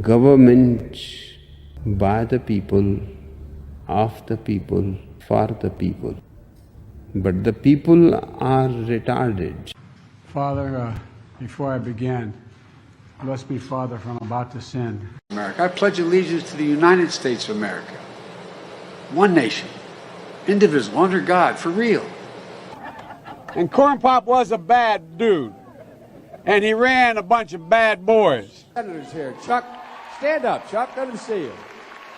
government by the people, of the people, for the people. But the people are retarded. Father, before I begin, bless me, Father, for I'm about to sin. America. I pledge allegiance to the United States of America. One nation, indivisible, under God, for real. And Corn Pop was a bad dude. And he ran a bunch of bad boys. Senators here. Chuck, stand up, Chuck. Let him see you.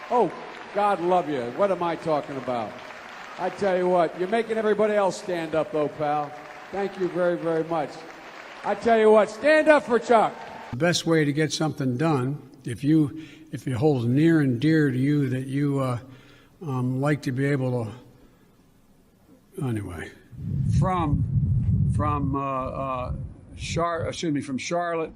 Oh, God love you. What am I talking about? I tell you what, you're making everybody else stand up, though, pal. Thank you very, very much. I tell you what, stand up for Chuck. The best way to get something done, if it holds near and dear to you that you like to be able to, anyway, from Charlotte,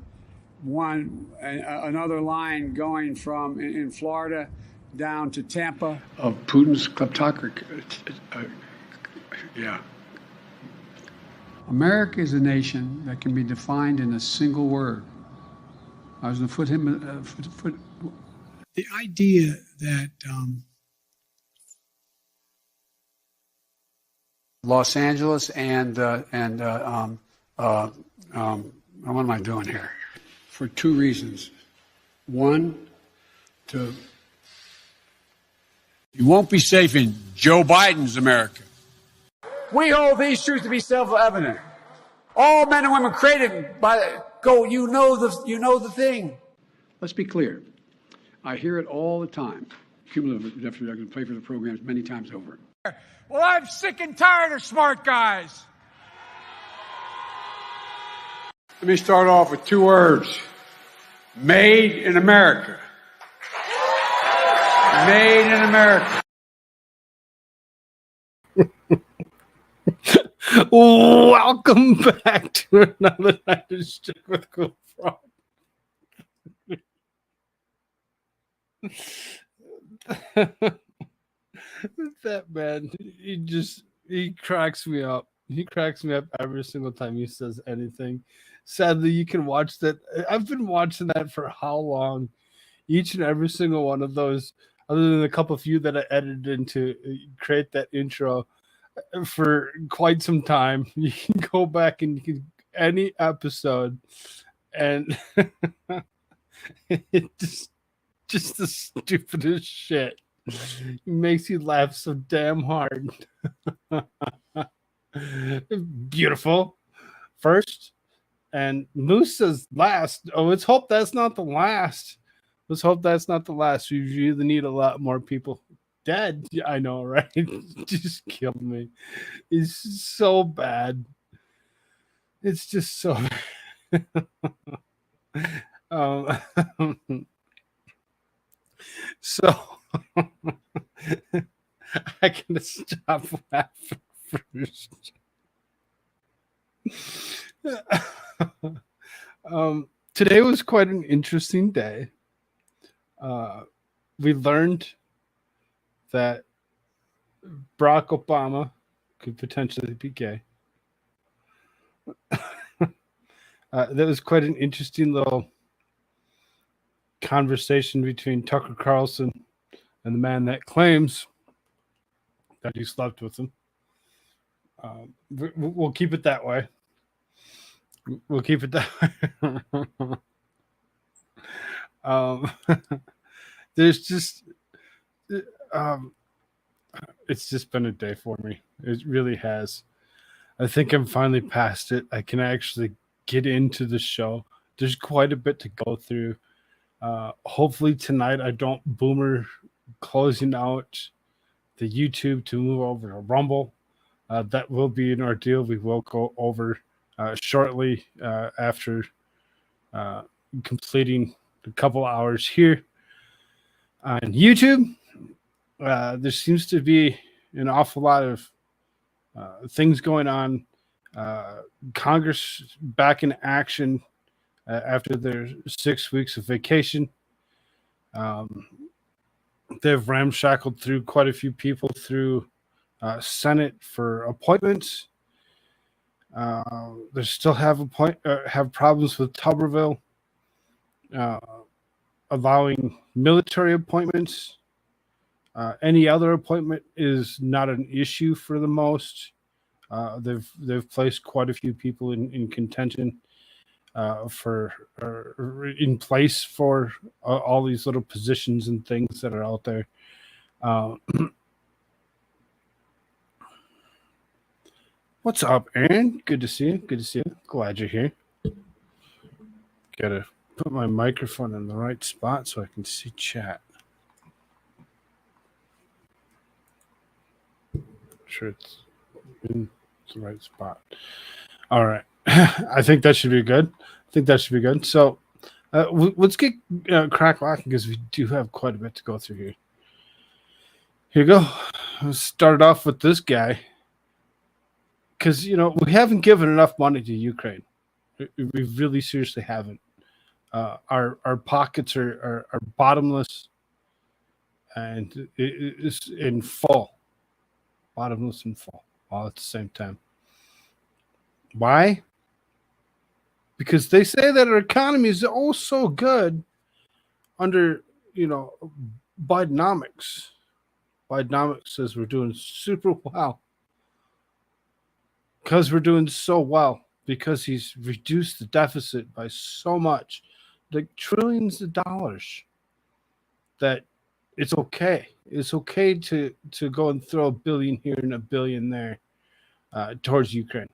another line going from in Florida down to Tampa. Of Putin's kleptocracy. Yeah. America is a nation that can be defined in a single word. I was going to put him. The idea that Los Angeles and what am I doing here? For two reasons. One, you won't be safe in Joe Biden's America. We hold these truths to be self-evident. All men and women created by you know the thing. Let's be clear. I hear it all the time. Cumulative, I can play for the programs many times over. Well, I'm sick and tired of smart guys. Let me start off with two words. Made in America. Made in America. Welcome back to another night of Shtick with Koolfrogg. That man, he cracks me up. He cracks me up every single time he says anything. Sadly, you can watch that. I've been watching that for how long? Each and every single one of those, other than a couple few that I edited into create that intro, for quite some time. You can go back and you can any episode, and it just the stupidest shit. It makes you laugh so damn hard. Beautiful first, and Moose says last. Oh, let's hope that's not the last. Let's hope that's not the last. We really need a lot more people dead. I know, right? Just killed me. It's so bad. It's just so so I gotta stop laughing first. Today was quite an interesting day. We learned that Barack Obama could potentially be gay. That was quite an interesting little conversation between Tucker Carlson and the man that claims that he slept with him. We'll keep it that way. We'll keep it that way. There's just... it's just been a day for me. It really has. I think I'm finally past it. I can actually get into the show. There's quite a bit to go through. Hopefully tonight I don't boomer closing out the YouTube to move over to Rumble. That will be an ordeal. We will go over shortly after completing a couple hours here on YouTube. There seems to be an awful lot of things going on. Congress back in action after their 6 weeks of vacation. They've ramshackled through quite a few people through Senate for appointments. They still have problems with Tuberville. allowing military appointments. Any other appointment is not an issue for the most. They've placed quite a few people in contention for in place for all these little positions and things that are out there. What's up, Aaron? Good to see you. Good to see you. Glad you're here. Gotta put my microphone in the right spot so I can see chat. Sure, it's in the right spot. All right. I think that should be good. So let's get crack lacking because we do have quite a bit to go through here. Here you go. Let's start off with this guy because, we haven't given enough money to Ukraine. We really seriously haven't. Our pockets are bottomless and it's in full. Bottomless and full all at the same time. Why? Because they say that our economy is oh so good under, Bidenomics. Bidenomics says we're doing super well. Because we're doing so well. Because he's reduced the deficit by so much, like trillions of dollars, that it's okay. It's okay to go and throw $1 billion here and $1 billion there towards Ukraine.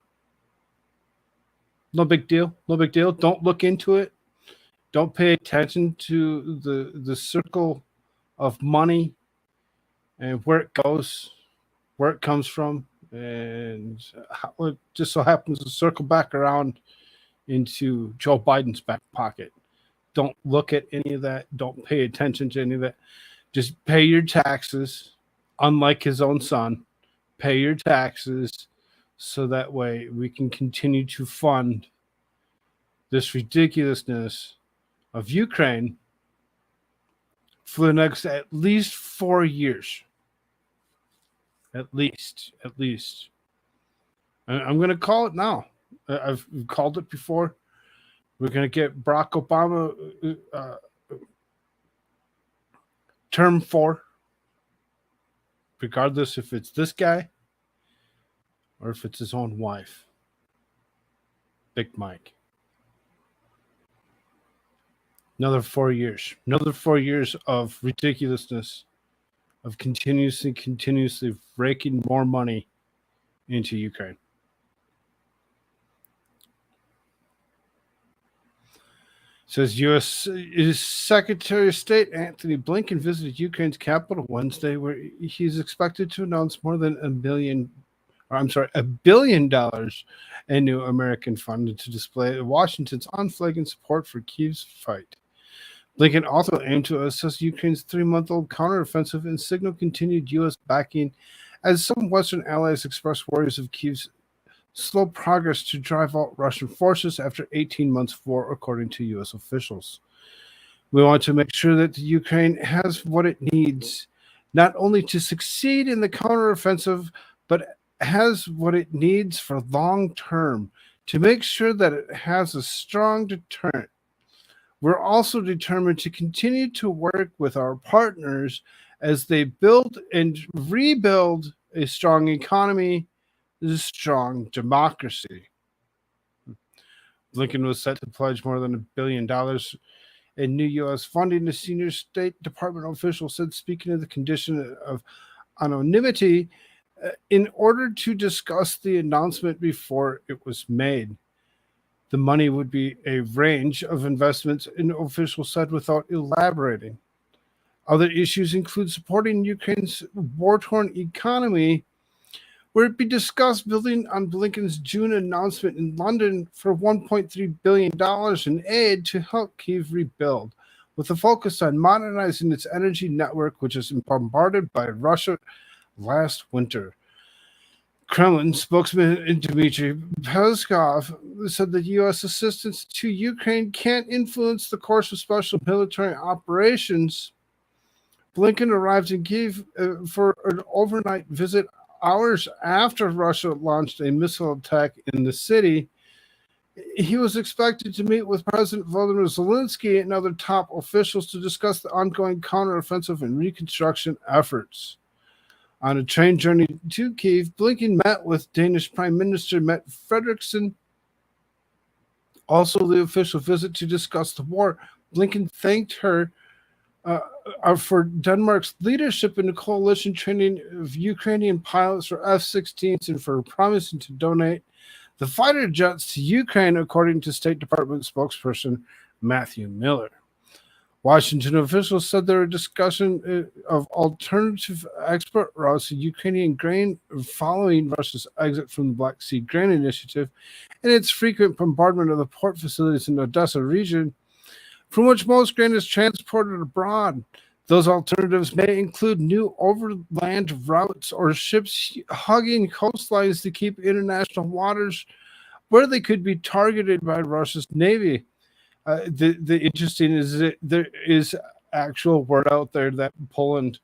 No big deal. No big deal. Don't look into it. Don't pay attention to the circle of money and where it goes, where it comes from, and how it just so happens to circle back around into Joe Biden's back pocket. Don't look at any of that. Don't pay attention to any of that. Just pay your taxes, unlike his own son. Pay your taxes so that way we can continue to fund this ridiculousness of Ukraine for the next at least 4 years. At least. And I'm going to call it now. I've called it before. We're going to get Barack Obama term 4, regardless if it's this guy or if it's his own wife, Big Mike. Another 4 years. Another 4 years of ridiculousness, of continuously raking more money into Ukraine. Says U.S. Secretary of State Anthony Blinken visited Ukraine's capital Wednesday, where he's expected to announce more than $1 billion in new American funding to display Washington's unflagging support for Kyiv's fight. Blinken also aimed to assess Ukraine's 3-month-old counteroffensive and signal continued U.S. backing, as some Western allies expressed worries of Kyiv's slow progress to drive out Russian forces after 18 months of war, according to U.S. officials. We want to make sure that the Ukraine has what it needs, not only to succeed in the counteroffensive, but has what it needs for long term, to make sure that it has a strong deterrent. We're also determined to continue to work with our partners as they build and rebuild a strong economy, a strong democracy. Blinken was set to pledge more than $1 billion in new U.S. funding. The senior State Department official said, speaking of the condition of anonymity, in order to discuss the announcement before it was made. The money would be a range of investments, an official said, without elaborating. Other issues include supporting Ukraine's war-torn economy, where it be discussed building on Blinken's June announcement in London for $1.3 billion in aid to help Kyiv rebuild, with a focus on modernizing its energy network, which was bombarded by Russia last winter. Kremlin spokesman Dmitry Peskov said that U.S. assistance to Ukraine can't influence the course of special military operations. Blinken arrived in Kyiv for an overnight visit hours after Russia launched a missile attack in the city. He was expected to meet with President Volodymyr Zelensky and other top officials to discuss the ongoing counteroffensive and reconstruction efforts. On a train journey to Kyiv, Blinken met with Danish Prime Minister Mette Frederiksen. Also, the official visit to discuss the war. Blinken thanked her for Denmark's leadership in the coalition training of Ukrainian pilots for F-16s and for promising to donate the fighter jets to Ukraine, according to State Department spokesperson Matthew Miller. Washington officials said there were discussion of alternative export routes to Ukrainian grain following Russia's exit from the Black Sea Grain Initiative and its frequent bombardment of the port facilities in the Odessa region, from which most grain is transported abroad. Those alternatives may include new overland routes or ships hugging coastlines to keep international waters where they could be targeted by Russia's Navy. The interesting is that there is actual word out there that Poland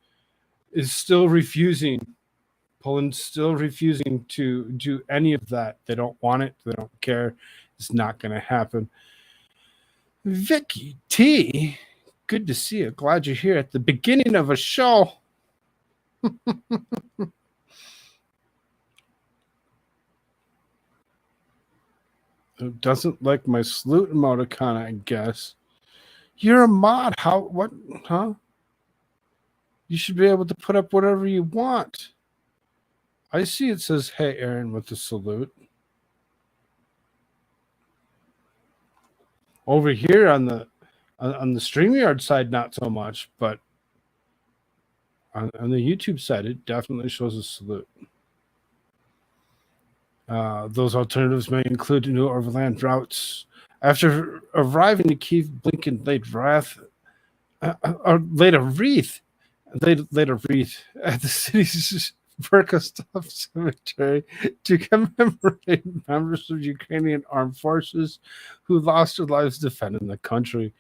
is still refusing. Poland's still refusing to do any of that. They don't want it. They don't care. It's not going to happen. Vicky T, good to see you. Glad you're here at the beginning of a show. Who doesn't like my salute emoticon, I guess. You're a mod. How? What? Huh? You should be able to put up whatever you want. I see it says, "Hey, Aaron," with the salute. Over here on the StreamYard side, not so much, but on the YouTube side, it definitely shows a salute. Those alternatives may include new overland routes. After arriving to Kyiv, Blinken laid a wreath at the city's Berkostov Cemetery to commemorate members of Ukrainian armed forces who lost their lives defending the country.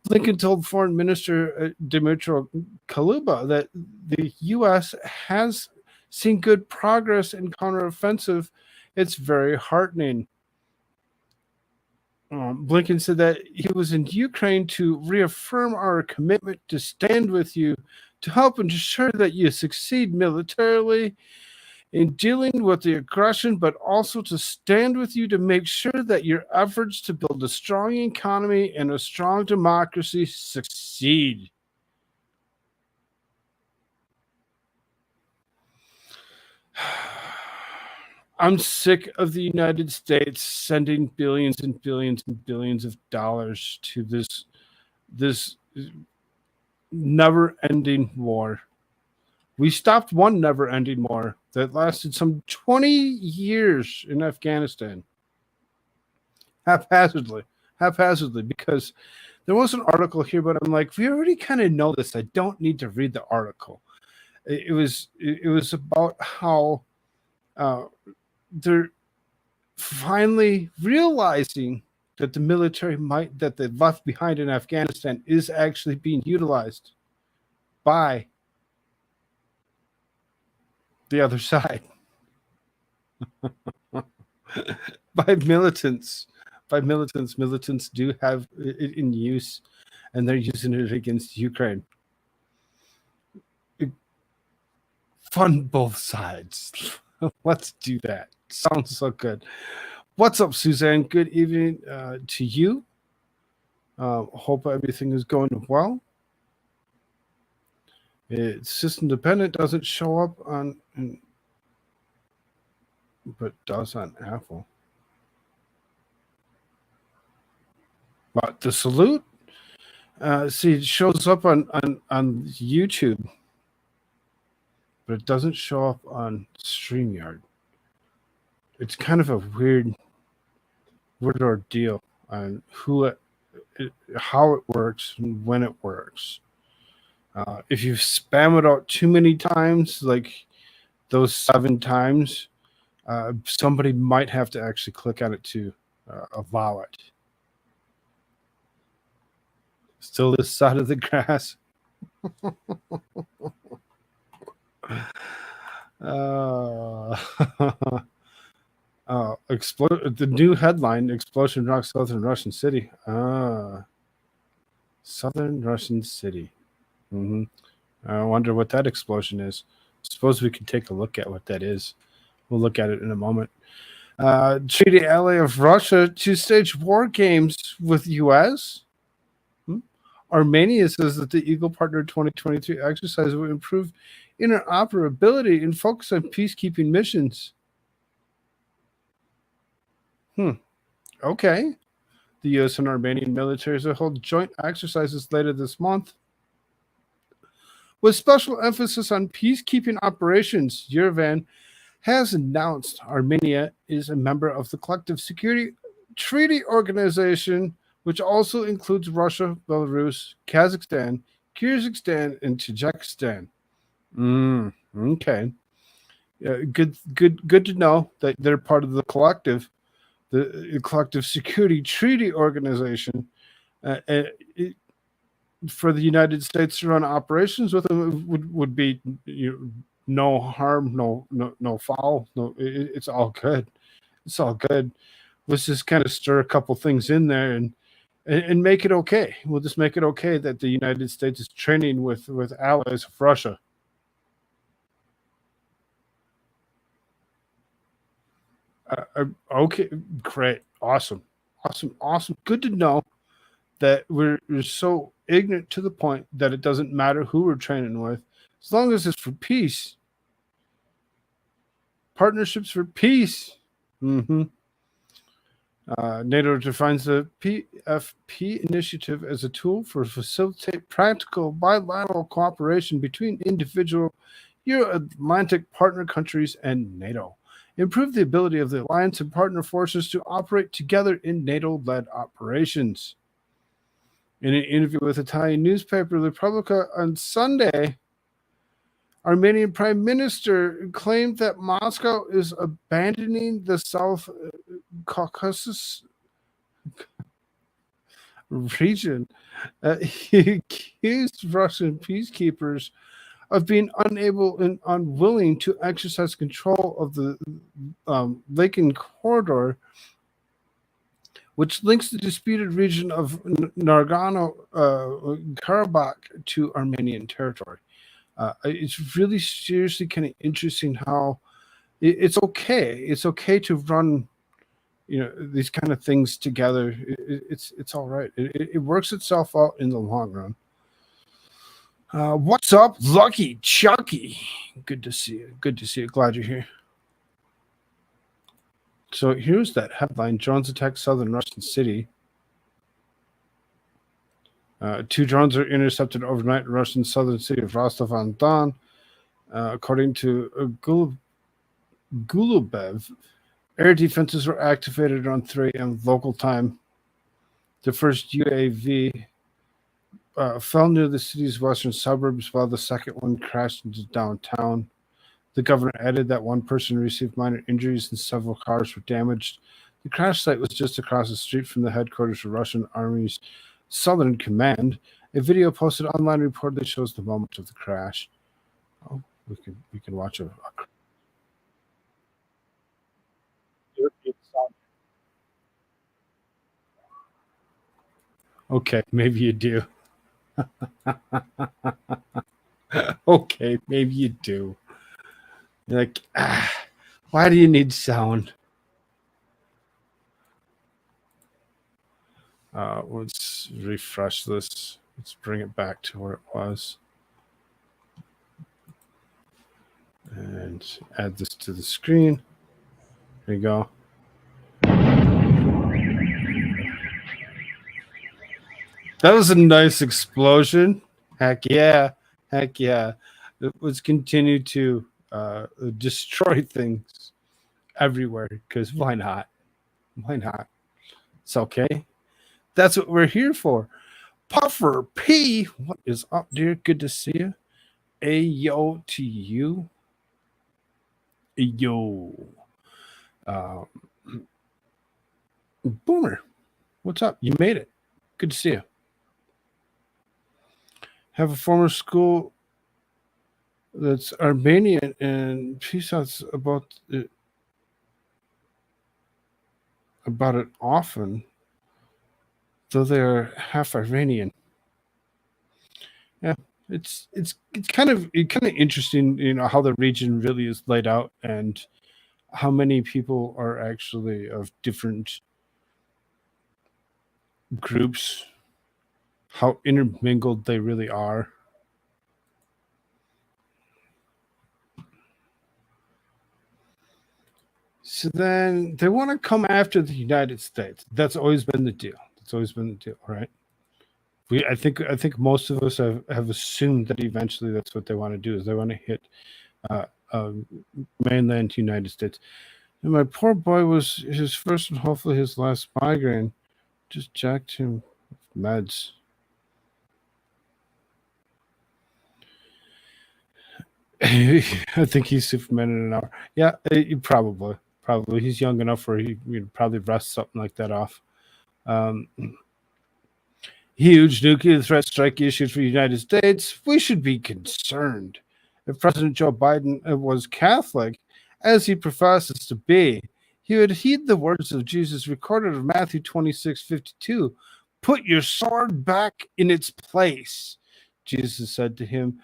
Blinken told Foreign Minister Dmytro Kuleba that the U.S. has seen good progress in counteroffensive. It's very heartening. Blinken said that he was in Ukraine to reaffirm our commitment to stand with you, to help ensure that you succeed militarily in dealing with the aggression, but also to stand with you to make sure that your efforts to build a strong economy and a strong democracy succeed. I'm sick of the United States sending billions and billions and billions of dollars to this never-ending war. We stopped one never-ending war that lasted some 20 years in Afghanistan. Haphazardly, because there was an article here, but I'm like, we already kind of know this. I don't need to read the article. It was about how they're finally realizing that the military might that they left behind in Afghanistan is actually being utilized by the other side, by militants. Militants do have it in use, and they're using it against Ukraine. Fund both sides. Let's do that. Sounds so good. What's up, Suzanne? Good evening to you. Hope everything is going well. It's system dependent, doesn't show up on, but does on Apple. But the salute, see, it shows up on YouTube, but it doesn't show up on StreamYard. It's kind of a weird ordeal on how it works and when it works. If you spam it out too many times, like those 7 times, somebody might have to actually click on it to allow it. Still this side of the grass. The new headline: Explosion rocks southern Russian city. Southern Russian city. Hmm. I wonder what that explosion is. Suppose we can take a look at what that is. We'll look at it in a moment. Treaty ally of Russia to stage war games with U.S. Armenia says that the Eagle Partner 2023 exercise will improve interoperability and focus on peacekeeping missions. Okay. The U.S. and Armenian militaries will hold joint exercises later this month with special emphasis on peacekeeping operations. Yerevan has announced Armenia is a member of the Collective Security Treaty Organization, which also includes Russia, Belarus, Kazakhstan, Kyrgyzstan, and Tajikistan. Okay. Good to know that they're part of the collective, the Collective Security Treaty Organization. For the United States to run operations with them would be no harm, no foul, it's all good. It's all good. Let's just kind of stir a couple things in there and make it okay. We'll just make it okay that the United States is training with allies of Russia. Okay, great, awesome. Good to know that we're so ignorant to the point that it doesn't matter who we're training with, as long as it's for peace. Partnerships for peace. NATO defines the PFP initiative as a tool for facilitate practical bilateral cooperation between individual Euro-Atlantic partner countries and NATO. Improve the ability of the alliance and partner forces to operate together in NATO-led operations. In an interview with Italian newspaper Repubblica on Sunday, Armenian Prime Minister claimed that Moscow is abandoning the South Caucasus region. He accused Russian peacekeepers of being unable and unwilling to exercise control of the Blinken corridor, which links the disputed region of Nagorno-Karabakh to Armenian territory. It's really seriously kind of interesting how it's okay. It's okay to run, these kind of things together. It's all right. It works itself out in the long run. What's up, Lucky Chucky? Good to see you. Glad you're here. So here's that headline: drones attack southern Russian city. 2 drones are intercepted overnight in Russian southern city of Rostov-on-Don. According to Gulubev, air defenses were activated around 3 a.m. local time. The first UAV fell near the city's western suburbs, while the second one crashed into downtown. The governor added that 1 person received minor injuries and several cars were damaged. The crash site was just across the street from the headquarters of Russian Army's Southern Command. A video posted online reportedly shows the moment of the crash. Oh, we can watch a Okay, maybe you do. Okay, maybe you do. You're like, why do you need sound? Let's refresh this. Let's bring it back to where it was. And add this to the screen. There you go. That was a nice explosion. Heck yeah. Let's continue to destroy things everywhere, because why not? It's okay. That's what we're here for. Puffer P, what is up, dear? Good to see you. Ayo to you. Yo. Boomer, what's up? You made it. Good to see you. Have a former school that's Armenian and peace out about it. about it often, though they're half Iranian. Yeah, it's kind of interesting, how the region really is laid out and how many people are actually of different groups, how intermingled they really are. So then they want to come after the United States. That's always been the deal. That's always been the deal, right? I think most of us have assumed that eventually that's what they want to do, is they want to hit uh, um, mainland United States. And my poor boy was his first and hopefully his last migraine. Just jacked him with meds. I think he's Superman in an hour. Yeah, probably. He's young enough where he probably rest something like that off. Um, Huge nuclear threat strike issued for the United States. We should be concerned. If President Joe Biden was Catholic, as he professes to be, he would heed the words of Jesus recorded in Matthew 26:52. Put your sword back in its place. Jesus said to him,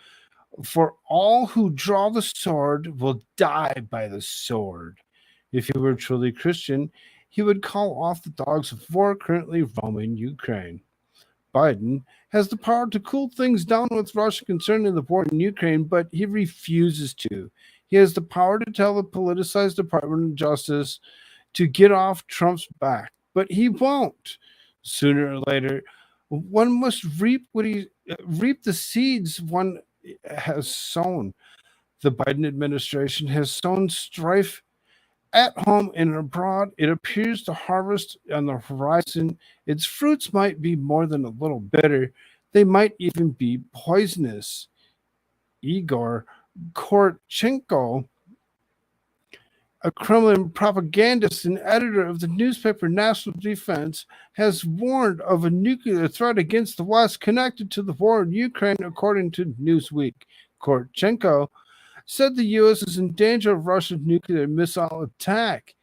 for all who draw the sword will die by the sword. If he were truly Christian, he would call off the dogs of war currently roaming Ukraine. Biden has the power to cool things down with Russia concerning the war in Ukraine, but he refuses to. He has the power to tell the politicized Department of Justice to get off Trump's back, but he won't. Sooner or later, one must reap the seeds one has sown. The Biden administration has sown strife at home and abroad. It appears to harvest on the horizon. Its fruits might be more than a little bitter. They might even be poisonous. Igor Korchenko, a Kremlin propagandist and editor of the newspaper National Defense, has warned of a nuclear threat against the West connected to the war in Ukraine, according to Newsweek. Korchenko said the U.S. is in danger of Russia's nuclear missile attack.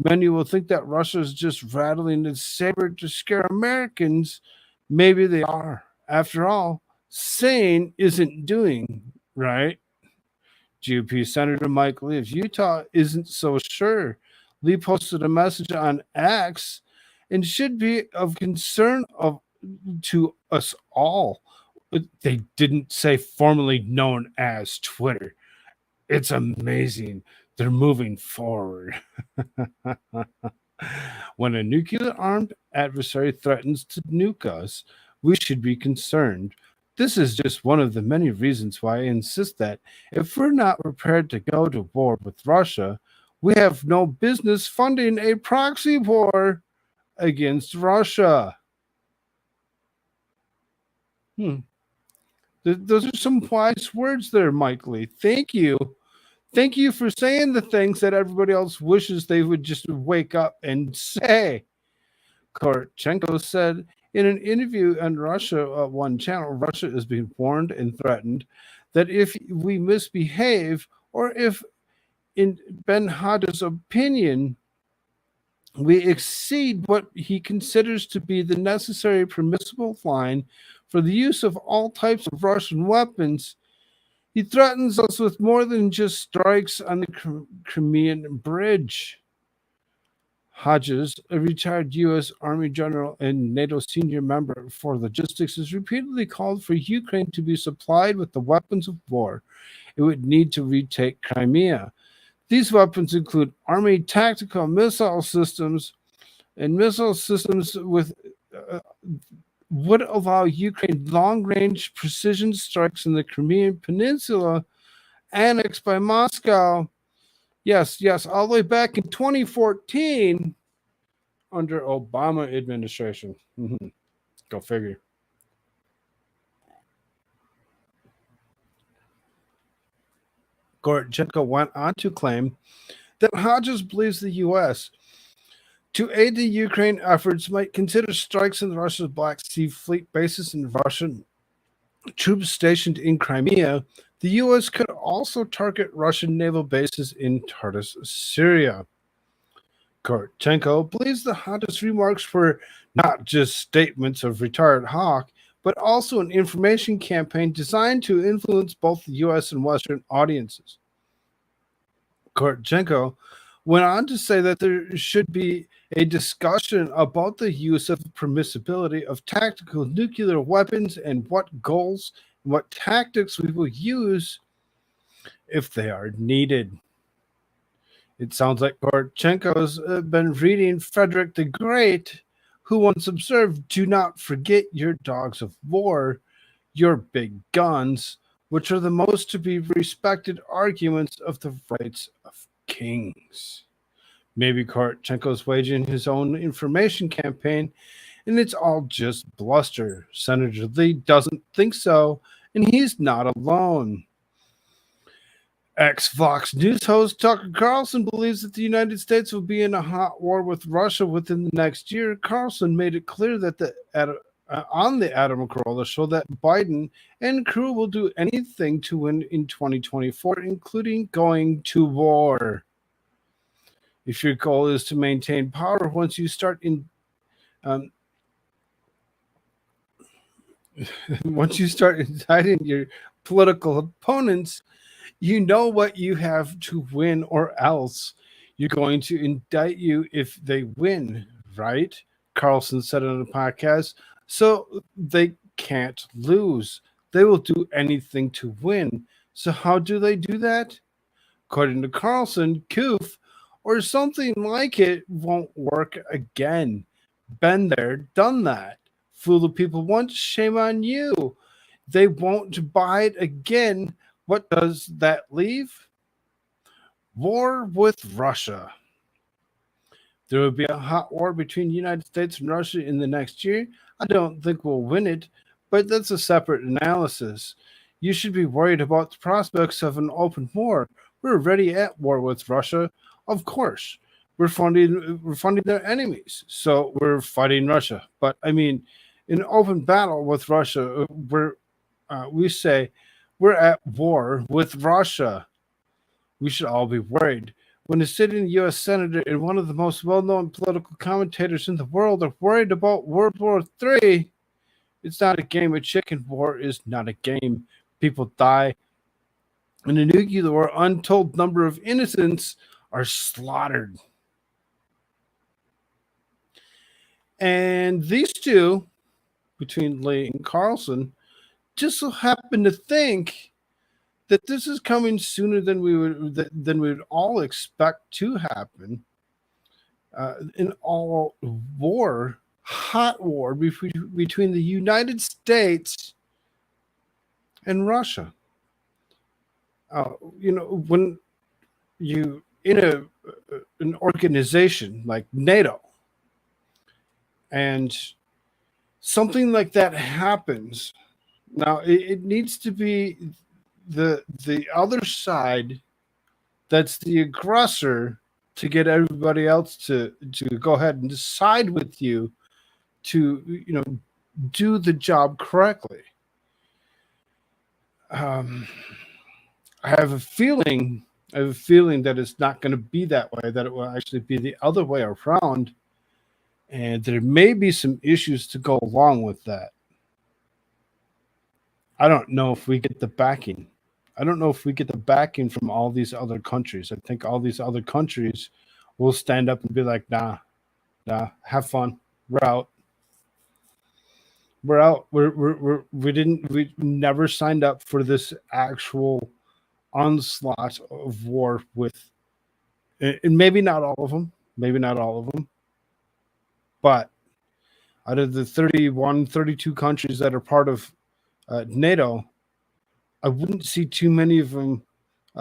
Many will think that Russia is just rattling its saber to scare Americans. Maybe they are. After all, saying isn't doing, right? GOP Senator Mike Lee of Utah isn't so sure. Lee posted a message on X and should be of concern to us all. They didn't say formerly known as Twitter. It's amazing. They're moving forward. When a nuclear-armed adversary threatens to nuke us, we should be concerned. This is just one of the many reasons why I insist that if we're not prepared to go to war with Russia, we have no business funding a proxy war against Russia. Those are some wise words there, Mike Lee. Thank you. Thank you for saying the things that everybody else wishes they would just wake up and say. Korchenko said in an interview on Russia One channel, Russia is being warned and threatened that if we misbehave, or if, in Ben Hadda's opinion, we exceed what he considers to be the necessary permissible line for the use of all types of Russian weapons, he threatens us with more than just strikes on the Crimean Bridge. Hodges, a retired U.S. Army general and NATO senior member for logistics, has repeatedly called for Ukraine to be supplied with the weapons of war it would need to retake Crimea. These weapons include Army tactical missile systems and missile systems with would allow Ukraine long-range precision strikes in the Crimean Peninsula annexed by Moscow. Yes, all the way back in 2014 under Obama administration. Go figure. Korchenko went on to claim that Hodges believes the U.S. to aid the Ukraine efforts might consider strikes in Russia's Black Sea Fleet bases and Russian troops stationed in Crimea. The U.S. could also target Russian naval bases in Tartus, Syria. Korchenko believes the hottest remarks were not just statements of retired hawk, but also an information campaign designed to influence both the U.S. and Western audiences. Korchenko went on to say that there should be a discussion about the use of permissibility of tactical nuclear weapons and what goals and what tactics we will use if they are needed. It sounds like Korchenko's been reading Frederick the Great, who once observed, "Do not forget your dogs of war, your big guns, which are the most to be respected arguments of the rights of kings." Maybe Korchenko's waging his own information campaign, and it's all just bluster. Senator Lee doesn't think so, and he's not alone. Ex-Fox News host Tucker Carlson believes that the United States will be in a hot war with Russia within the next year. Carlson made it clear that on the Adam Carolla show that Biden and crew will do anything to win in 2024, including going to war. If your goal is to maintain power, once you start indicting your political opponents, you know what you have to win, or else you're going to indict you if they win, right? Carlson said on a podcast. So they can't lose. They will do anything to win. So how do they do that? According to Carlson, Koof or something like it won't work again. Been there, done that. Fool the people once, shame on you. They won't buy it again. What does that leave? War with Russia. There will be a hot war between the United States and Russia in the next year. I don't think we'll win it, but that's a separate analysis. You should be worried about the prospects of an open war. We're already at war with Russia, of course. We're funding their enemies, so we're fighting Russia. But I mean, in open battle with Russia, we say we're at war with Russia. We should all be worried. When a sitting U.S. senator and one of the most well-known political commentators in the world are worried about World War III, it's not a game. A chicken war is not a game. People die. In a nuclear war, untold number of innocents are slaughtered. And these two, between Lee and Carlson, just so happen to think that this is coming sooner than we would all expect to happen. An all war, hot war between the United States and Russia. When you in an organization like NATO, and something like that happens, now it needs to be the other side that's the aggressor to get everybody else to go ahead and decide with you to do the job correctly. I have a feeling that it's not going to be that way, that it will actually be the other way around, and there may be some issues to go along with that. I don't know if we get the backing. I don't know if we get the backing from all these other countries. I think all these other countries will stand up and be like, nah, have fun. We're out. We're out. We never signed up for this actual onslaught of war with, and maybe not all of them, but out of the 31, 32 countries that are part of NATO, I wouldn't see too many of them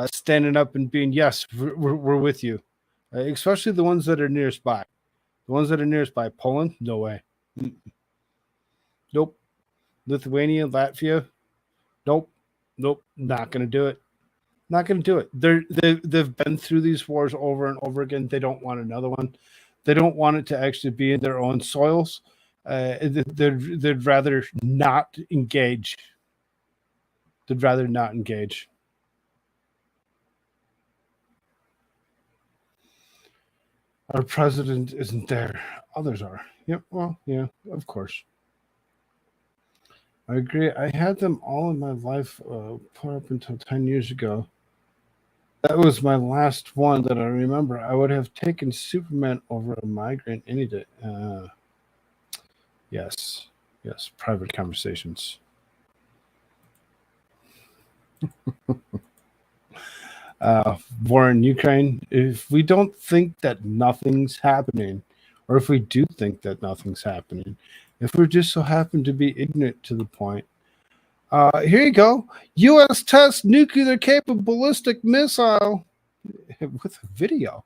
standing up and being, yes, we're with you, especially the ones that are nearest by. The ones that are nearest by, Poland, no way. Nope. Lithuania, Latvia, nope, not going to do it. Not going to do it. They've been through these wars over and over again. They don't want another one. They don't want it to actually be in their own soils. They'd rather not engage. They'd rather not engage. Our president isn't there. Others are. Yep. Well, yeah, of course. I agree. I had them all in my life put up until 10 years ago. That was my last one that I remember. I would have taken Superman over a migraine any day. Yes. Yes. Private conversations. War in Ukraine. If we don't think that nothing's happening, or if we do think that nothing's happening, if we're just so happen to be ignorant to the point, here you go. U.S. tests nuclear capable ballistic missile with a video.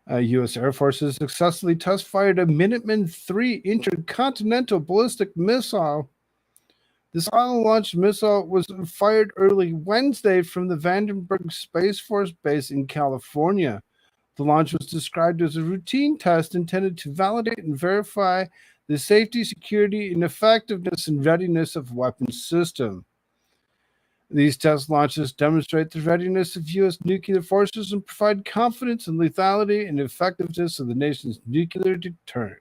U.S. Air Force has successfully test fired a Minuteman III intercontinental ballistic missile. This island-launched missile was fired early Wednesday from the Vandenberg Space Force Base in California. The launch was described as a routine test intended to validate and verify the safety, security, and effectiveness and readiness of weapons system. These test launches demonstrate the readiness of U.S. nuclear forces and provide confidence in lethality and effectiveness of the nation's nuclear deterrent.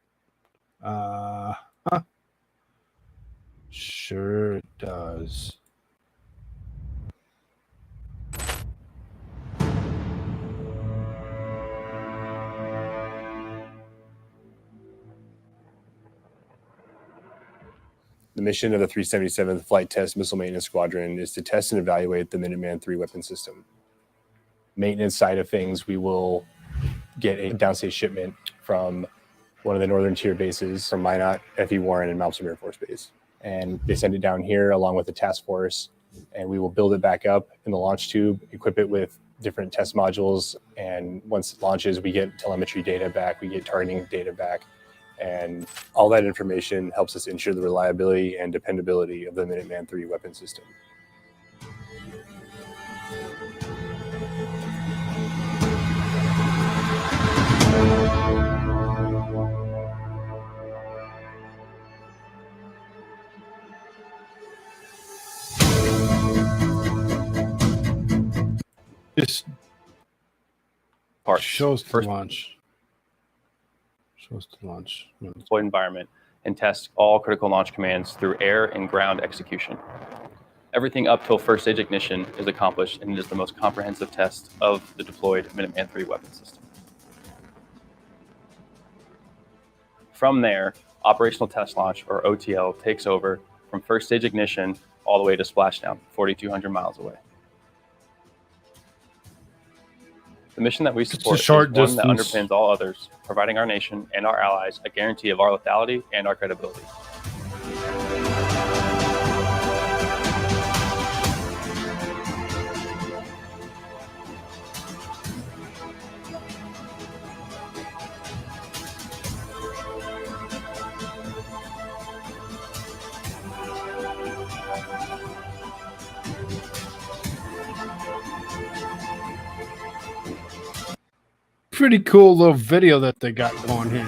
Sure it does. The mission of the 377th Flight Test Missile Maintenance Squadron is to test and evaluate the Minuteman III weapon system. Maintenance side of things, we will get a downstate shipment from one of the northern tier bases from Minot, F.E. Warren, and Malmstrom Air Force Base. And they send it down here along with the task force, and we will build it back up in the launch tube, equip it with different test modules, and once it launches, we get telemetry data back, we get targeting data back, and all that information helps us ensure the reliability and dependability of the Minuteman III weapon system. This Parts. shows the First launch. Shows the launch. deployed environment and test all critical launch commands through air and ground execution. Everything up till first stage ignition is accomplished, and it is the most comprehensive test of the deployed Minuteman III weapon system. From there, operational test launch, or OTL, takes over from first stage ignition all the way to splashdown, 4,200 miles away. The mission that we support is one that underpins all others, providing our nation and our allies a guarantee of our lethality and our credibility. Pretty cool little video that they got going here.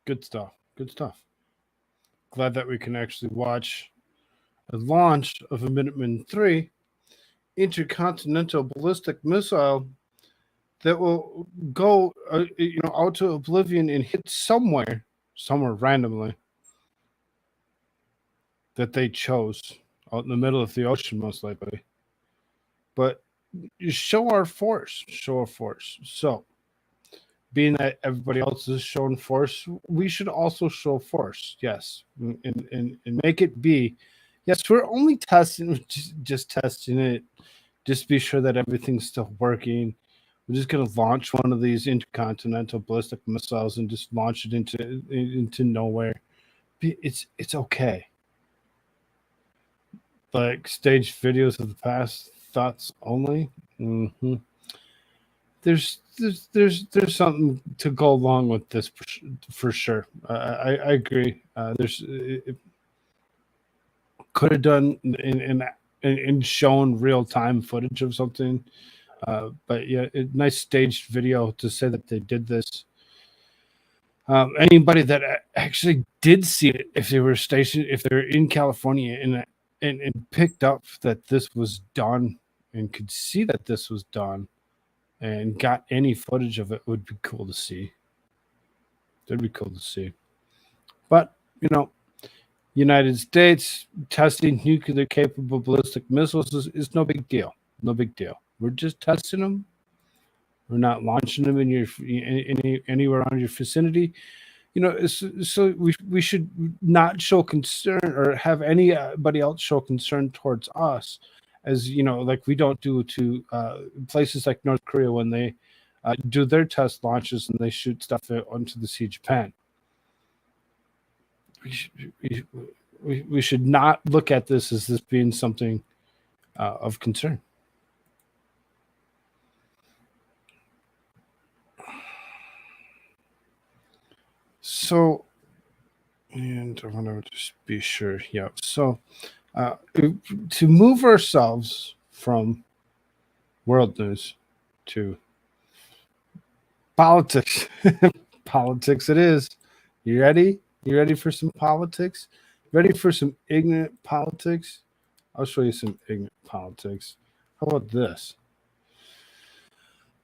Good stuff. Good stuff. Glad that we can actually watch a launch of a Minuteman III intercontinental ballistic missile that will go, out to oblivion and hit somewhere randomly that they chose out in the middle of the ocean, most likely. But you show our force. So, being that everybody else is showing force, we should also show force. Yes, and make it be. Yes, we're only testing, just testing it, just be sure that everything's still working. We're just going to launch one of these intercontinental ballistic missiles and just launch it into nowhere. It's okay. Like staged videos of the past, thoughts only. Mm-hmm. There's something to go along with this for sure. I agree. It could have done in shown real time footage of something. But yeah, nice staged video to say that they did this. Anybody that actually did see it, if they were stationed, if they're in California and picked up that this was done and could see that this was done and got any footage of it, would be cool to see. That'd be cool to see. But, United States testing nuclear capable ballistic missiles is no big deal. No big deal. We're just testing them. We're not launching them in anywhere around your vicinity. So we should not show concern or have anybody else show concern towards us, as like we don't do to places like North Korea when they do their test launches and they shoot stuff onto the Sea of Japan. We should not look at this as this being something of concern. So, and I want to just be sure. Yeah. So, to move ourselves from world news to politics, politics it is. You ready? You ready for some politics? Ready for some ignorant politics? I'll show you some ignorant politics. How about this?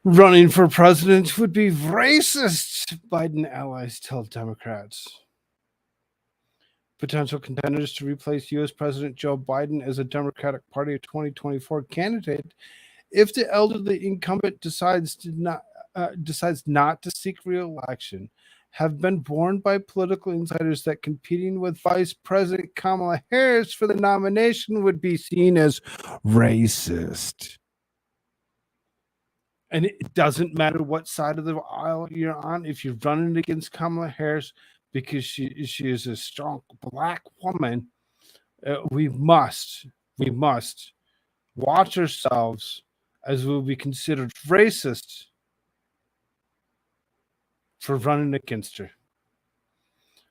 Running for president would be racist, Biden allies tell Democrats. Potential contenders to replace U.S. President Joe Biden as a Democratic Party 2024 candidate, if the elderly incumbent decides not to seek re-election, have been warned by political insiders that competing with Vice President Kamala Harris for the nomination would be seen as racist. And it doesn't matter what side of the aisle you're on. If you're running against Kamala Harris because she is a strong black woman, we must watch ourselves, as we'll be considered racist for running against her.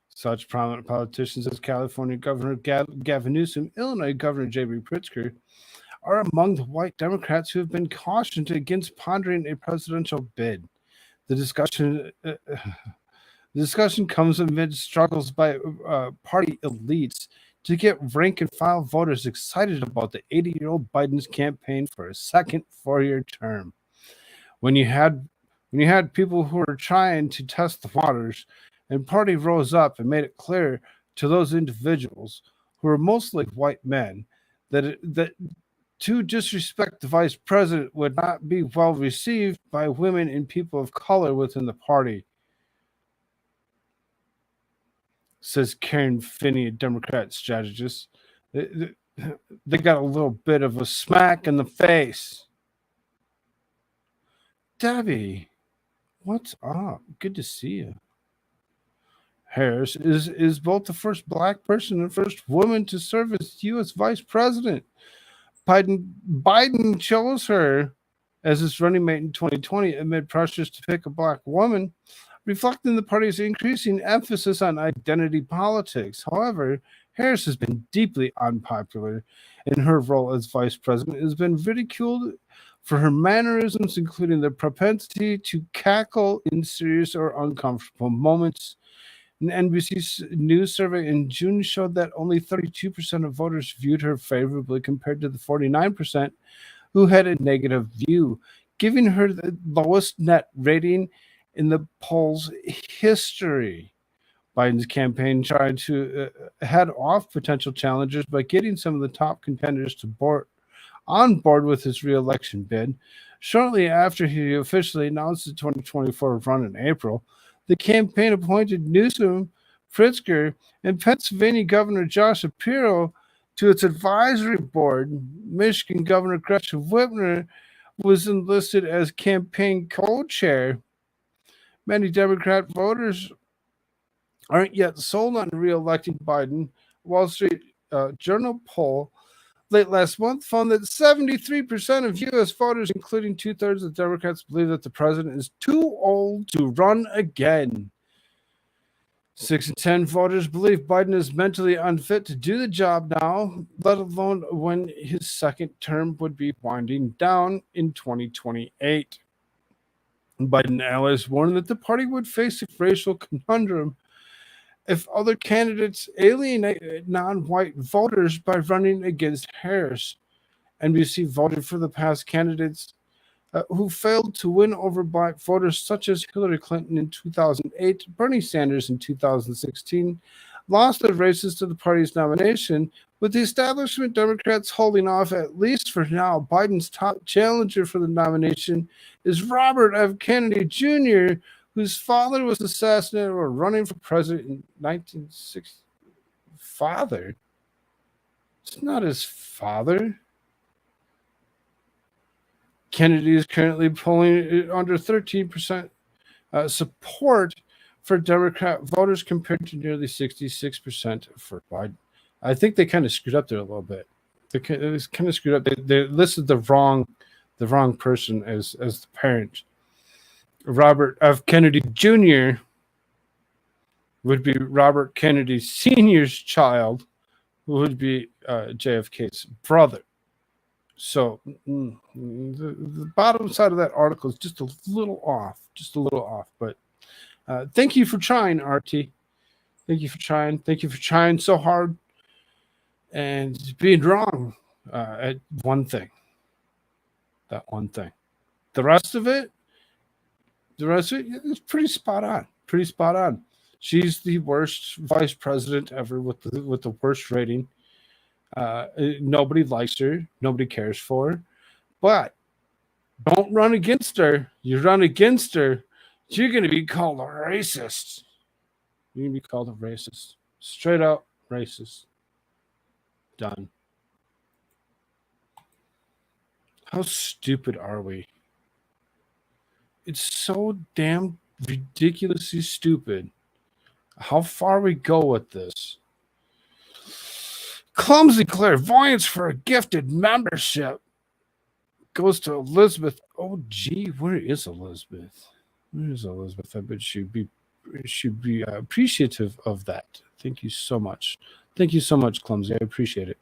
Such prominent politicians as California Governor Gavin Newsom, Illinois Governor J.B. Pritzker, are among the white Democrats who have been cautioned against pondering a presidential bid. The discussion comes amid struggles by party elites to get rank-and-file voters excited about the 80-year-old Biden's campaign for a second 4-year term. When you had people who were trying to test the waters, and party rose up and made it clear to those individuals who were mostly white men that to disrespect the vice president would not be well received by women and people of color within the party, says Karen Finney, a Democrat strategist. They got a little bit of a smack in the face. Debbie, what's up? Good to see you. Harris is both the first black person and first woman to serve as U.S. vice president. Biden chose her as his running mate in 2020 amid pressures to pick a black woman, reflecting the party's increasing emphasis on identity politics. However, Harris has been deeply unpopular in her role as vice president, has been ridiculed for her mannerisms, including the propensity to cackle in serious or uncomfortable moments. An NBC News survey in June showed that only 32% of voters viewed her favorably compared to the 49% who had a negative view, giving her the lowest net rating in the poll's history. Biden's campaign tried to head off potential challengers by getting some of the top contenders on board with his re-election bid. Shortly after he officially announced the 2024 run in April, the campaign appointed Newsom, Pritzker, and Pennsylvania Governor Josh Shapiro to its advisory board. Michigan Governor Gretchen Whitmer was enlisted as campaign co-chair. Many Democrat voters aren't yet sold on re-electing Biden. Wall Street Journal poll late last month found that 73% of U.S. voters, including two-thirds of Democrats, believe that the president is too old to run again. 6 in 10 voters believe Biden is mentally unfit to do the job now, let alone when his second term would be winding down in 2028. Biden allies warned that the party would face a racial conundrum if other candidates alienate non-white voters by running against Harris. NBC voted for the past candidates who failed to win over black voters, such as Hillary Clinton in 2008, Bernie Sanders in 2016, lost their races to the party's nomination, with the establishment Democrats holding off at least for now. Biden's top challenger for the nomination is Robert F. Kennedy Jr., whose father was assassinated while running for president in 1960. Father? It's not his father. Kennedy is currently polling under 13% support for Democrat voters compared to nearly 66% for Biden. I think they kind of screwed up there a little bit. They kind of screwed up. They listed the wrong person as the parent. Robert F. Kennedy Jr. would be Robert Kennedy Sr.'s child, who would be JFK's brother. So the bottom side of that article is just a little off, But thank you for trying, RT. Thank you for trying. Thank you for trying so hard and being wrong at one thing. That one thing. The rest of it is pretty spot on. She's the worst vice president ever with the worst rating. Nobody likes her. Nobody cares for her. But don't run against her. You run against her, you're going to be called a racist. You're going to be called a racist. Straight up racist. Done. How stupid are we? It's so damn ridiculously stupid how far we go with this. Clumsy clairvoyance for a gifted membership goes to Elizabeth. Oh, gee, where is Elizabeth? Where's Elizabeth? I bet she'd be appreciative of that. Thank you so much. Thank you so much, Clumsy. I appreciate it.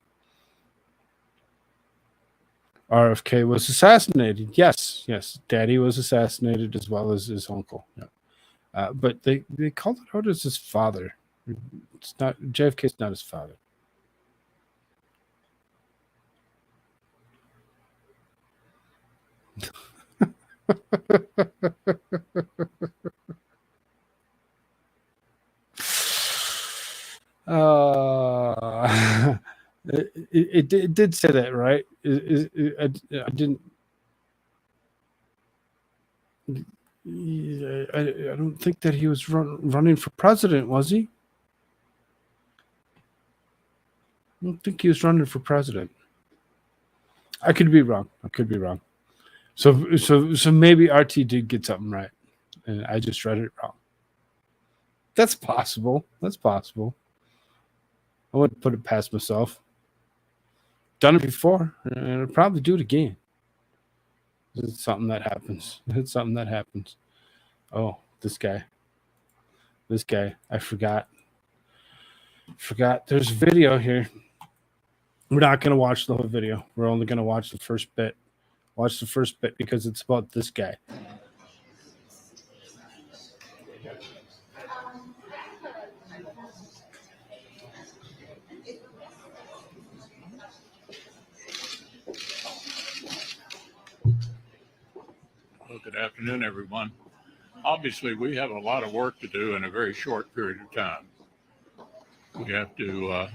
RFK was assassinated. Yes. Daddy was assassinated as well as his uncle. Yeah. But they called it out as his father. It's not JFK's not his father. It did say that, right? I didn't. I don't think that he was running for president, was he? I don't think he was running for president. I could be wrong. So maybe RT did get something right, and I just read it wrong. That's possible. I wouldn't put it past myself. Done it before, and I'll probably do it again. It's something that happens. Oh, this guy. I forgot. There's video here. We're not going to watch the whole video. We're only going to watch the first bit. Watch the first bit because it's about this guy. Well, good afternoon, everyone. Obviously, we have a lot of work to do in a very short period of time. We have to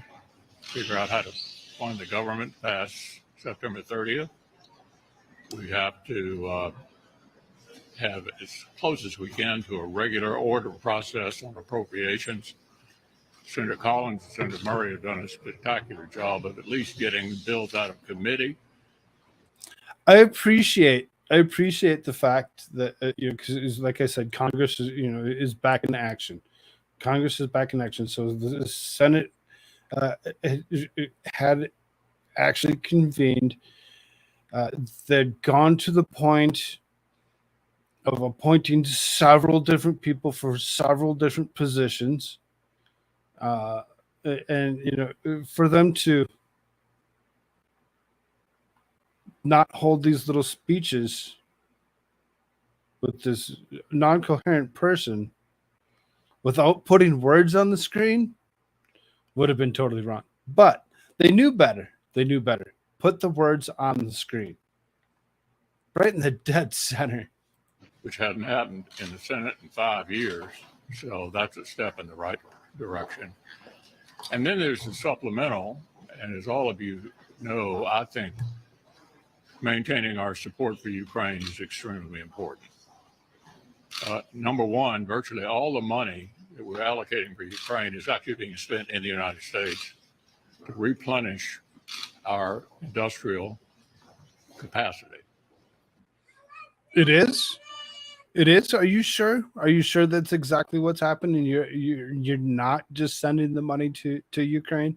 figure out how to fund the government past September 30th. We have to have as close as we can to a regular order process on appropriations. Senator Collins and Senator Murray have done a spectacular job of at least getting bills out of committee. I appreciate the fact that because like I said, Congress is back in action. So the Senate had actually convened. They'd gone to the point of appointing several different people for several different positions, and for them to not hold these little speeches with this non-coherent person without putting words on the screen would have been totally wrong. But they knew better. They knew better. Put the words on the screen. Right in the dead center. which hadn't happened in the Senate in 5 years. So that's a step in the right direction. And then there's the supplemental. And as all of you know, I think maintaining our support for Ukraine is extremely important. Number one, virtually all the money that we're allocating for Ukraine is actually being spent in the United States to replenish our industrial capacity. It is. It is. Are you sure? Are you sure that's exactly what's happening? You're not just sending the money to Ukraine.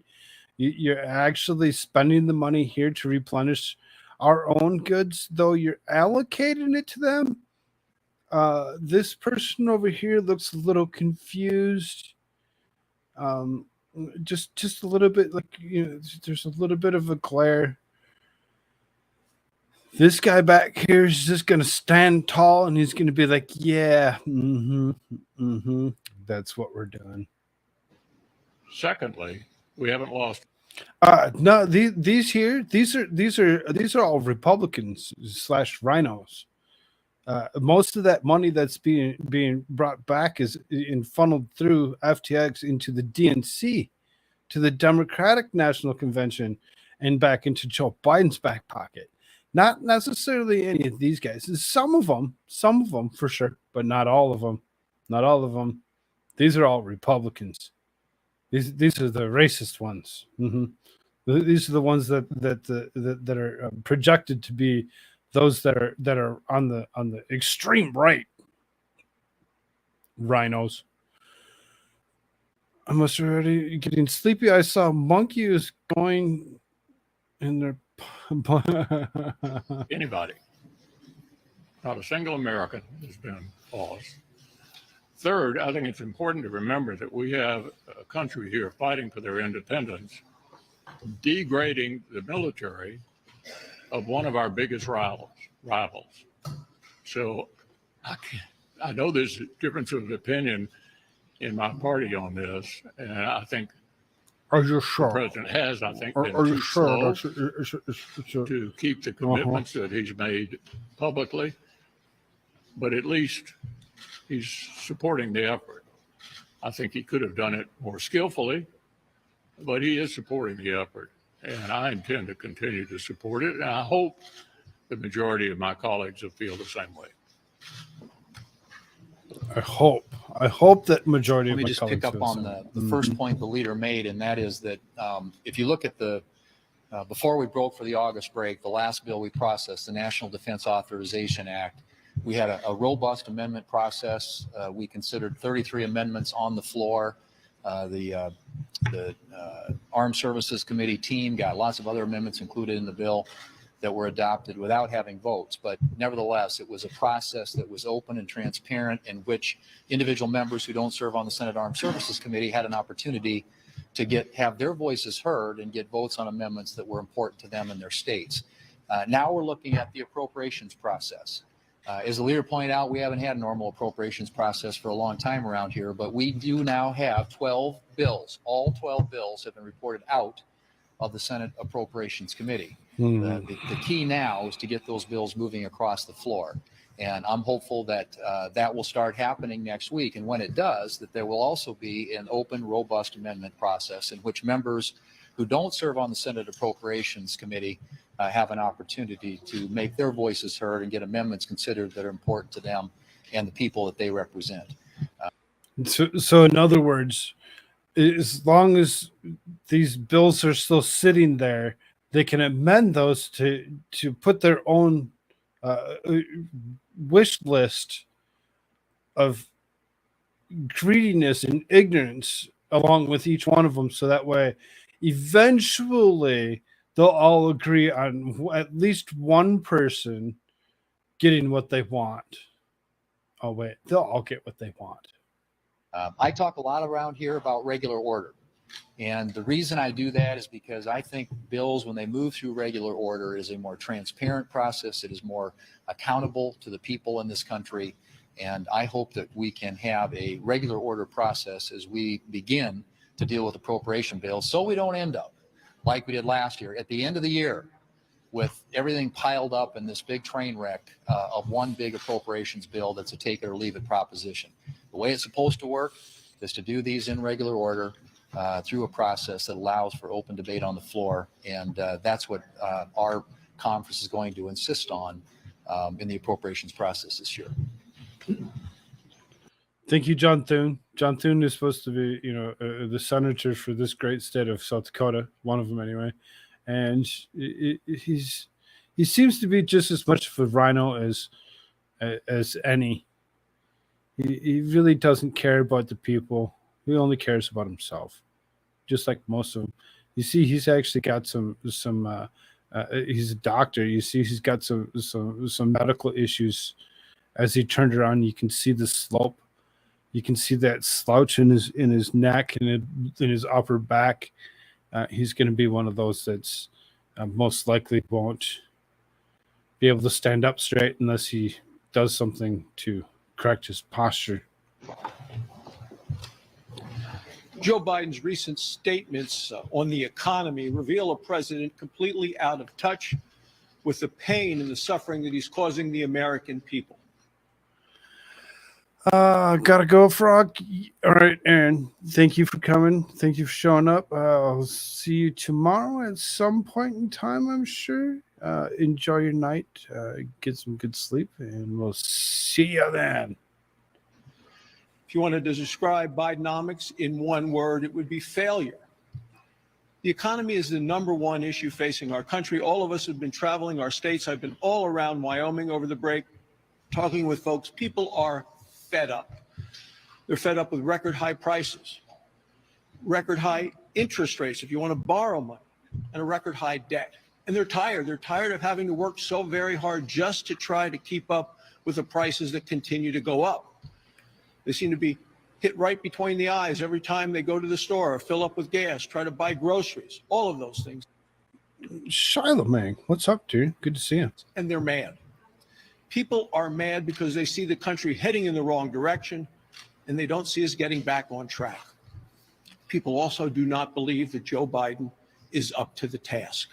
You're actually spending the money here to replenish our own goods, though you're allocating it to them. This person over here looks a little confused. Just a little bit like, there's a little bit of a glare. This guy back here is just going to stand tall and he's going to be like, yeah, that's what we're doing. Secondly, we haven't lost. No, these are all Republicans / rhinos. Most of that money that's being brought back is funneled through FTX into the DNC, to the Democratic National Convention, and back into Joe Biden's back pocket. Not necessarily any of these guys. Some of them for sure, but not all of them. Not all of them. These are all Republicans. These are the racist ones. These are the ones that are projected to be those that are on the extreme right. Rhinos. I must already getting sleepy. I saw monkeys going in their. Anybody. Not a single American has been paused. Third, I think it's important to remember that we have a country here fighting for their independence, degrading the military of one of our biggest rivals. So I know there's a difference of opinion in my party on this, and I think are you sure? The president has, I think, been are you too sure slow to keep the commitments that he's made publicly, but at least he's supporting the effort. I think he could have done it more skillfully, but he is supporting the effort, and I intend to continue to support it, and I hope the majority of my colleagues will feel the same way. I hope that majority Let of me my just colleagues pick up on the first point the leader made, and that is that if you look at before we broke for the August break, the last bill we processed, the National Defense Authorization Act, we had a robust amendment process. We considered 33 amendments on the floor. The Armed Services Committee team got lots of other amendments included in the bill that were adopted without having votes. But nevertheless, it was a process that was open and transparent, in which individual members who don't serve on the Senate Armed Services Committee had an opportunity to have their voices heard and get votes on amendments that were important to them in their states. Now we're looking at the appropriations process. As the leader pointed out, we haven't had a normal appropriations process for a long time around here, but we do now have 12 bills. All 12 bills have been reported out of the Senate Appropriations Committee. The key now is to get those bills moving across the floor. And I'm hopeful that that will start happening next week. And when it does, that there will also be an open, robust amendment process in which members who don't serve on the Senate Appropriations Committee have an opportunity to make their voices heard and get amendments considered that are important to them and the people that they represent. So in other words, as long as these bills are still sitting there, they can amend those to put their own wish list of greediness and ignorance along with each one of them. So that way, eventually, they'll all agree on at least one person getting what they want. Oh, wait, they'll all get what they want. I talk a lot around here about regular order. And the reason I do that is because I think bills, when they move through regular order, is a more transparent process. It is more accountable to the people in this country. And I hope that we can have a regular order process as we begin to deal with appropriation bills, so we don't end up like we did last year at the end of the year with everything piled up in this big train wreck of one big appropriations bill that's a take it or leave it proposition. The way it's supposed to work is to do these in regular order through a process that allows for open debate on the floor. And that's what our conference is going to insist on in the appropriations process this year. Thank you, John Thune. John Thune is supposed to be, the senator for this great state of South Dakota, one of them anyway. And he seems to be just as much of a rhino as any. He really doesn't care about the people. He only cares about himself, just like most of them. You see, he's actually got some. He's a doctor. You see, he's got some medical issues. As he turned around, you can see the slope. You can see that slouch in his neck and in his upper back. He's going to be one of those that's most likely won't be able to stand up straight unless he does something to correct his posture. Joe Biden's recent statements on the economy reveal a president completely out of touch with the pain and the suffering that he's causing the American people. Gotta go, Frog. All right, Aaron. Thank you for coming. Thank you for showing up. I'll see you tomorrow at some point in time, I'm sure. Enjoy your night. Get some good sleep, and we'll see you then. If you wanted to describe Bidenomics in one word, it would be failure. The economy is the number one issue facing our country. All of us have been traveling our states. I've been all around Wyoming over the break, talking with folks. People are fed up. They're fed up with record high prices, record high interest rates if you want to borrow money, and a record high debt. And they're tired. They're tired of having to work so very hard just to try to keep up with the prices that continue to go up. They seem to be hit right between the eyes every time they go to the store or fill up with gas, try to buy groceries, all of those things. Shiloh, man, what's up, dude? Good to see you. And they're mad. People are mad because they see the country heading in the wrong direction and they don't see us getting back on track. People also do not believe that Joe Biden is up to the task.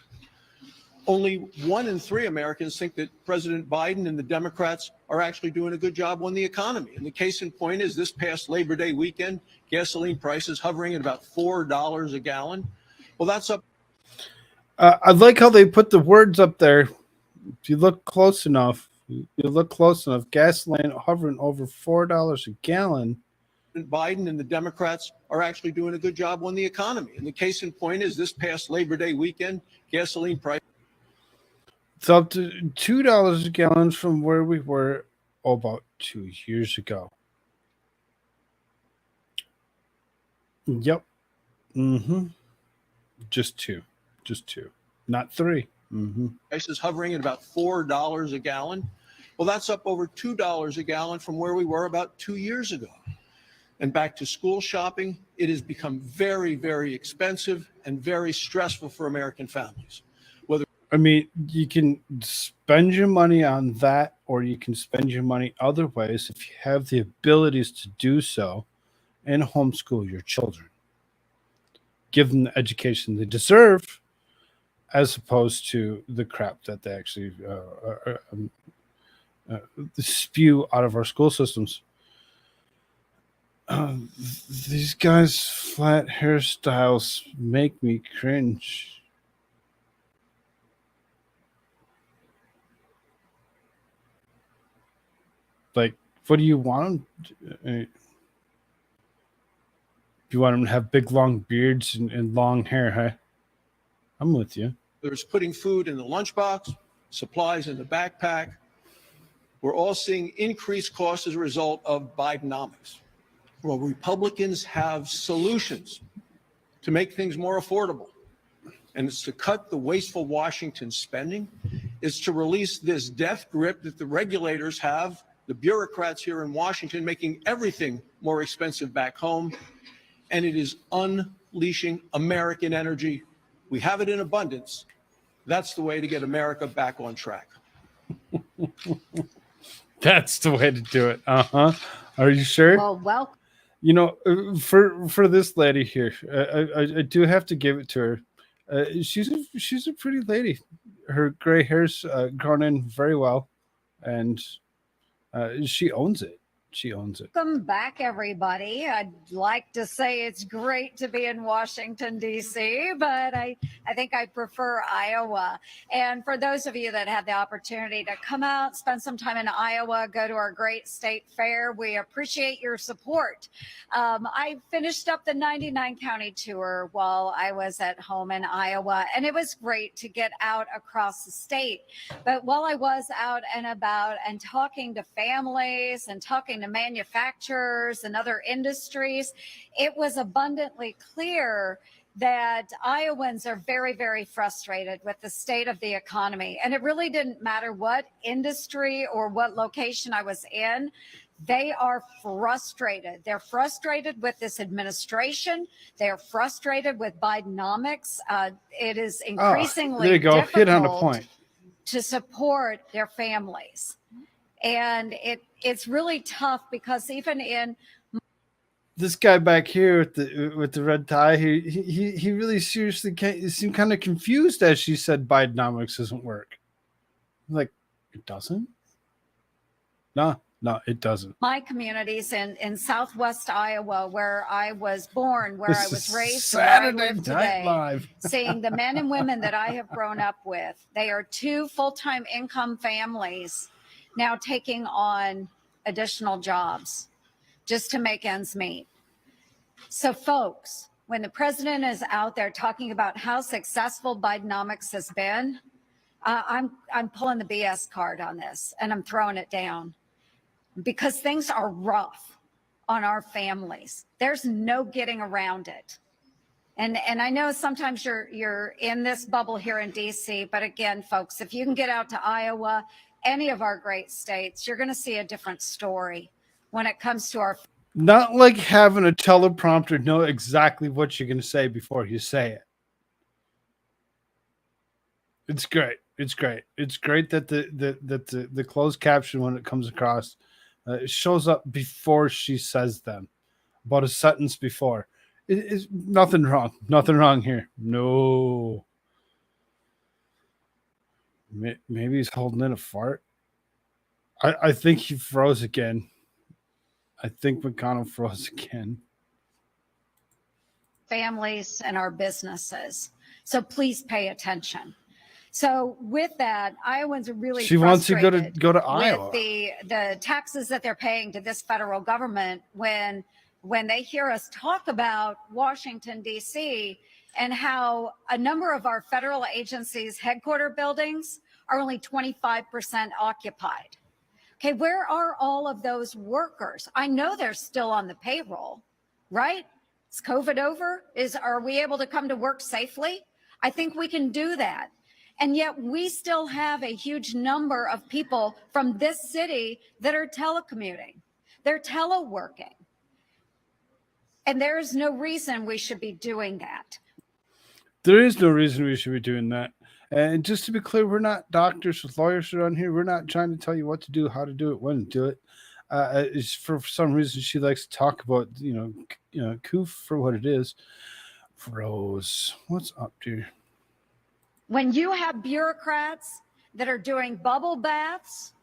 Only 1 in 3 Americans think that President Biden and the Democrats are actually doing a good job on the economy. And the case in point is this past Labor Day weekend, gasoline prices hovering at about $4 a gallon. Well, that's up. I like how they put the words up there. If you look close enough, gasoline hovering over $4 a gallon. Biden and the Democrats are actually doing a good job on the economy. And the case in point is this past Labor Day weekend, gasoline price. It's up to $2 a gallon from where we were about 2 years ago. Yep. Just two, not 3. Prices hovering at about $4 a gallon. Well, that's up over $2 a gallon from where we were about 2 years ago. And back to school shopping, it has become very, very expensive and very stressful for American families. You can spend your money on that, or you can spend your money other ways if you have the abilities to do so and homeschool your children. Give them the education they deserve, as opposed to the crap that they actually spew out of our school systems. These guys' flat hairstyles make me cringe. Like, what do you want them? You want them to have big, long beards and long hair, huh? I'm with you. There's putting food in the lunchbox, supplies in the backpack. We're all seeing increased costs as a result of Bidenomics. Well, Republicans have solutions to make things more affordable. And it's to cut the wasteful Washington spending. It's to release this death grip that the regulators have, the bureaucrats here in Washington, making everything more expensive back home. And it is unleashing American energy. We have it in abundance. That's the way to get America back on track. That's the way to do it. Are you sure? Well, You know, for this lady here, I do have to give it to her. She's a pretty lady. Her gray hair's grown in very well, and she owns it. She owns it. welcome back, everybody. I'd like to say it's great to be in Washington, D.C., but I think I prefer Iowa. And for those of you that had the opportunity to come out, spend some time in Iowa, go to our great state fair, we appreciate your support. I finished up the 99 county tour while I was at home in Iowa, and it was great to get out across the state. But while I was out and about and talking to families and talking to manufacturers and other industries, it was abundantly clear that Iowans are very, very frustrated with the state of the economy. And it really didn't matter what industry or what location I was in. They are frustrated. They're frustrated with this administration. They're frustrated with Bidenomics. It is increasingly there you go. difficult Hit on the point. to support their families. And it's really tough because even in This guy back here with the red tie, he really seriously seemed kind of confused as she said Bidenomics doesn't work. I'm like, it doesn't? No, it doesn't. my communities in Southwest Iowa, where I was born, where I This was is raised, where I Saturday live Night today, Live. seeing the men and women that I have grown up with. They are two full-time income families now taking on additional jobs just to make ends meet. So folks, when the president is out there talking about how successful Bidenomics has been, I'm pulling the BS card on this and I'm throwing it down because things are rough on our families. There's no getting around it. And I know sometimes you're in this bubble here in DC, but again, folks, if you can get out to Iowa, any of our great states, you're going to see a different story when it comes to our. Not like having a teleprompter know exactly what you're going to say before you say it. It's great. It's great. It's great that the closed caption, when it comes across, it shows up before she says them, about a sentence before. It's nothing wrong. Nothing wrong here. No. Maybe he's holding in a fart. I think he froze again. I think McConnell froze again. Families and our businesses. So please pay attention. So with that, Iowans are really She wants to frustrated go to Iowa. with the taxes that they're paying to this federal government when they hear us talk about Washington, D.C., and how a number of our federal agencies' headquarter buildings are only 25% occupied. Okay, where are all of those workers? I know they're still on the payroll, right? Is COVID over? Are we able to come to work safely? I think we can do that. And yet we still have a huge number of people from this city that are telecommuting. They're teleworking. And there is no reason we should be doing that. There is no reason we should be doing that. And just to be clear, we're not doctors with lawyers around here. We're not trying to tell you what to do, how to do it, when to do it. It's for some reason she likes to talk about, Koof for what it is. Rose, what's up, dear? When you have bureaucrats that are doing bubble baths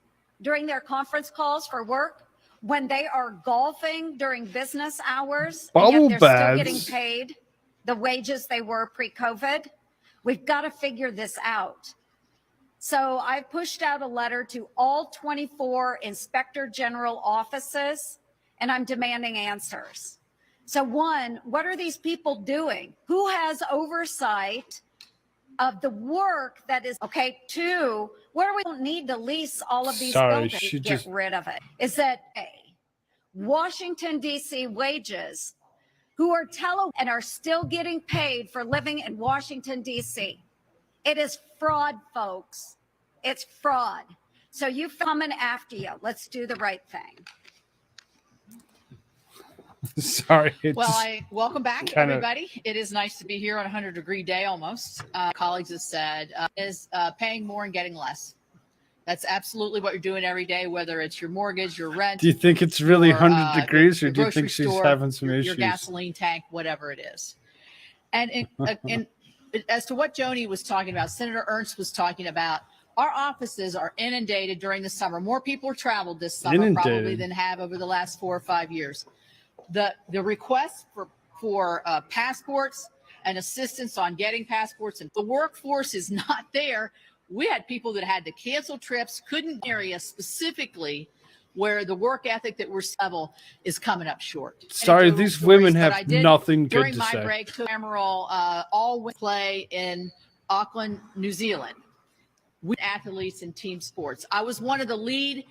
during their conference calls for work, when they are golfing during business hours, and yet they're still getting paid the wages they were pre-COVID, we've got to figure this out. So I pushed out a letter to all 24 Inspector General offices, and I'm demanding answers. So one, what are these people doing? Who has oversight of the work that is, okay? Two, what do we don't need to lease all of these buildings to get rid of it? Is that Washington, D.C. wages who are and are still getting paid for living in Washington, D.C. It is fraud, folks. It's fraud. So you coming after you. Let's do the right thing. Sorry. Welcome back, everybody. It is nice to be here on a 100-degree day almost. Colleagues have said is paying more and getting less. That's absolutely what you're doing every day, whether it's your mortgage, your rent. Do you think it's really 100 degrees, or your do you think she's having some issues? Your gasoline tank, whatever it is. And as to what Joni was talking about, Senator Ernst was talking about, our offices are inundated during the summer. More people have traveled this summer probably than have over the last 4 or 5 years. The requests for passports and assistance on getting passports, and the workforce is not there. We had people that had to cancel trips, couldn't area specifically where the work ethic that we're level is coming up short. Sorry, these women have nothing good to say. During my break, to Emerald all play in Auckland, New Zealand. With athletes in team sports. I was one of the lead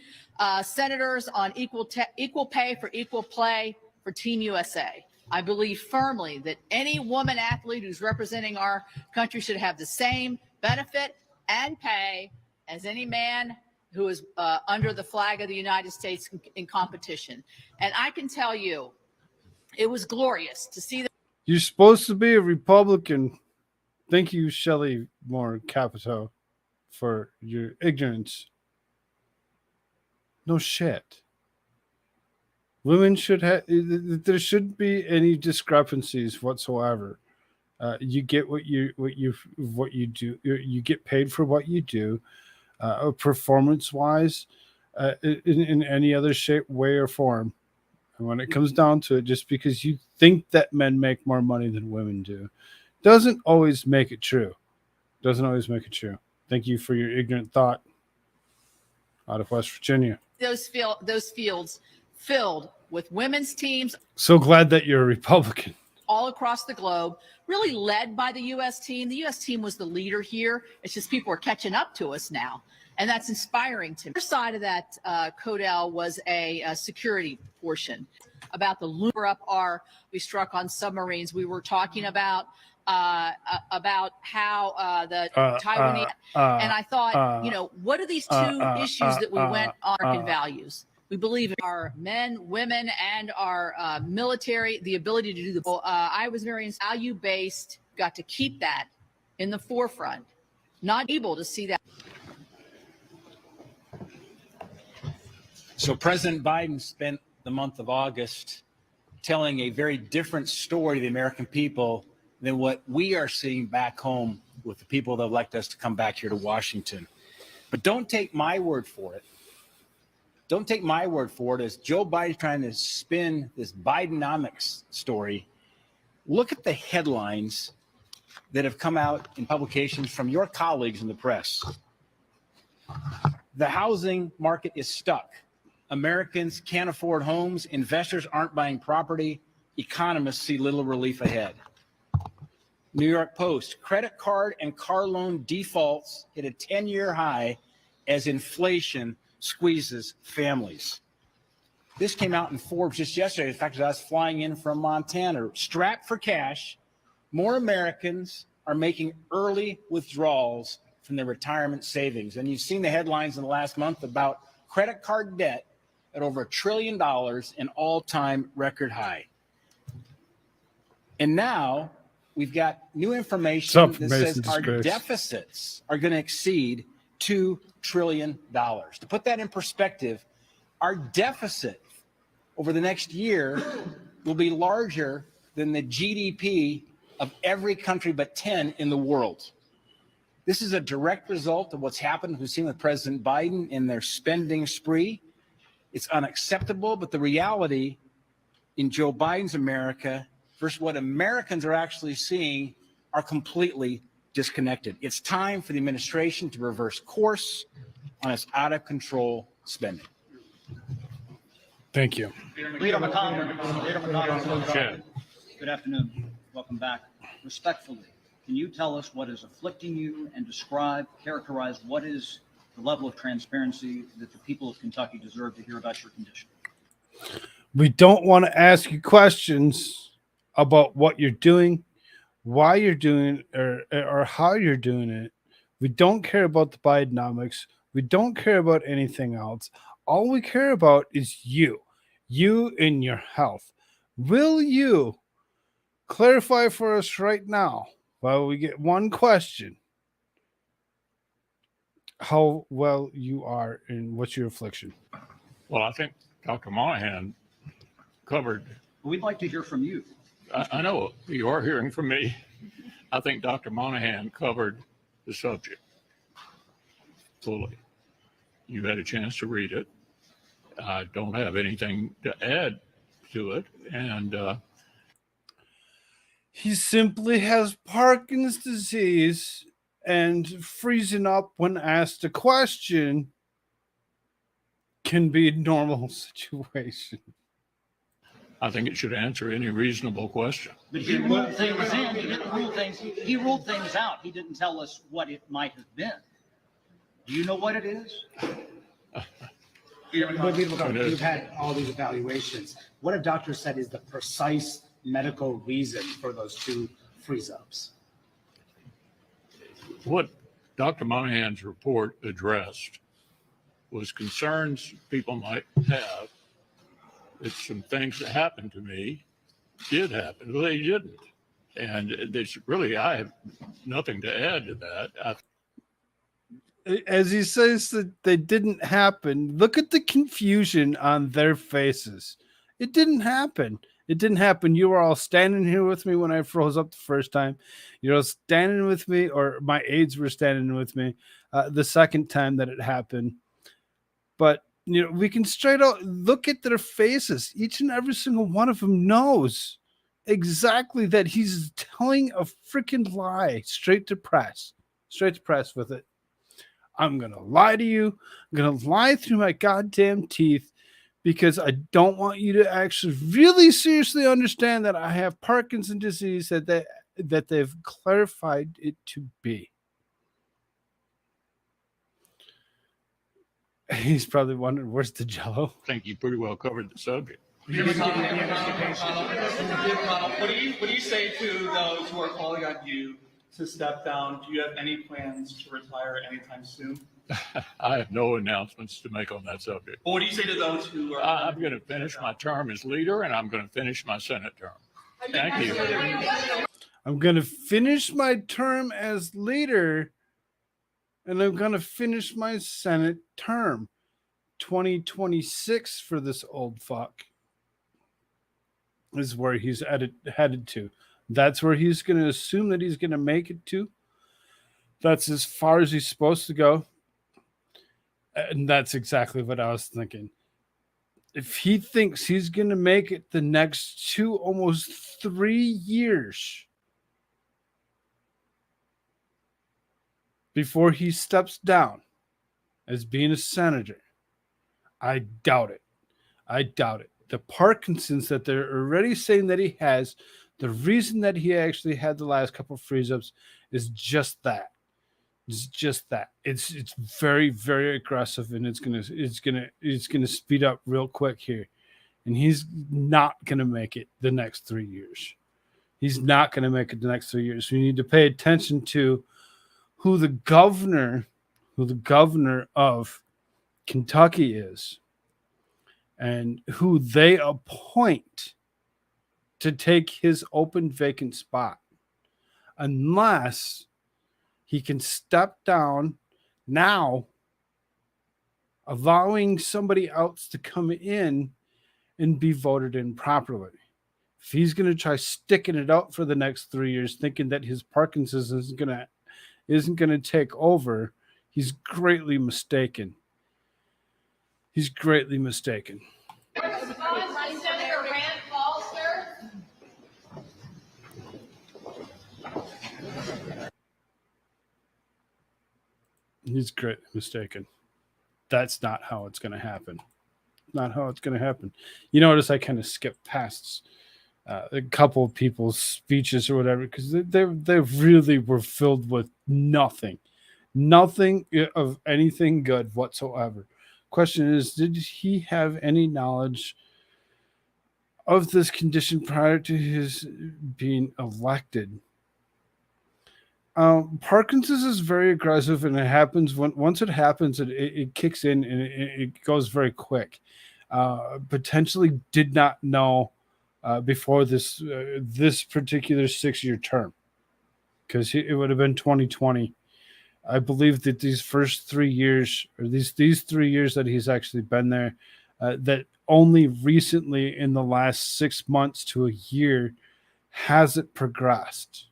senators on equal pay for equal play for Team USA. I believe firmly that any woman athlete who's representing our country should have the same benefit and pay as any man who is under the flag of the United States in competition. And I can tell you, it was glorious to see that. You're supposed to be a Republican. Thank you, Shelley Moore Capito, for your ignorance. No shit. Women should have. There shouldn't be any discrepancies whatsoever. You get what you do. You get paid for what you do, performance-wise, in any other shape, way, or form. And when it comes down to it, just because you think that men make more money than women do, doesn't always make it true. Doesn't always make it true. Thank you for your ignorant thought. Out of West Virginia. Those fields filled with women's teams. So glad that you're a Republican. All across the globe, really led by the U.S. team. The U.S. team was the leader here. It's just people are catching up to us now. And that's inspiring to me. The other side of that, Codell, was a security portion about the lure up we struck on submarines. We were talking about how the Taiwanese, and I thought, what are these two issues that we went on American values? We believe in our men, women, and our military, the ability to do the. I was very value-based, got to keep that in the forefront, not able to see that. So President Biden spent the month of August telling a very different story to the American people than what we are seeing back home with the people that elect us to come back here to Washington. But don't take my word for it. Don't take my word for it. As Joe Biden's trying to spin this Bidenomics story, look at the headlines that have come out in publications from your colleagues in the press. The housing market is stuck. Americans can't afford homes. Investors aren't buying property. Economists see little relief ahead. New York Post, credit card and car loan defaults hit a 10-year high as inflation squeezes families. This came out in Forbes just yesterday. In fact, as I was flying in from Montana, strapped for cash, more Americans are making early withdrawals from their retirement savings. And you've seen the headlines in the last month about credit card debt at over $1 trillion, an all-time record high. And now we've got new information that says our deficits are going to exceed $2 trillion. To put that in perspective, our deficit over the next year will be larger than the GDP of every country but 10 in the world. This is a direct result of what's happened, we've seen with President Biden in their spending spree. It's unacceptable, but the reality in Joe Biden's America versus what Americans are actually seeing are completely disconnected. It's time for the administration to reverse course on its out-of-control spending. Thank you. Leader McConnell. Good afternoon. Welcome back. Respectfully, can you tell us what is afflicting you and characterize what is the level of transparency that the people of Kentucky deserve to hear about your condition? We don't want to ask you questions about what you're doing, why you're doing it, or how you're doing it. We don't care about the Bidenomics. We don't care about anything else. All we care about is you and your health. Will you clarify for us right now, while we get one question, how well you are and what's your affliction? Well, I think Dr. Monahan covered. We'd like to hear from you. I know you are hearing from me. I think Dr. Monahan covered the subject fully. You had a chance to read it. I don't have anything to add to it. And he simply has Parkinson's disease, and freezing up when asked a question can be a normal situation. I think it should answer any reasonable question. But he ruled things in. He didn't rule things. He ruled things out. He didn't tell us what it might have been. Do you know what it is? You've had all these evaluations. What have doctors said is the precise medical reason for those two freeze-ups? What Dr. Monahan's report addressed was concerns people might have that some things that happened to me did happen. Well, they didn't. And there's really, I have nothing to add to that. As he says that they didn't happen, look at the confusion on their faces. It didn't happen. It didn't happen. You were all standing here with me when I froze up the first time. You're all standing with me, or my aides were standing with me the second time that it happened. But, you know, we can straight out look at their faces. Each and every single one of them knows exactly that he's telling a freaking lie straight to press with it. I'm going to lie to you. I'm going to lie through my goddamn teeth because I don't want you to actually really seriously understand that I have Parkinson's disease that they've clarified it to be. He's probably wondering, where's the Jello? I think you pretty well covered the subject. What do you say to those who are calling on you to step down? Do you have any plans to retire anytime soon? I have no announcements to make on that subject. Well, what do you say to those who are? I'm going to finish my term as leader, and I'm going to finish my Senate term. Thank you. I'm going to finish my term as leader, and I'm going to finish my Senate term. 2026 for this old fuck is where he's headed to. That's where he's going to assume that he's going to make it to. That's as far as he's supposed to go. And that's exactly what I was thinking. If he thinks he's going to make it the next 2, almost 3 years before he steps down as being a senator, I doubt it. I doubt it. The Parkinson's that they're already saying that he has, the reason that he actually had the last couple of freeze-ups is just that. It's just that. It's very, very aggressive, and it's gonna speed up real quick here. And he's not gonna make it the next 3 years. He's not gonna make it the next 3 years. So you need to pay attention to who the governor of Kentucky is and who they appoint to take his open vacant spot, unless he can step down now, allowing somebody else to come in and be voted in properly. If he's going to try sticking it out for the next 3 years, thinking that his Parkinson's isn't going to take over, he's greatly mistaken. He's greatly mistaken. Senator Rand Paul, sir. He's greatly mistaken. That's not how it's going to happen. Not how it's going to happen. You notice I kind of skipped past a couple of people's speeches or whatever because they really were filled with nothing of anything good whatsoever. Question is, did he have any knowledge of this condition prior to his being elected? Parkinson's is very aggressive, and it happens once it happens, it kicks in and it goes very quick. Potentially did not know before this particular 6-year term, because it would have been 2020. I believe that these first 3 years, or these 3 years that he's actually been there, that only recently in the last 6 months to a year has it progressed.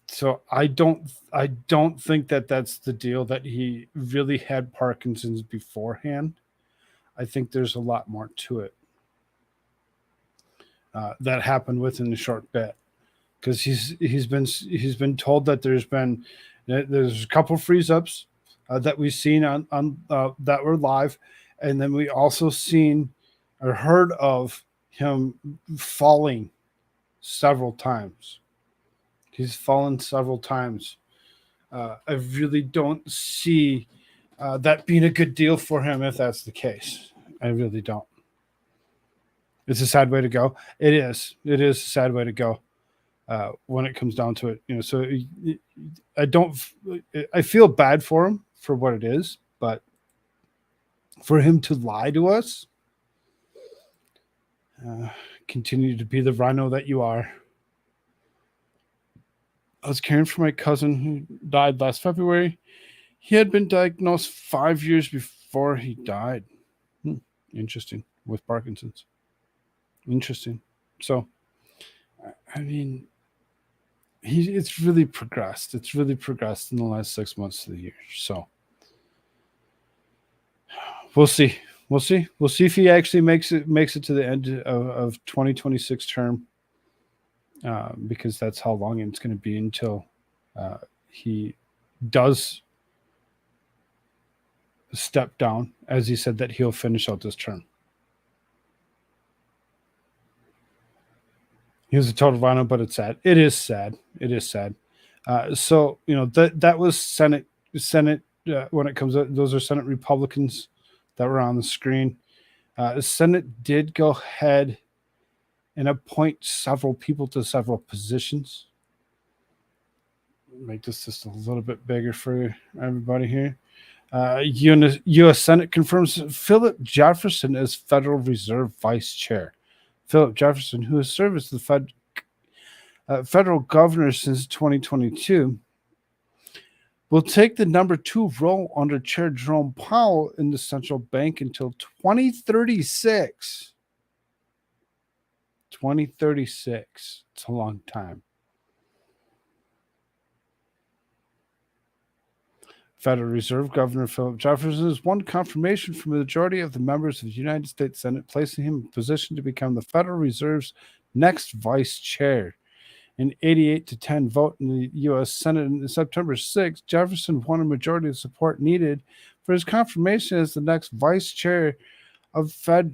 So I don't think that that's the deal, that he really had Parkinson's beforehand. I think there's a lot more to it that happened within a short bit, because he's been told that there's a couple freeze ups that we've seen on that were live, and then we also seen or heard of him falling several times. He's fallen several times. I really don't see that being a good deal for him if that's the case. I really don't. It's a sad way to go. It is. It is a sad way to go when it comes down to it. You know, so I feel bad for him for what it is, but for him to lie to us, continue to be the rhino that you are. I was caring for my cousin who died last February. He had been diagnosed 5 years before he died. Interesting. With Parkinson's. Interesting. So, I mean, it's really progressed. It's really progressed in the last 6 months of the year. So, we'll see. We'll see. We'll see if he actually makes it to the end of 2026 term. Because that's how long it's going to be until he does step down, as he said that he'll finish out this term. He was a total rhino, but it's sad. It is sad. It is sad. So, you know, that was Senate when it comes to, those are Senate Republicans that were on the screen. The Senate did go ahead and appoint several people to several positions. Make this just a little bit bigger for everybody here. U.S. Senate confirms Philip Jefferson as Federal Reserve Vice Chair. Philip Jefferson, who has served as the federal governor since 2022, will take the number 2 role under Chair Jerome Powell in the central bank until 2036. 2036. It's a long time. Federal Reserve Governor Philip Jefferson has won confirmation from the majority of the members of the United States Senate, placing him in position to become the Federal Reserve's next vice chair. An 88-10 vote in the U.S. Senate on September 6, Jefferson won a majority of support needed for his confirmation as the next vice chair of Fed.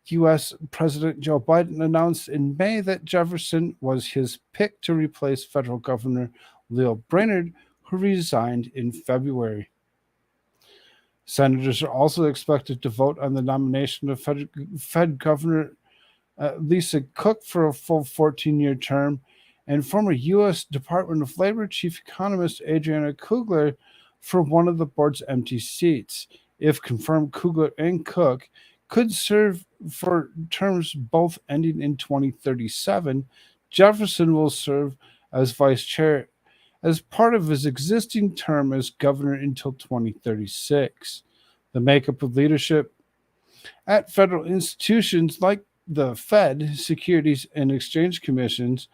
U.S. President Joe Biden announced in May that Jefferson was his pick to replace federal Governor Leo Brainerd, who resigned in February. Senators are also expected to vote on the nomination of Fed Governor Lisa Cook for a full 14-year term, and former U.S. Department of Labor Chief Economist Adriana Kugler for one of the board's empty seats. If confirmed, Kugler and Cook could serve for terms both ending in 2037. Jefferson will serve as vice chair as part of his existing term as governor until 2036. The makeup of leadership at federal institutions like the Fed, Securities and Exchange Commissions,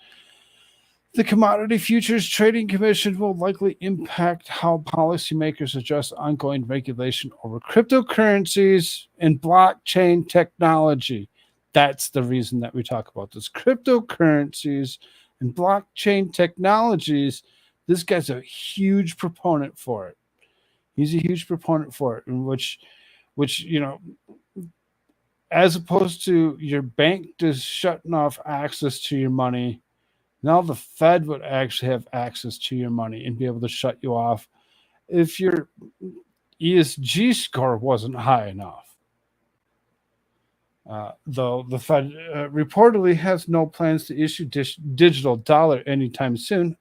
the Commodity Futures Trading Commission will likely impact how policymakers adjust ongoing regulation over cryptocurrencies and blockchain technology. That's the reason that we talk about this. Cryptocurrencies and blockchain technologies, this guy's a huge proponent for it. He's a huge proponent for it, in which you know, as opposed to your bank just shutting off access to your money, now the Fed would actually have access to your money and be able to shut you off if your ESG score wasn't high enough. Though the Fed reportedly has no plans to issue digital dollar anytime soon.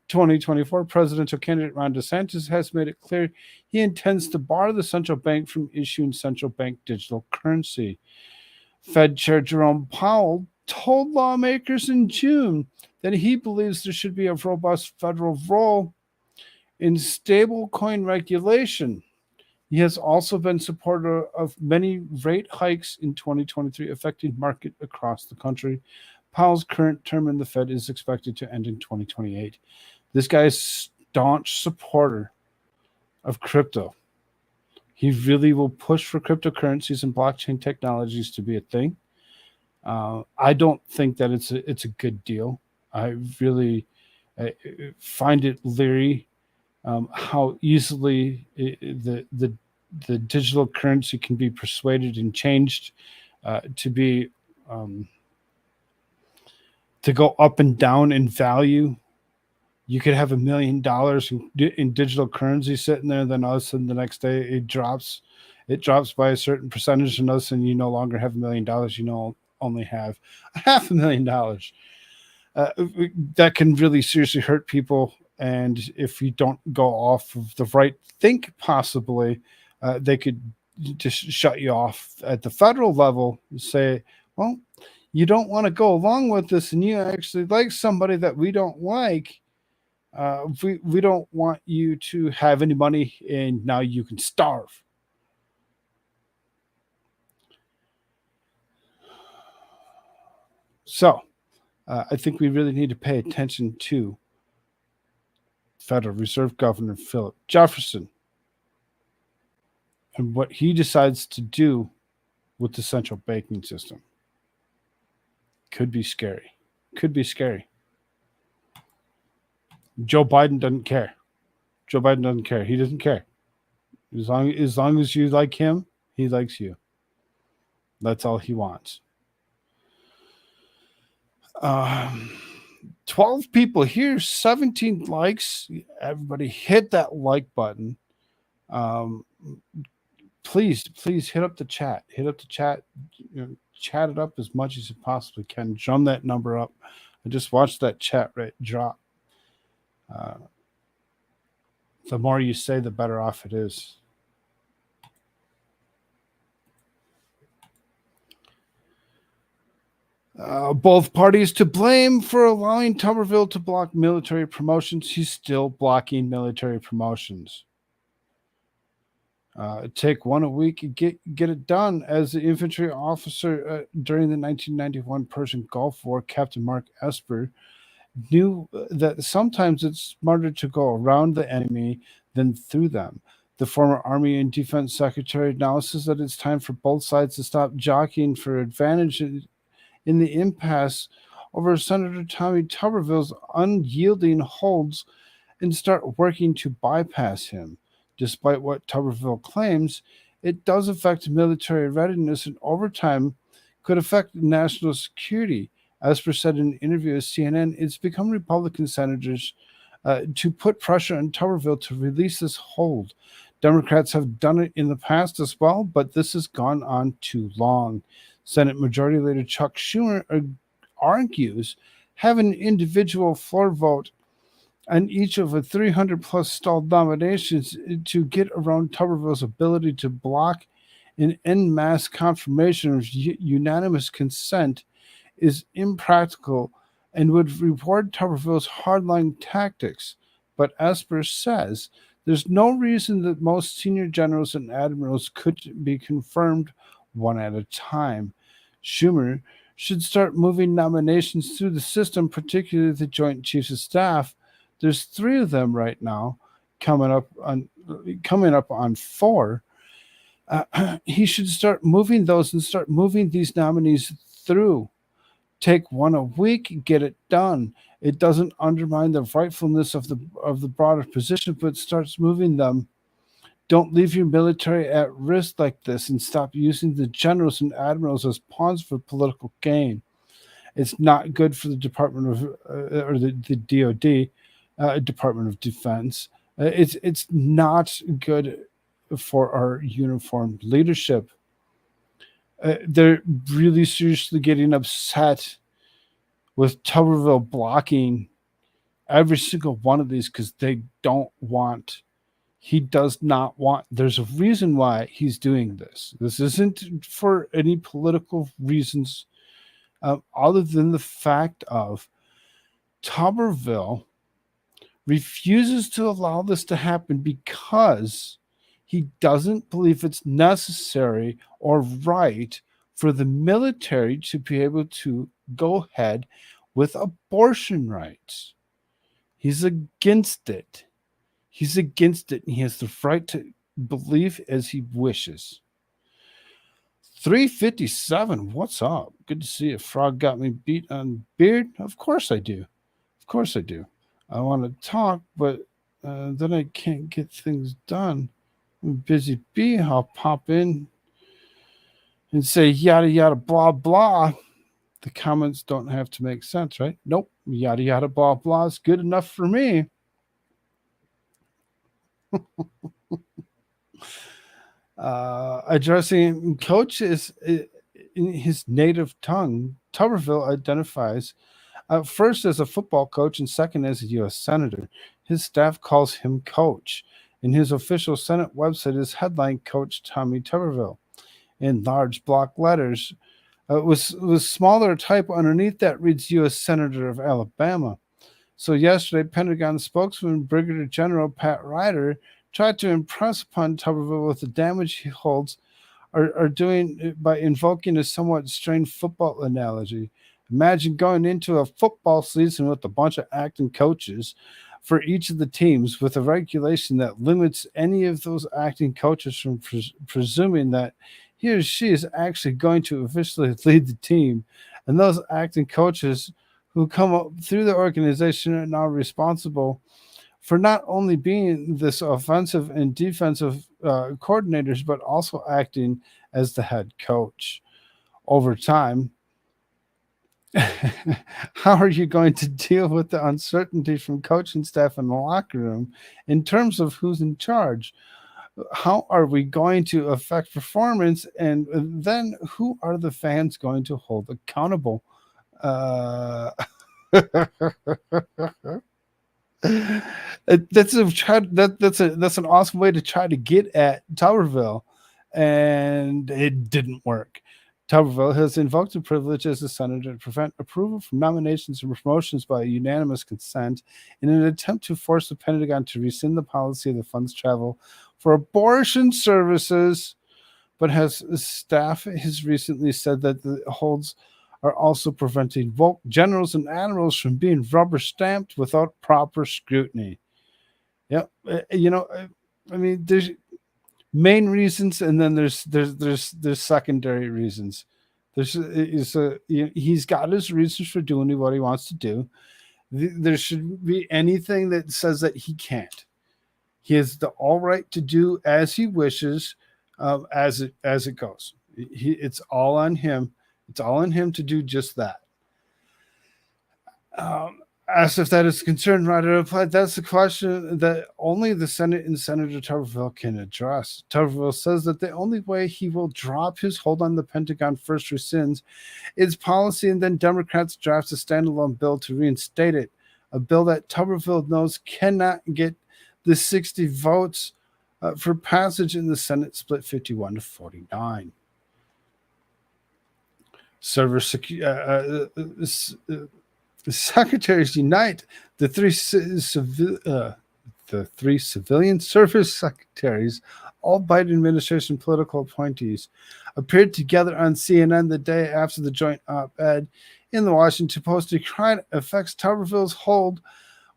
2024 presidential candidate Ron DeSantis has made it clear he intends to bar the central bank from issuing central bank digital currency. Fed Chair Jerome Powell told lawmakers in June that he believes there should be a robust federal role in stablecoin regulation. He has also been supporter of many rate hikes in 2023 affecting market across the country. Powell's current term in the Fed is expected to end in 2028. This guy is a staunch supporter of crypto. He really will push for cryptocurrencies and blockchain technologies to be a thing. I don't think that it's a good deal. I really find it leery how easily the digital currency can be persuaded and changed to be to go up and down in value. You could have $1 million in digital currency sitting there, then all of a sudden the next day it drops by a certain percentage, and all of a sudden you no longer have $1 million. You only have $500,000. That can really seriously hurt people. And if you don't go off of the right think, possibly, they could just shut you off at the federal level and say, well, you don't want to go along with this, and you actually like somebody that we don't like. We don't want you to have any money, and now you can starve. So I think we really need to pay attention to Federal Reserve Governor Philip Jefferson and what he decides to do with the central banking system. Could be scary. Could be scary. Joe Biden doesn't care. Joe Biden doesn't care. He doesn't care. As long as you like him, he likes you. That's all he wants. 12 people here, 17 likes. Everybody hit that like button. Please hit up the chat. Hit up the chat. Chat it up as much as you possibly can. Drum that number up. I just watched that chat rate drop. The more you say, the better off it is. Both parties to blame for allowing Tuberville to block military promotions. He's still blocking military promotions. Take one a week and get it done. As the infantry officer during the 1991 Persian Gulf War, Captain Mark Esper knew that sometimes it's smarter to go around the enemy than through them. The former Army and Defense Secretary now says that it's time for both sides to stop jockeying for advantage in the impasse over Senator Tommy Tuberville's unyielding holds and start working to bypass him. Despite what Tuberville claims, it does affect military readiness and over time could affect national security. Esper said in an interview with CNN, it's become Republican senators to put pressure on Tuberville to release this hold. Democrats have done it in the past as well, but this has gone on too long. Senate Majority Leader Chuck Schumer argues having an individual floor vote on each of the 300-plus stalled nominations to get around Tuberville's ability to block an en masse confirmation of unanimous consent is impractical and would reward Tuberville's hardline tactics. But Esper says there's no reason that most senior generals and admirals could be confirmed one at a time. Schumer should start moving nominations through the system, particularly the Joint Chiefs of Staff. There's 3 of them right now, coming up on 4. He should start moving those and start moving these nominees through. Take one a week, get it done. It doesn't undermine the rightfulness of the broader position, but starts moving them. Don't leave your military at risk like this and stop using the generals and admirals as pawns for political gain. It's not good for the Department of or the DOD, Department of Defense. It's not good for our uniformed leadership. They're really seriously getting upset with Tuberville blocking every single one of these because they don't want He does not want, there's a reason why he's doing this. This isn't for any political reasons, other than the fact of Tuberville refuses to allow this to happen because he doesn't believe it's necessary or right for the military to be able to go ahead with abortion rights. He's against it. He's against it, and he has the right to believe as he wishes. 357, what's up? Good to see you. Frog got me beat on beard? Of course I do. Of course I do. I want to talk, but then I can't get things done. I'm a busy bee. I'll pop in and say yada yada blah blah. The comments don't have to make sense, right? Nope. Yada yada blah blah is good enough for me. Addressing Coach is in his native tongue. Tuberville identifies first as a football coach and second as a U.S. Senator. His staff calls him Coach. In his official Senate website is headline Coach Tommy Tuberville in large block letters. With smaller type underneath that reads U.S. Senator of Alabama. So yesterday, Pentagon spokesman Brigadier General Pat Ryder tried to impress upon Tuberville with the damage he holds are doing by invoking a somewhat strange football analogy. Imagine going into a football season with a bunch of acting coaches for each of the teams with a regulation that limits any of those acting coaches from presuming that he or she is actually going to officially lead the team. And those acting coaches who come up through the organization are now responsible for not only being this offensive and defensive coordinators, but also acting as the head coach. Over time, how are you going to deal with the uncertainty from coaching staff in the locker room in terms of who's in charge? How are we going to affect performance? And then who are the fans going to hold accountable? That's an awesome way to try to get at Tuberville, and it didn't work. Tuberville has invoked a privilege as a senator to prevent approval from nominations and promotions by unanimous consent in an attempt to force the Pentagon to rescind the policy of the funds travel for abortion services, but staff has recently said that the holds are also preventing woke generals and admirals from being rubber stamped without proper scrutiny. Yeah, I mean, there's main reasons, and then there's secondary reasons. He's got his reasons for doing what he wants to do. There shouldn't be anything that says that he can't. He has the all right to do as he wishes, as it goes. It's all on him. It's all on him to do just that. As if that is concerned, Ryder replied, that's the question that only the Senate and Senator Tuberville can address. Tuberville says that the only way he will drop his hold on the Pentagon first rescinds its policy, and then Democrats draft a standalone bill to reinstate it, a bill that Tuberville knows cannot get the 60 votes for passage in the Senate, split 51-49. Secretaries unite. The three civilian service secretaries, all Biden administration political appointees, appeared together on CNN the day after the joint op-ed in the Washington Post decried affects Tuberville's hold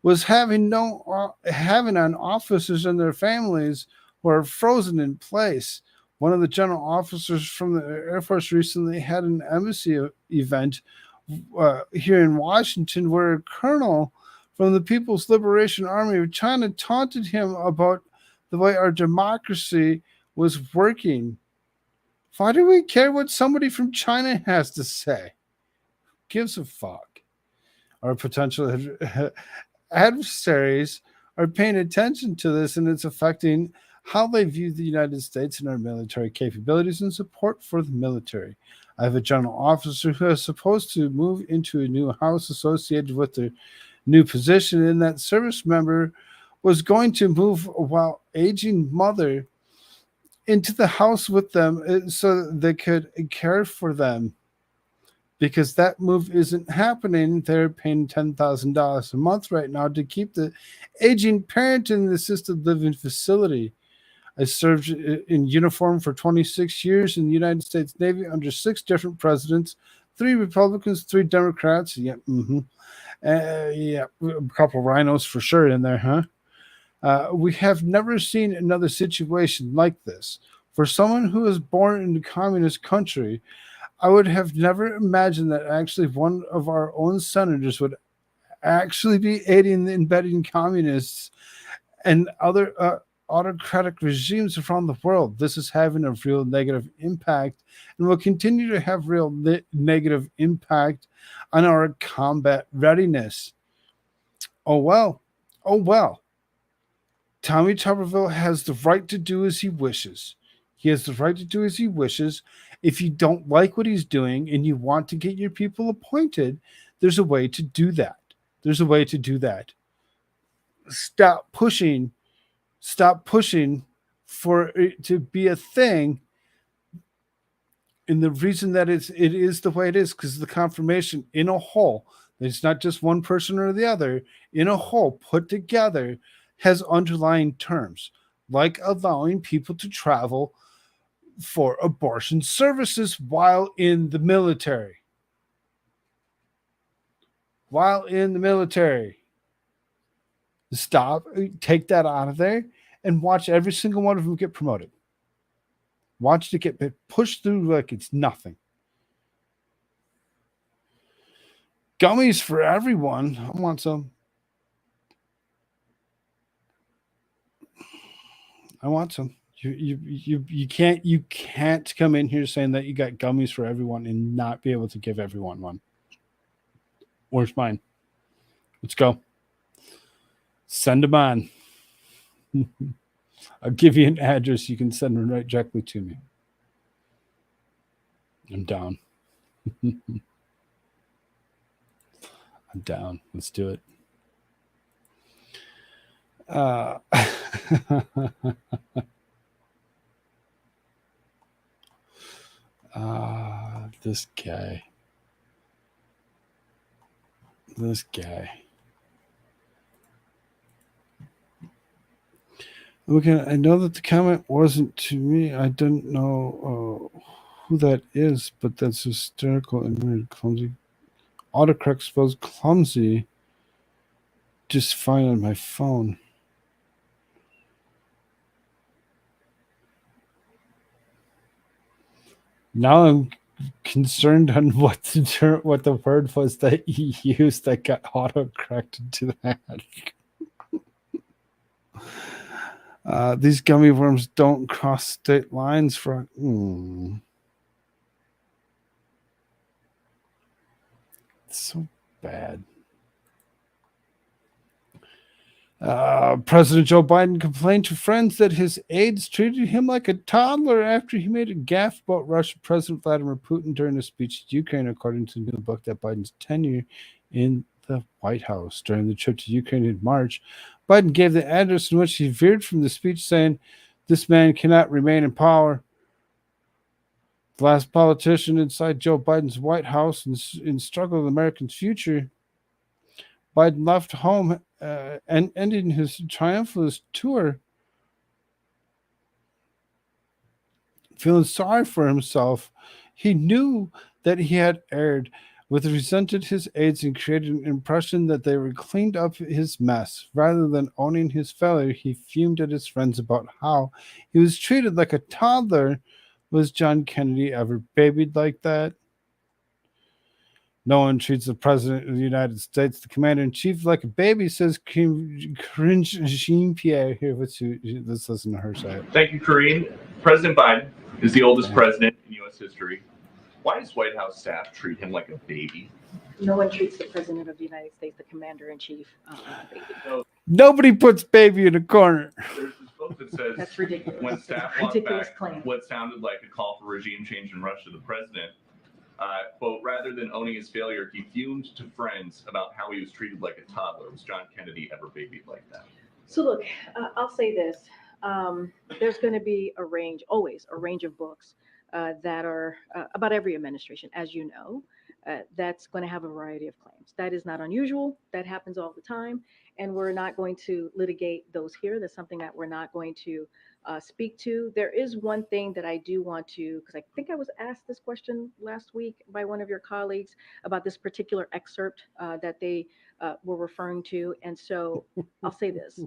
was having on officers and their families who are frozen in place. One of the general officers from the Air Force recently had an embassy event here in Washington where a colonel from the People's Liberation Army of China taunted him about the way our democracy was working. Why do we care what somebody from China has to say? Who gives a fuck? Our potential adversaries are paying attention to this, and it's affecting how they view the United States and our military capabilities and support for the military. I have a general officer who is supposed to move into a new house associated with their new position, and that service member was going to move while aging mother into the house with them so that they could care for them. Because that move isn't happening. They're paying $10,000 a month right now to keep the aging parent in the assisted living facility. I served in uniform for 26 years in the United States Navy under 6 different presidents, 3 Republicans, 3 Democrats. Yeah, yeah, a couple rhinos for sure in there, huh? We have never seen another situation like this. For someone who was born in a communist country, I would have never imagined that actually one of our own senators would actually be aiding and abetting communists and other autocratic regimes around the world. This is having a real negative impact and will continue to have real negative impact on our combat readiness. Oh well. Oh well. Tommy Tuberville has the right to do as he wishes. He has the right to do as he wishes. If you don't like what he's doing and you want to get your people appointed, there's a way to do that. There's a way to do that. Stop pushing for it to be a thing. And the reason that it is the way it is because the confirmation in a whole, it's not just one person or the other, in a whole put together has underlying terms, like allowing people to travel for abortion services while in the military. While in the military. Stop, take that out of there, and watch every single one of them get promoted. Watch it get pushed through like it's nothing. Gummies for everyone. I want some. I want some. You can't come in here saying that you got gummies for everyone and not be able to give everyone one. Where's mine? Let's go. Send them on. I'll give you an address. You can send them right directly to me. I'm down. I'm down. Let's do it. This guy. Okay, I know that the comment wasn't to me. I don't know who that is, but that's hysterical and weird. Clumsy. Autocorrect spells clumsy just fine on my phone. Now I'm concerned on what the word was that he used that got auto-corrected to that. These gummy worms don't cross state lines for... It's so bad. President Joe Biden complained to friends that his aides treated him like a toddler after he made a gaffe about Russian President Vladimir Putin during a speech to Ukraine, according to the new book that Biden's tenure in the White House. During the trip to Ukraine in March, Biden gave the address in which he veered from the speech, saying, "This man cannot remain in power." The last politician inside Joe Biden's White House in struggle with Americans' future, Biden left home and ending his triumphalist tour feeling sorry for himself. He knew that he had erred, with resented his aides and created an impression that they were cleaned up his mess. Rather than owning his failure, he fumed at his friends about how he was treated like a toddler. Was John Kennedy ever babied like that? No one treats the president of the United States, the commander-in-chief, like a baby, says Karine Jean-Pierre. Here, let's listen to her say it. Thank you, Karine. President Biden is the oldest president in U.S. history. Why does White House staff treat him like a baby? No one treats the president of the United States, the commander-in-chief, like a baby. No. Nobody puts baby in a corner. There's this book that says That's ridiculous. when staff That's walked ridiculous back claim. what sounded like a call for regime change in Russia, the president, quote, rather than owning his failure, he fumed to friends about how he was treated like a toddler. Was John Kennedy ever babied like that? So look, I'll say this. There's going to be always a range of books that are about every administration, as you know, that's going to have a variety of claims. That is not unusual. That happens all the time. And we're not going to litigate those here. That's something that we're not going to speak to. There is one thing that I do want to, because I think I was asked this question last week by one of your colleagues about this particular excerpt that they were referring to. And so I'll say this,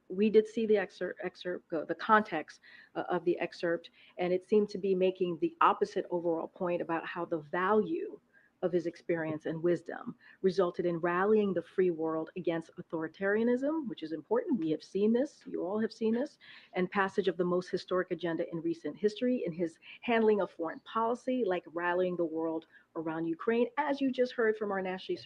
we did see the excerpt, the context of the excerpt, and it seemed to be making the opposite overall point about how the value of his experience and wisdom resulted in rallying the free world against authoritarianism, which is important. We have seen this, you all have seen this, and passage of the most historic agenda in recent history in his handling of foreign policy, like rallying the world around Ukraine, as you just heard from our national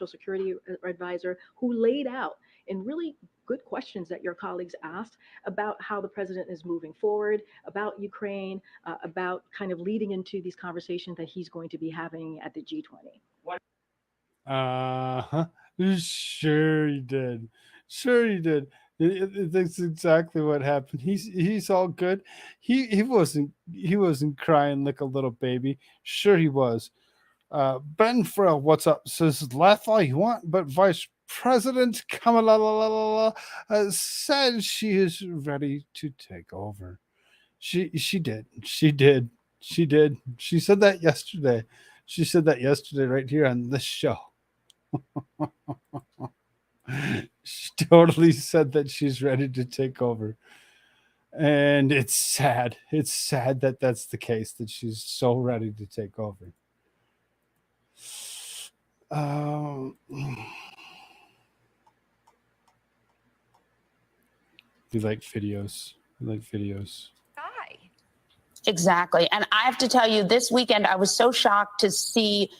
security advisor, who laid out in really good questions that your colleagues asked about how the president is moving forward, about Ukraine, about kind of leading into these conversations that he's going to be having at the G20. Sure he did. Sure he did. That's exactly what happened. He's all good. He wasn't crying like a little baby. Sure he was. Ben Frill, what's up? Says laugh all you want, but Vice President Kamala said she is ready to take over. She did. She said that yesterday. She said that yesterday right here on this show. She totally said that she's ready to take over. And it's sad. It's sad that that's the case, that she's so ready to take over. We like videos. Exactly. And I have to tell you, this weekend, I was so shocked to see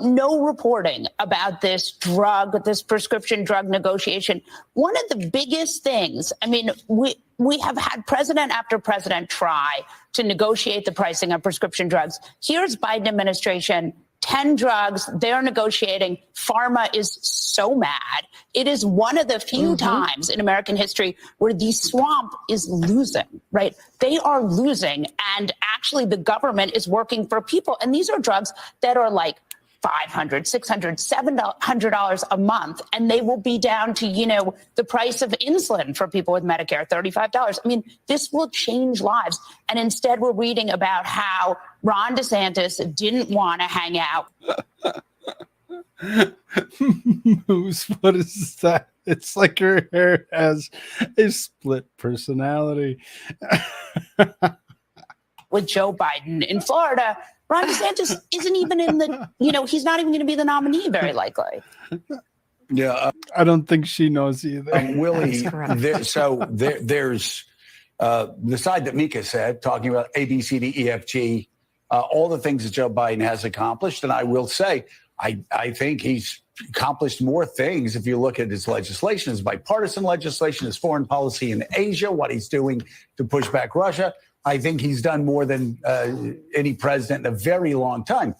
no reporting about this prescription drug negotiation. One of the biggest things, I mean, we have had president after president try to negotiate the pricing of prescription drugs. Here's Biden administration, 10 drugs, they're negotiating. Pharma is so mad. It is one of the few times in American history where the swamp is losing, right? They are losing, and actually the government is working for people. And these are drugs that are like $500, $600, $700 a month, and they will be down to, the price of insulin for people with Medicare, $35. I mean, this will change lives. And instead, we're reading about how Ron DeSantis didn't want to hang out. Moose, what is that? It's like her hair has a split personality. With Joe Biden in Florida, Ron DeSantis isn't even in the, he's not even going to be the nominee, very likely. Yeah. I don't think she knows either. Willie, there's the side that Mika said, talking about A, B, C, D, E, F, G, all the things that Joe Biden has accomplished. And I will say, I think he's accomplished more things if you look at his legislation, his bipartisan legislation, his foreign policy in Asia, what he's doing to push back Russia. I think he's done more than any president in a very long time.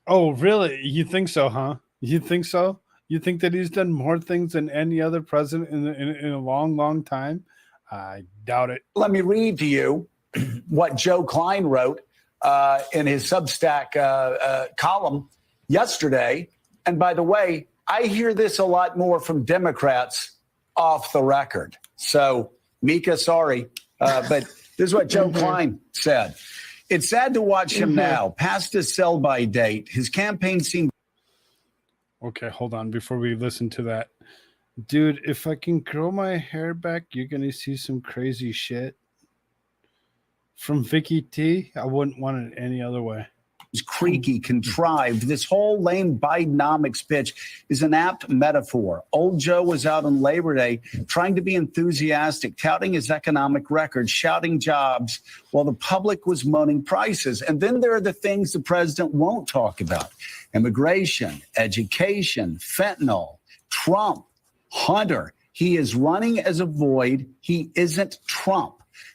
Oh, really? You think so, huh? You think so? You think that he's done more things than any other president in a long, long time? I doubt it. Let me read to you what Joe Klein wrote in his Substack column yesterday. And by the way, I hear this a lot more from Democrats off the record. So, Mika, sorry, but this is what Joe Klein said. It's sad to watch him now. Past his sell-by date, his campaign seemed... Okay, hold on before we listen to that. Dude, if I can grow my hair back, you're going to see some crazy shit. From Vicky T, I wouldn't want it any other way. Creaky, contrived. This whole lame Bidenomics pitch is an apt metaphor. Old Joe was out on Labor Day trying to be enthusiastic, touting his economic record, shouting jobs, while the public was moaning prices. And then there are the things the president won't talk about: immigration, education, fentanyl, Trump, Hunter. He is running as a void. He isn't Trump.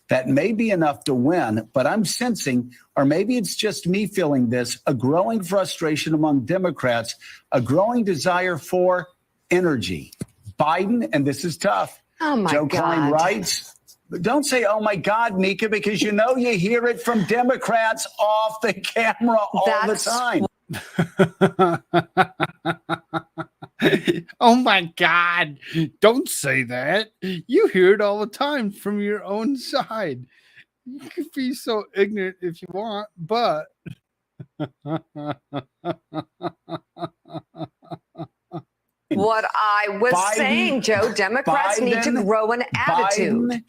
That may be enough to win, but I'm sensing, or maybe it's just me feeling this, a growing frustration among Democrats, a growing desire for energy, Biden, and this is tough. Oh, my Joe God. Klein writes, don't say, oh, my God, Mika, because you know you hear it from Democrats off the camera all the time. Oh my God. Don't say that. You hear it all the time from your own side. You could be so ignorant if you want, but What I was saying, Joe, Democrats need to grow an attitude.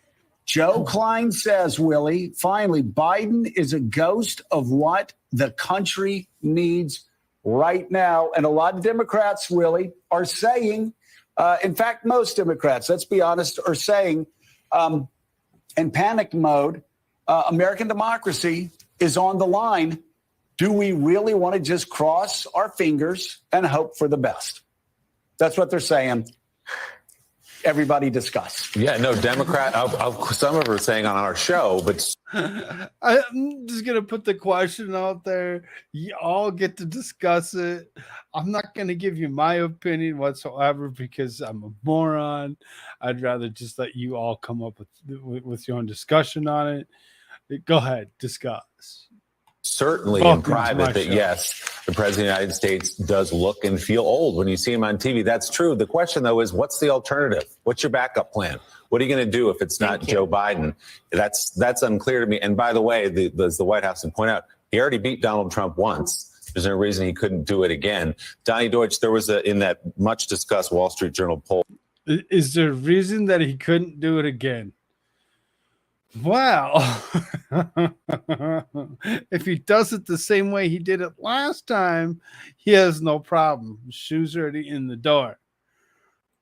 Joe Klein says, Willie, finally, Biden is a ghost of what the country needs right now. And a lot of Democrats, Willie, are saying, in fact, most Democrats, let's be honest, are saying in panic mode, American democracy is on the line. Do we really want to just cross our fingers and hope for the best? That's what they're saying. Everybody discuss. Yeah, no, Democrat. Some of them are saying on our show, but I'm just going to put the question out there. You all get to discuss it. I'm not going to give you my opinion whatsoever because I'm a moron. I'd rather just let you all come up with your own discussion on it. Go ahead, discuss. certainly in private that, yes, the president of the United States does look and feel old when you see him on TV. That's true. The question, though, is what's the alternative? What's your backup plan? What are you going to do if it's not Joe Biden? That's unclear to me. And by the way, as the White House would point out, he already beat Donald Trump once. There's no reason he couldn't do it again. Donnie Deutsch, there was in that much discussed Wall Street Journal poll. Is there a reason that he couldn't do it again? Well, if he does it the same way he did it last time, he has no problem. Shoes already in the door.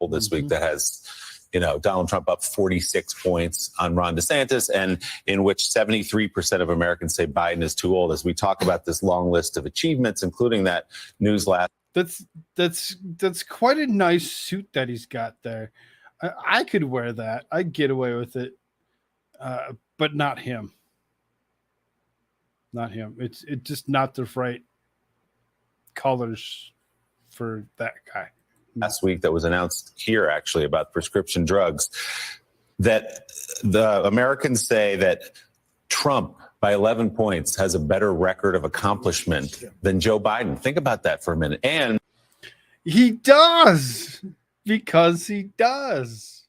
This week that has, Donald Trump up 46 points on Ron DeSantis, and in which 73% of Americans say Biden is too old. As we talk about this long list of achievements, including that news last. That's quite a nice suit that he's got there. I could wear that. I'd get away with it. But not him. Not him. It's just not the right colors for that guy. Last week that was announced here actually about prescription drugs, that the Americans say that Trump by 11 points has a better record of accomplishment than Joe Biden. Think about that for a minute. And he does, because he does.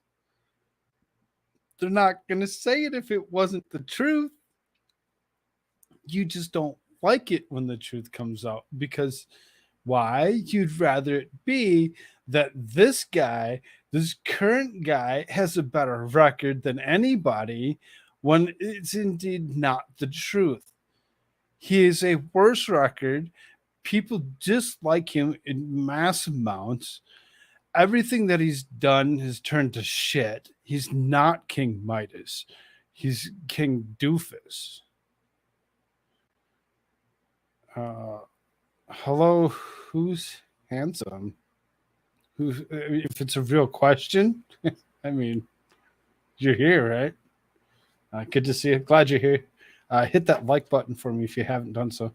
They're not going to say it if it wasn't the truth. You just don't like it when the truth comes out, because why? You'd rather it be that this guy, this current guy, has a better record than anybody, when it's indeed not the truth. He is a worse record. People dislike him in mass amounts. Everything that he's done has turned to shit. He's not King Midas. He's King Doofus. Hello, who's handsome? If it's a real question, I mean, you're here, right? Good to see you. Glad you're here. Hit that like button for me if you haven't done so.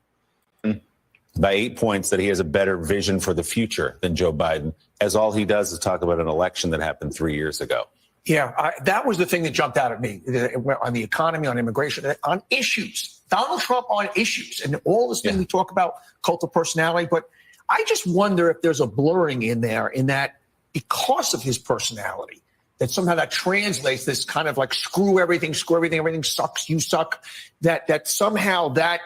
By 8 points that he has a better vision for the future than Joe Biden, as all he does is talk about an election that happened 3 years ago. Yeah, that was the thing that jumped out at me on the economy, on immigration, on issues. Donald Trump on issues and all this thing we talk about, cult of personality. But I just wonder if there's a blurring in there in that because of his personality, that somehow that translates this kind of like screw everything, everything sucks, you suck, that somehow that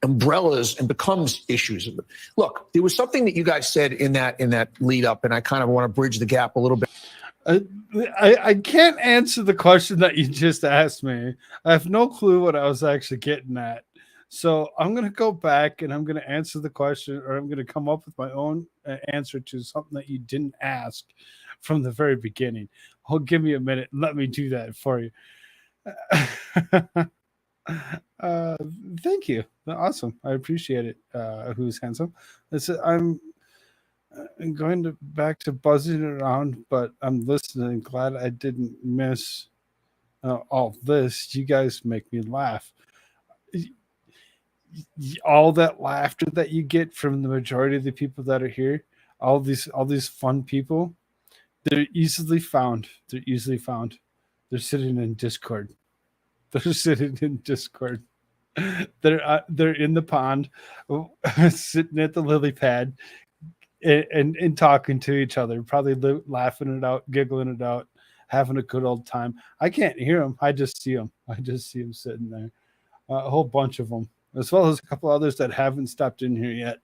umbrellas and becomes issues. Look, there was something that you guys said in that lead up, and I kind of want to bridge the gap a little bit. I can't answer the question that you just asked me. I have no clue what I was actually getting at. So I'm going to go back and I'm going to answer the question, or I'm going to come up with my own answer to something that you didn't ask from the very beginning. Oh, give me a minute. Let me do that for you. Thank you. Awesome. I appreciate it. Who's handsome? I'm going back to buzzing around, but I'm listening. Glad I didn't miss all this. You guys make me laugh. All that laughter that you get from the majority of the people that are here, all these fun people, They're easily found. They're easily found. They're sitting in Discord. They're sitting in Discord. They're in the pond, sitting at the lily pad, and talking to each other, probably laughing it out, giggling it out, having a good old time. I can't hear them. I just see them. I just see them sitting there. A whole bunch of them, as well as a couple others that haven't stopped in here yet.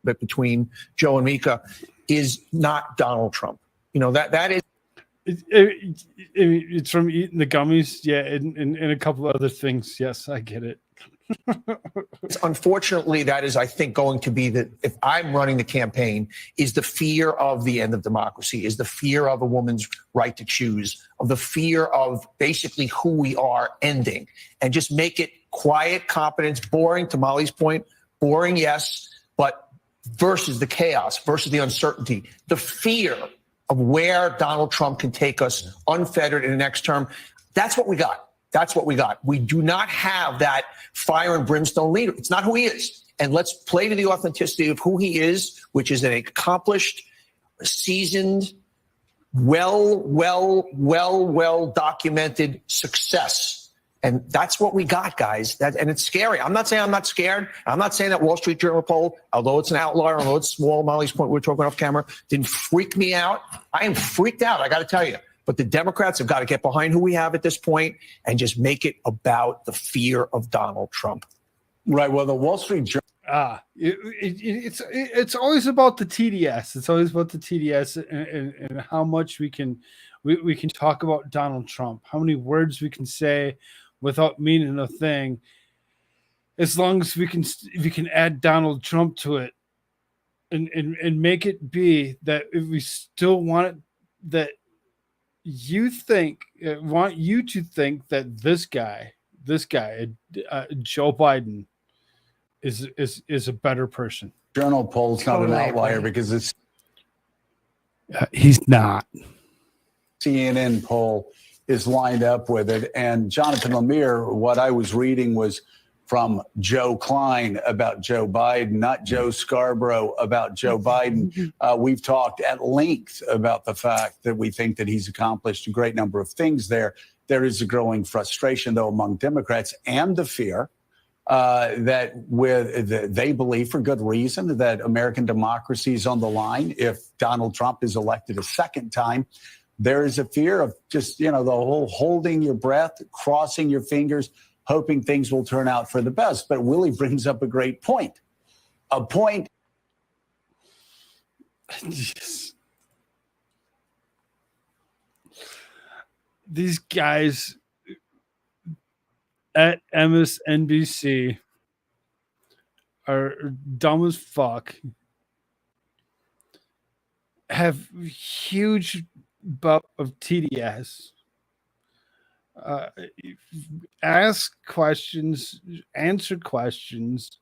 But between Joe and Mika is not Donald Trump. You know, that is. It's from eating the gummies, yeah, and a couple of other things. Yes, I get it. Unfortunately, that is, I think, going to be if I'm running the campaign, is the fear of the end of democracy, is the fear of a woman's right to choose, of the fear of basically who we are ending, and just make it quiet competence, boring, to Molly's point, boring, yes, but versus the chaos, versus the uncertainty, the fear of where Donald Trump can take us unfettered in the next term. That's what we got. That's what we got. We do not have that fire and brimstone leader. It's not who he is. And let's play to the authenticity of who he is, which is an accomplished, seasoned, well documented success. And that's what we got, guys. And it's scary. I'm not saying I'm not scared. I'm not saying that Wall Street Journal poll, although it's an outlier, although it's small, Molly's point, we were talking off camera, didn't freak me out. I am freaked out, I got to tell you. But the Democrats have got to get behind who we have at this point and just make it about the fear of Donald Trump. Right. Well, the Wall Street Journal. It's always about the TDS. It's always about the TDS and how much we can talk about Donald Trump, how many words we can say without meaning a thing, as long as we can add Donald Trump to it and make it be that if we still want it, that you want you to think that this guy, Joe Biden, is a better person. Journal poll's not an outlier because it's he's not. CNN poll is lined up with it. And Jonathan Lemire, what I was reading was from Joe Klein about Joe Biden, not Joe Scarborough about Joe Biden. We've talked at length about the fact that we think that he's accomplished a great number of things there. There is a growing frustration, though, among Democrats and the fear that they believe, for good reason, that American democracy is on the line if Donald Trump is elected a second time. There is a fear of just, the whole holding your breath, crossing your fingers, hoping things will turn out for the best. But Willie brings up a great point. A point. These guys at MSNBC are dumb as fuck, have huge bout of TDS, ask questions, answer questions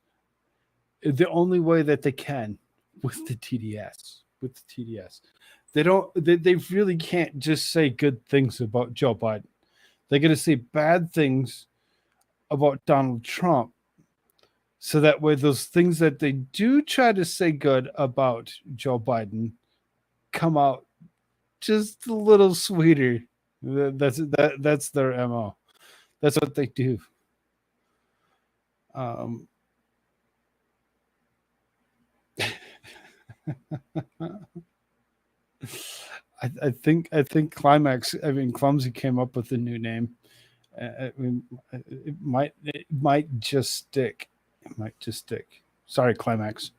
the only way that they can with the TDS. They really can't just say good things about Joe Biden. They're going to say bad things about Donald Trump, so that way those things that they do try to say good about Joe Biden come out just a little sweeter. That's their MO. That's what they do. I think Clumsy came up with a new name. It might just stick. It might just stick. Sorry, Climax.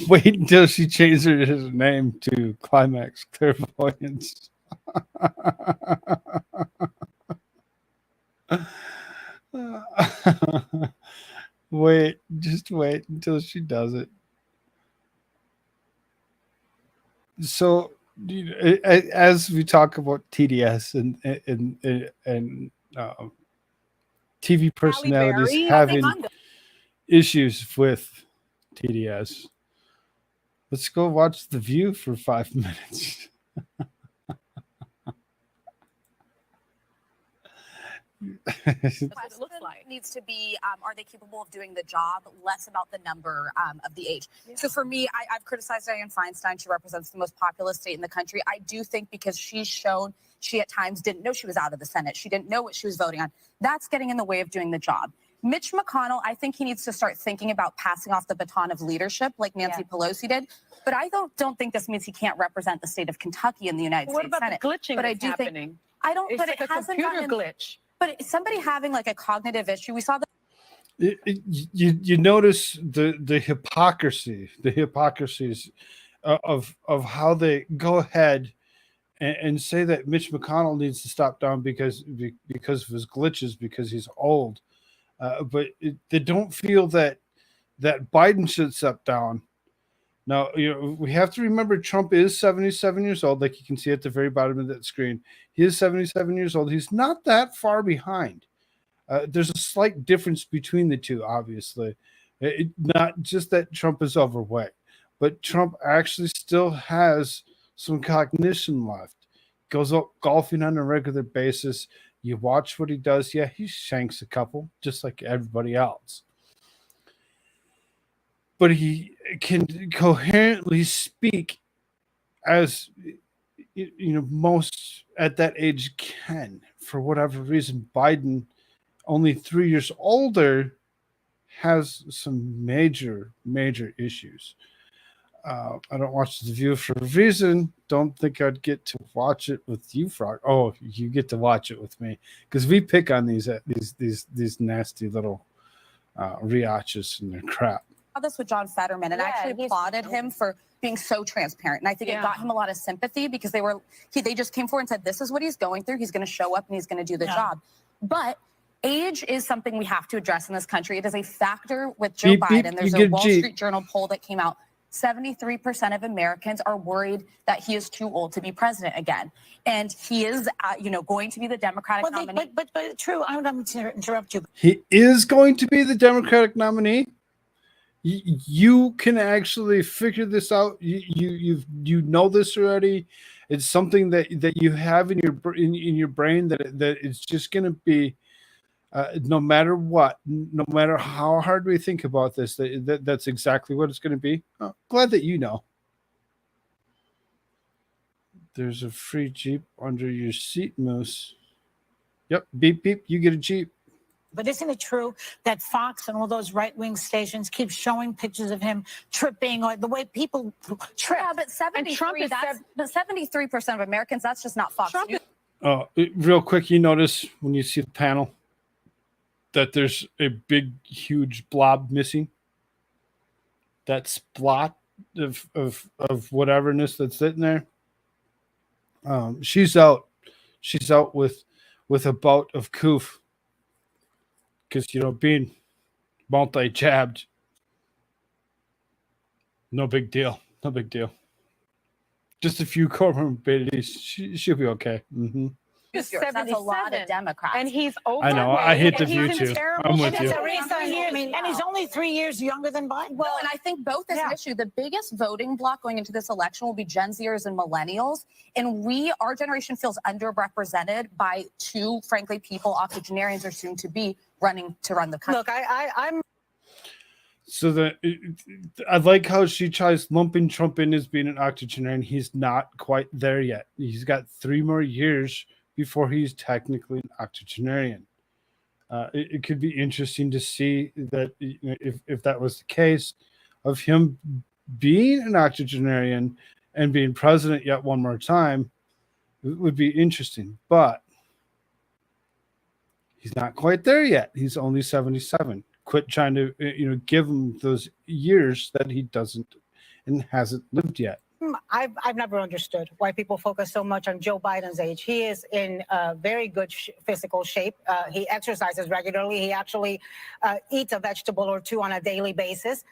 Wait until she changes his name to Climax Clairvoyance. Just wait until she does it. So, as we talk about TDS and TV personalities having issues with TDS, let's go watch The View for 5 minutes. What it looks like needs to be, are they capable of doing the job? Less about the number of the age. Yeah. So for me, I've criticized Dianne Feinstein. She represents the most populous state in the country. I do think because she's shown she at times didn't know she was out of the Senate. She didn't know what she was voting on. That's getting in the way of doing the job. Mitch McConnell, I think he needs to start thinking about passing off the baton of leadership like Nancy Pelosi did. But I don't think this means he can't represent the state of Kentucky in the United States Senate. What about the glitching but that's I do happening? think I don't. It's but like it a hasn't computer gotten, glitch. But somebody having like a cognitive issue, we saw that. You notice the hypocrisies of how they go ahead and say that Mitch McConnell needs to stop down because of his glitches, because he's old, but they don't feel that Biden should step down. Now, we have to remember Trump is 77 years old, like you can see at the very bottom of that screen. He is 77 years old. He's not that far behind. There's a slight difference between the two, obviously. Not just that Trump is overweight, but Trump actually still has some cognition left. Goes out golfing on a regular basis. You watch what he does. Yeah, he shanks a couple, just like everybody else. But he can coherently speak as most at that age can. For whatever reason, Biden, only 3 years older, has some major issues. I don't watch The View for a reason. Don't think I'd get to watch it with you, Frog. Oh, you get to watch it with me because we pick on these nasty little riachas and their crap. This with John Fetterman and actually applauded him for being so transparent. And I think it got him a lot of sympathy because they just came forward and said, this is what he's going through. He's going to show up and he's going to do the job. But age is something we have to address in this country. It is a factor with Joe Biden. There's a Wall Street Journal poll that came out. 73% of Americans are worried that he is too old to be president again. And he is, going to be the Democratic nominee. But true, I'm going to interrupt you. He is going to be the Democratic nominee. You can actually figure this out. You know this already. It's something that you have in your brain that it's just going to be no matter what, no matter how hard we think about this, that's exactly what it's going to be. Oh, glad that you know. There's a free Jeep under your seat, Moose. Yep, beep beep. You get a Jeep. But isn't it true that Fox and all those right-wing stations keep showing pictures of him tripping or the way people trip? Yeah, but 73% of Americans, that's just not Fox News. Real quick, you notice when you see the panel that there's a big, huge blob missing. That splot of whateverness that's sitting there. She's out. She's out with a bout of coof. Because, being multi-jabbed, no big deal. No big deal. Just a few comorbidities. She'll be okay. Mm-hmm. That's a lot of Democrats. And he's over. I know. I hate The View, too. I'm with you. And he's only 3 years younger than Biden. Well, and I think both is an issue. The biggest voting bloc going into this election will be Gen Zers and millennials. And our generation feels underrepresented by two, frankly, people, octogenarians are soon to be running to run the country. Look, I'm. So I like how she tries lumping Trump in as being an octogenarian. He's not quite there yet. He's got 3 more years before he's technically an octogenarian. It could be interesting to see that if that was the case, of him being an octogenarian and being president yet one more time, it would be interesting. But he's not quite there yet. He's only 77. Quit trying to give him those years that he doesn't and hasn't lived yet. I've never understood why people focus so much on Joe Biden's age. He is in very good physical shape. He exercises regularly. He actually eats a vegetable or two on a daily basis.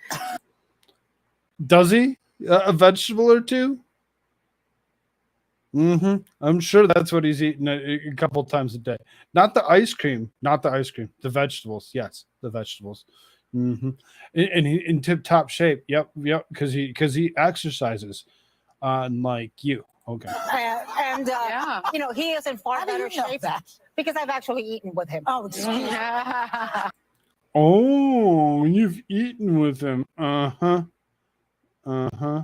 Does he? A vegetable or two? Mm-hmm. I'm sure that's what he's eating a couple times a day. Not the ice cream. Not the ice cream. The vegetables. Yes, the vegetables. Mm-hmm. And he in tip-top shape. Yep. Because he exercises, unlike you. Okay. And, he is in far better shape because I've actually eaten with him. Oh, Oh, you've eaten with him. Uh-huh. Uh-huh.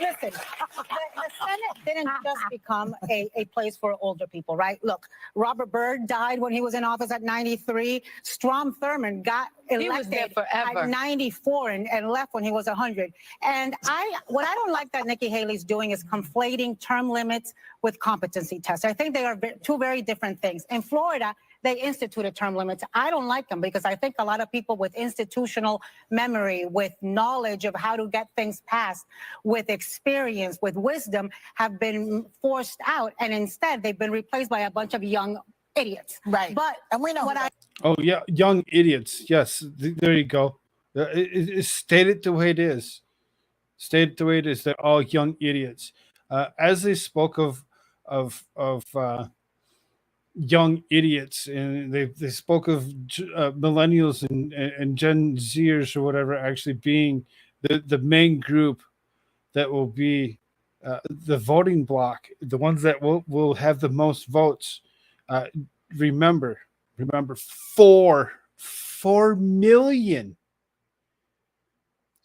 Listen, the Senate didn't just become a place for older people, right? Look, Robert Byrd died when he was in office at 93. Strom Thurmond got elected at 94 and left when he was 100. And what I don't like that Nikki Haley's doing is conflating term limits with competency tests. I think they are two very different things. In Florida, they instituted term limits. I don't like them because I think a lot of people with institutional memory, with knowledge of how to get things passed, with experience, with wisdom, have been forced out. And instead, they've been replaced by a bunch of young idiots. Right. But and we know what Oh, yeah, young idiots. Yes, there you go. State it the way it is. State it the way it is. They're all young idiots. As they spoke of young idiots, and they spoke of millennials and Gen Zers or whatever actually being the main group that will be the voting bloc, the ones that will have the most votes. Remember, 4 million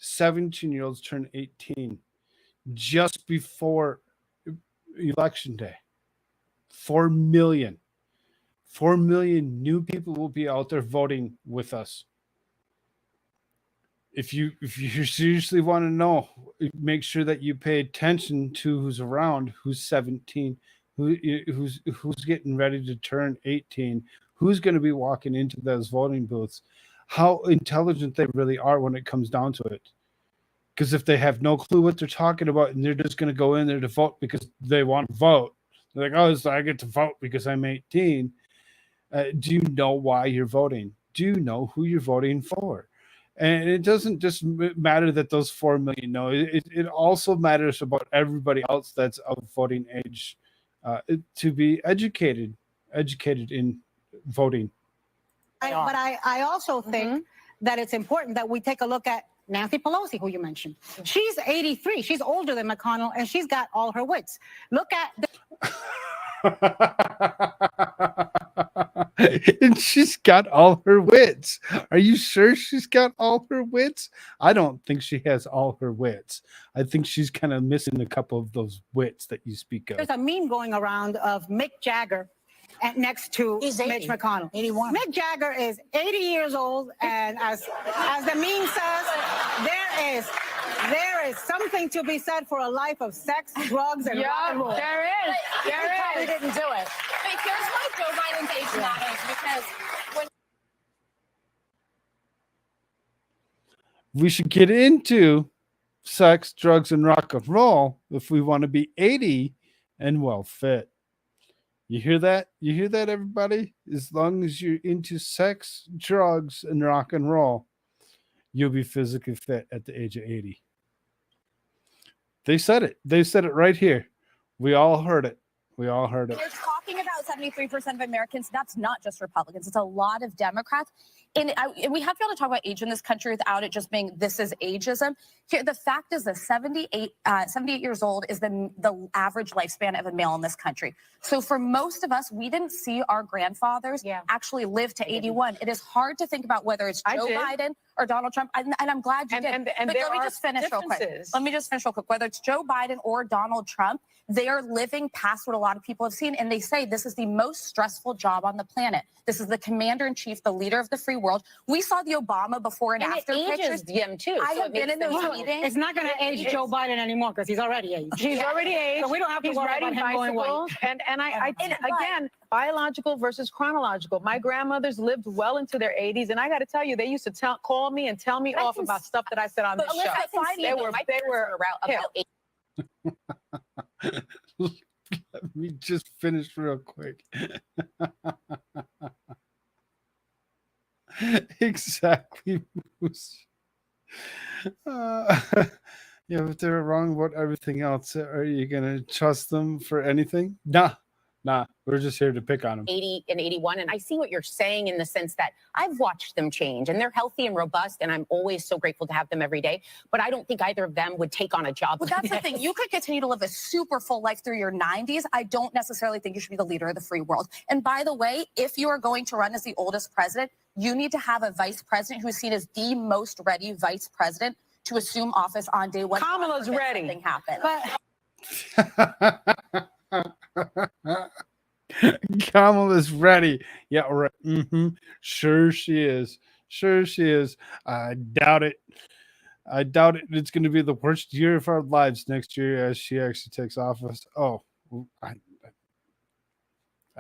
17-year-olds turn 18 just before election day. 4 million. 4 million new people will be out there voting with us. If you seriously want to know, make sure that you pay attention to who's around, who's 17, who's getting ready to turn 18, who's going to be walking into those voting booths, how intelligent they really are when it comes down to it. Because if they have no clue what they're talking about and they're just going to go in there to vote because they want to vote, they're like, oh, so I get to vote because I'm 18. Do you know why you're voting? Do you know who you're voting for? And it doesn't just matter that those 4 million know. It also matters about everybody else that's of voting age to be educated in voting. But I also think that it's important that we take a look at Nancy Pelosi, who you mentioned. She's 83. She's older than McConnell, and she's got all her wits. Look at and she's got all her wits. Are you sure she's got all her wits? I don't think she has all her wits. I think she's kind of missing a couple of those wits that you speak of. There's a meme going around of Mick Jagger next to Mitch McConnell. 81. Mick Jagger is 80 years old, and as the meme says, there is something to be said for a life of sex, drugs, and rock and roll. There is. There is. Probably didn't do it. But here's why Joe Biden's age matters, because when we should get into sex, drugs, and rock and roll if we want to be 80 and well fit. You hear that? You hear that, everybody? As long as you're into sex, drugs, and rock and roll, you'll be physically fit at the age of 80. They said it. They said it right here. We all heard it. We all heard it. We're talking about 73% of Americans. That's not just Republicans. It's a lot of Democrats. And we have to be able to talk about age in this country without it just being this is ageism. Here, the fact is that 78 years old is the average lifespan of a male in this country. So for most of us, we didn't see our grandfathers actually live to 81. It is hard to think about whether it's Joe Biden or Donald Trump. And I'm glad you did. But let me just finish real quick. Let me just finish real quick. Whether it's Joe Biden or Donald Trump, they are living past what a lot of people have seen. And they say this is the most stressful job on the planet. This is the commander in chief, the leader of the free world. We saw the Obama before and after pictures. Him too. I have been in those meetings. It's not going to age Joe Biden anymore because he's already aged. He's already aged. So we don't have to worry about him going white. And again, biological versus chronological. My grandmothers lived well into their 80s, and I got to tell you, they used to call me and tell me off about stuff that I said on this show. They were Let me just finish real quick. Exactly. If they're wrong about everything else, are you going to trust them for anything? Nah, Nah, we're just here to pick on him. 80 and 81. And I see what you're saying in the sense that I've watched them change and they're healthy and robust. And I'm always so grateful to have them every day. But I don't think either of them would take on a job. Well, like that's the thing. You could continue to live a super full life through your 90s. I don't necessarily think you should be the leader of the free world. And by the way, if you are going to run as the oldest president, you need to have a vice president who's seen as the most ready vice president to assume office on day one. Kamala's ready. Something happen. Kamala's ready. Yeah, right. Sure she is. Sure she is. I doubt it. I doubt it. It's going to be the worst year of our lives next year as she actually takes office. Oh, I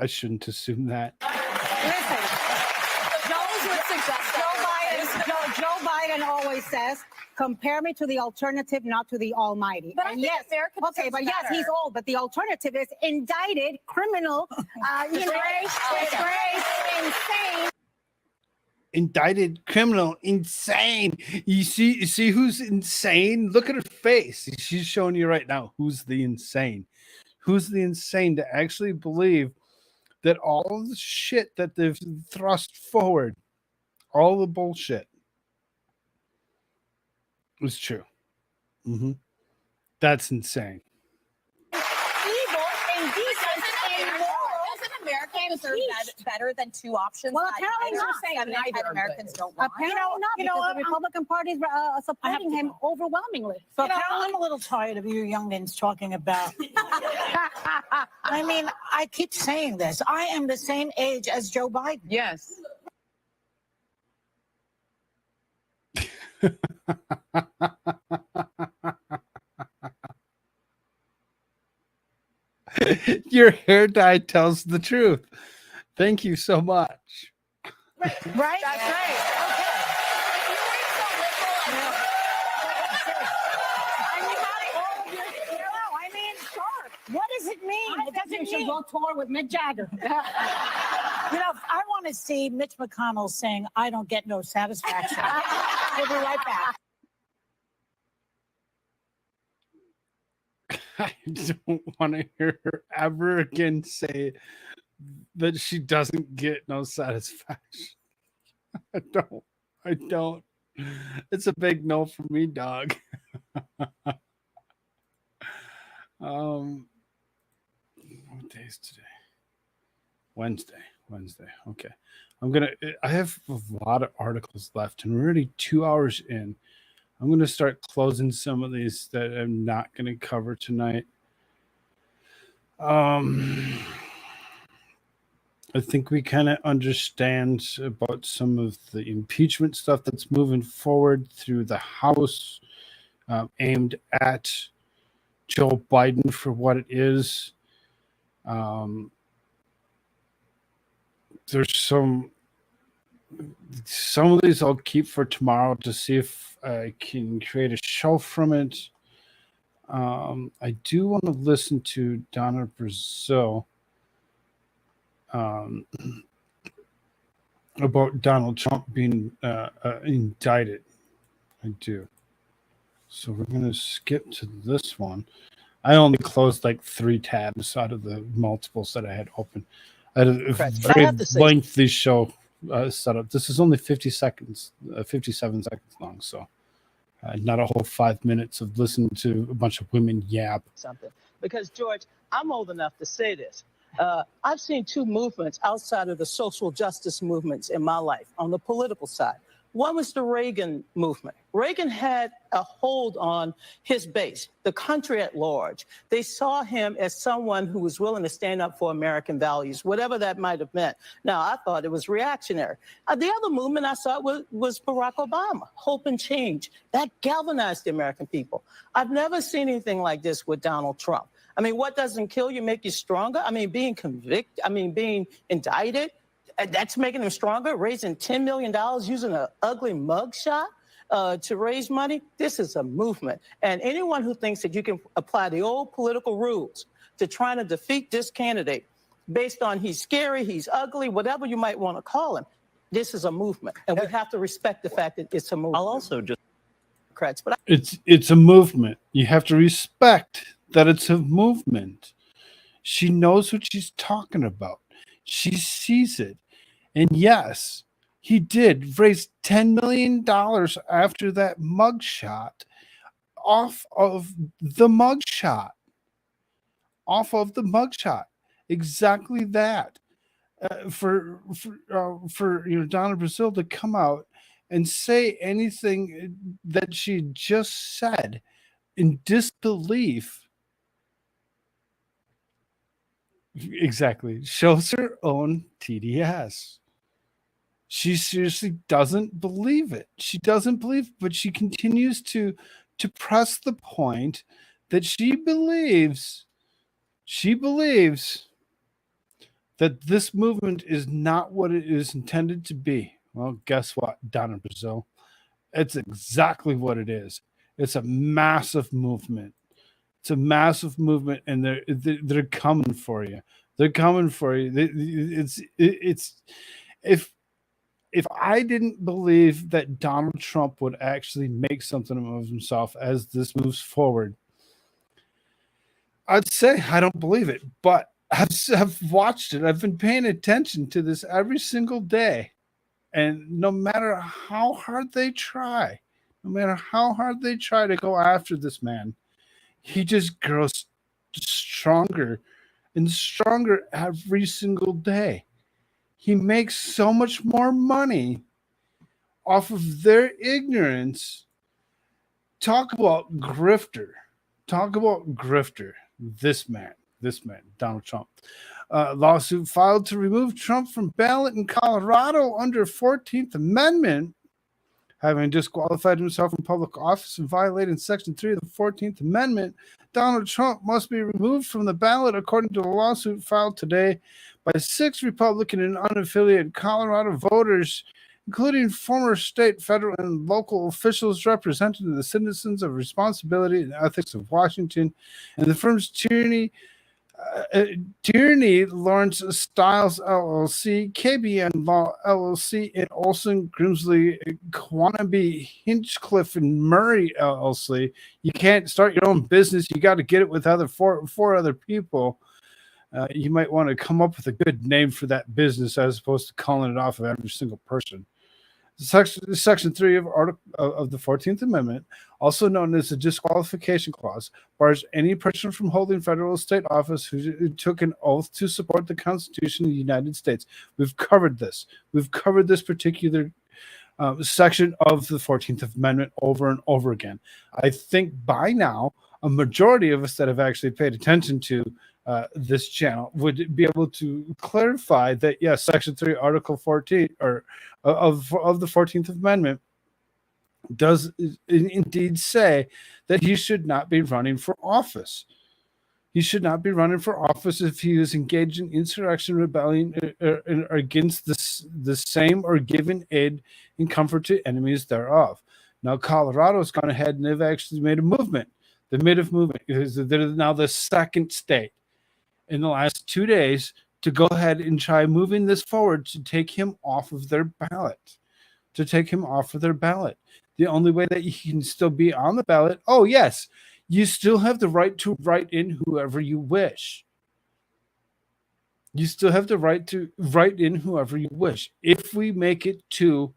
shouldn't assume that. Joe Biden always says, compare me to the alternative, not to the almighty. But and yes, okay, but yes, he's old, but the alternative is indicted, criminal, insane. Indicted criminal, insane. You see who's insane? Look at her face. She's showing you right now who's the insane. Who's the insane to actually believe that all the shit that they've thrust forward, all the bullshit, was true. That's insane. Evil, indecent, immoral. Doesn't America deserve better than two options? Well, apparently not. Americans don't want. Apparently not, because the Republican Party is supporting him overwhelmingly. So I'm a little tired of you youngins talking about. I mean, I keep saying this. I am the same age as Joe Biden. Yes. Your hair dye tells the truth. Thank you so much. Right? That's right. What does it mean? It doesn't mean go tour with Mick Jagger. I want to see Mitch McConnell saying, I don't get no satisfaction. We'll be right back. I don't want to hear her ever again say that she doesn't get no satisfaction. I don't. It's a big no for me, dog. What day is today? Wednesday. Okay. I have a lot of articles left and we're already 2 hours in. I'm going to start closing some of these that I'm not going to cover tonight. I think we kind of understand about some of the impeachment stuff that's moving forward through the House, aimed at Joe Biden for what it is. There's some of these I'll keep for tomorrow to see if I can create a show from it. I do want to listen to Donna Brazil about Donald Trump being indicted. I do. So we're going to skip to this one. I only closed like 3 tabs out of the multiples that I had open. I had a very lengthy show set up. This is only 57 seconds long, so not a whole 5 minutes of listening to a bunch of women yap. Something. Because, George, I'm old enough to say this. I've seen 2 movements outside of the social justice movements in my life on the political side. One was the Reagan movement. Reagan had a hold on his base, the country at large. They saw him as someone who was willing to stand up for American values, whatever that might have meant. Now, I thought it was reactionary. The other movement I saw was Barack Obama, hope and change. That galvanized the American people. I've never seen anything like this with Donald Trump. I mean, what doesn't kill you make you stronger? I mean, being being indicted, that's making him stronger, raising $10 million using an ugly mugshot to raise money. This is a movement. And anyone who thinks that you can apply the old political rules to trying to defeat this candidate based on he's scary, he's ugly, whatever you might want to call him, this is a movement. And we have to respect the fact that it's a movement. I'll also just... But it's a movement. You have to respect that it's a movement. She knows what she's talking about. She sees it. And yes, he did raise $10 million after that mugshot off of the mugshot. Off of the mugshot. Exactly that. For Donna Brazile to come out and say anything that she just said in disbelief, exactly, shows her own TDS. She seriously doesn't believe it. She doesn't believe, but she continues to press the point that she believes that this movement is not what it is intended to be. Well, guess what, Donna Brazile? It's exactly what it is. It's a massive movement. It's a massive movement, and they're coming for you. They're coming for you. It's if I didn't believe that Donald Trump would actually make something of himself as this moves forward, I'd say I don't believe it. But I've watched it. I've been paying attention to this every single day. And no matter how hard they try, to go after this man, he just grows stronger and stronger every single day. He makes so much more money off of their ignorance. Talk about grifter. This man, Donald Trump. Lawsuit filed to remove Trump from ballot in Colorado under 14th Amendment, having disqualified himself from public office and violating Section 3 of the 14th Amendment. Donald Trump must be removed from the ballot, according to the lawsuit filed today by 6 Republican and unaffiliated Colorado voters, including former state, federal, and local officials representing the citizens of responsibility and ethics of Washington, and the firm's Tierney Lawrence Stiles LLC, KBN Law LLC, and Olson, Grimsley, Quannaby, Hinchcliffe, and Murray LLC. You can't start your own business. You got to get it with four other people. You might want to come up with a good name for that business as opposed to calling it off of every single person. Section 3 of the 14th Amendment, also known as the disqualification clause, bars any person from holding federal or state office who took an oath to support the Constitution of the United States. We've covered this. We've covered this particular section of the 14th Amendment over and over again. I think by now, a majority of us that have actually paid attention to this channel would be able to clarify that, yes, Section 3, Article 14, or of the 14th Amendment does indeed say that he should not be running for office. He should not be running for office if he is engaged in insurrection, rebellion, or against the same or given aid and comfort to enemies thereof. Now, Colorado's gone ahead and they've actually made a movement. They made a movement because they're now the second state in the last 2 days to go ahead and try moving this forward to take him off of their ballot. The only way that he can still be on the ballot, oh, yes, you still have the right to write in whoever you wish. You still have the right to write in whoever you wish. If we make it to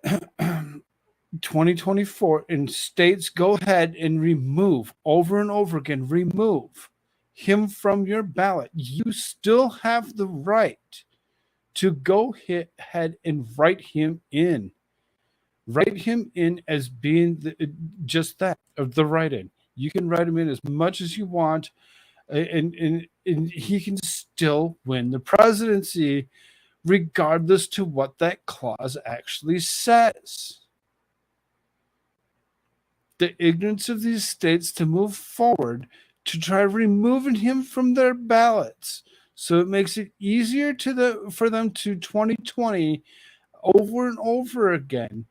2024 and states go ahead and remove over and over again, remove him from your ballot, you still have the right to go ahead and write him in. Write him in as being just that, of the write-in. You can write him in as much as you want, and he can still win the presidency, regardless to what that clause actually says. The ignorance of these states to move forward to try removing him from their ballots, so it makes it easier for them to 2020 over and over again,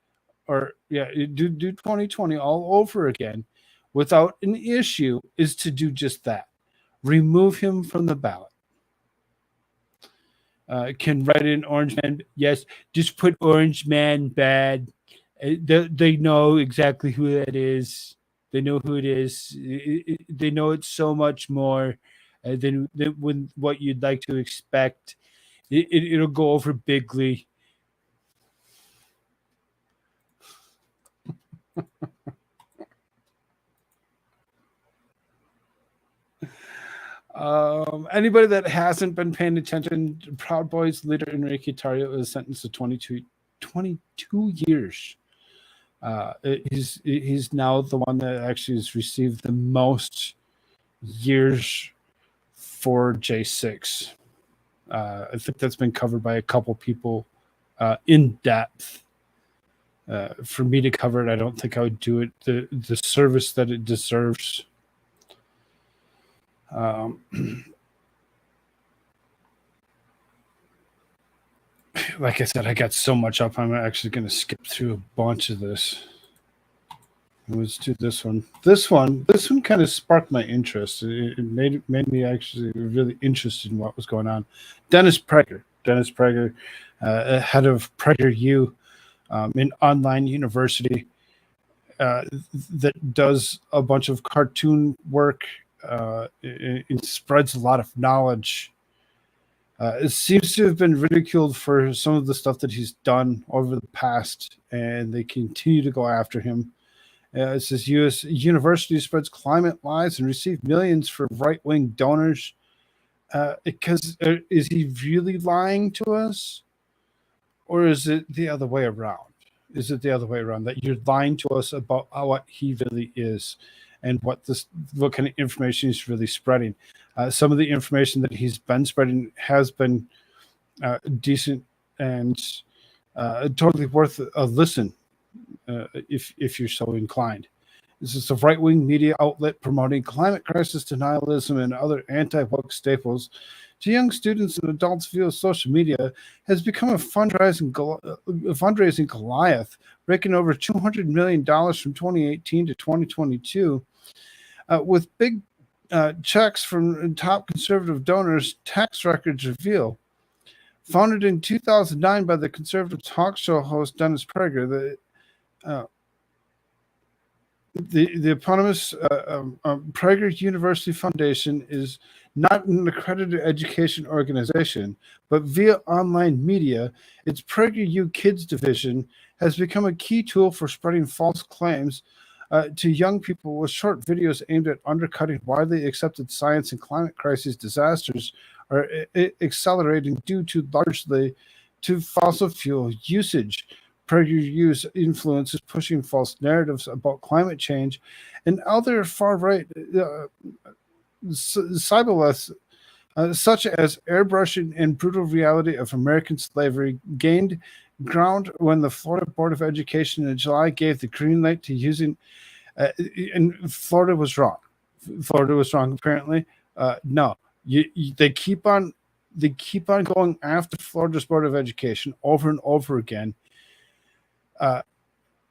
or do 2020 all over again without an issue, is to do just that. Remove him from the ballot. Can write in Orange Man? Yes, just put Orange Man bad. They know exactly who that is. They know who it is. They know it's so much more. and then when what you'd like to expect, it'll go over bigly. Anybody that hasn't been paying attention, Proud Boys leader Enrique Tarrio is sentenced to 22 years. He's now the one that actually has received the most years for J6. I think that's been covered by a couple people in depth. For me to cover it, I don't think I would do it the service that it deserves. Like I said, I got so much up. I'm actually going to skip through a bunch of this. Let's do this one. This one kind of sparked my interest. It made me actually really interested in what was going on. Dennis Prager, head of PragerU, an online university that does a bunch of cartoon work. It spreads a lot of knowledge. It seems to have been ridiculed for some of the stuff that he's done over the past, and they continue to go after him. It says U.S. university spreads climate lies and receive millions for right-wing donors. Because is he really lying to us, or is it the other way around? Is it the other way around, that you're lying to us about what he really is and what kind of information he's really spreading? Some of the information that he's been spreading has been decent and totally worth a listen if you're so inclined. This is a right-wing media outlet promoting climate crisis denialism and other anti-woke staples to young students and adults via social media has become a fundraising Goliath, raking over $200 million from 2018 to 2022, with big checks from top conservative donors. Tax records reveal. Founded in 2009 by the conservative talk show host Dennis Prager, the eponymous Prager University Foundation is not an accredited education organization, but via online media, its PragerU Kids division has become a key tool for spreading false claims to young people with short videos aimed at undercutting widely accepted science and climate crisis disasters are accelerating due to largely to fossil fuel usage. PragerU's influence is pushing false narratives about climate change and other far-right cybernetics, such as airbrushing and brutal reality of American slavery, gained ground when the Florida Board of Education in July gave the green light to using. And Florida was wrong. Apparently. No, they keep on going after Florida's Board of Education over and over again.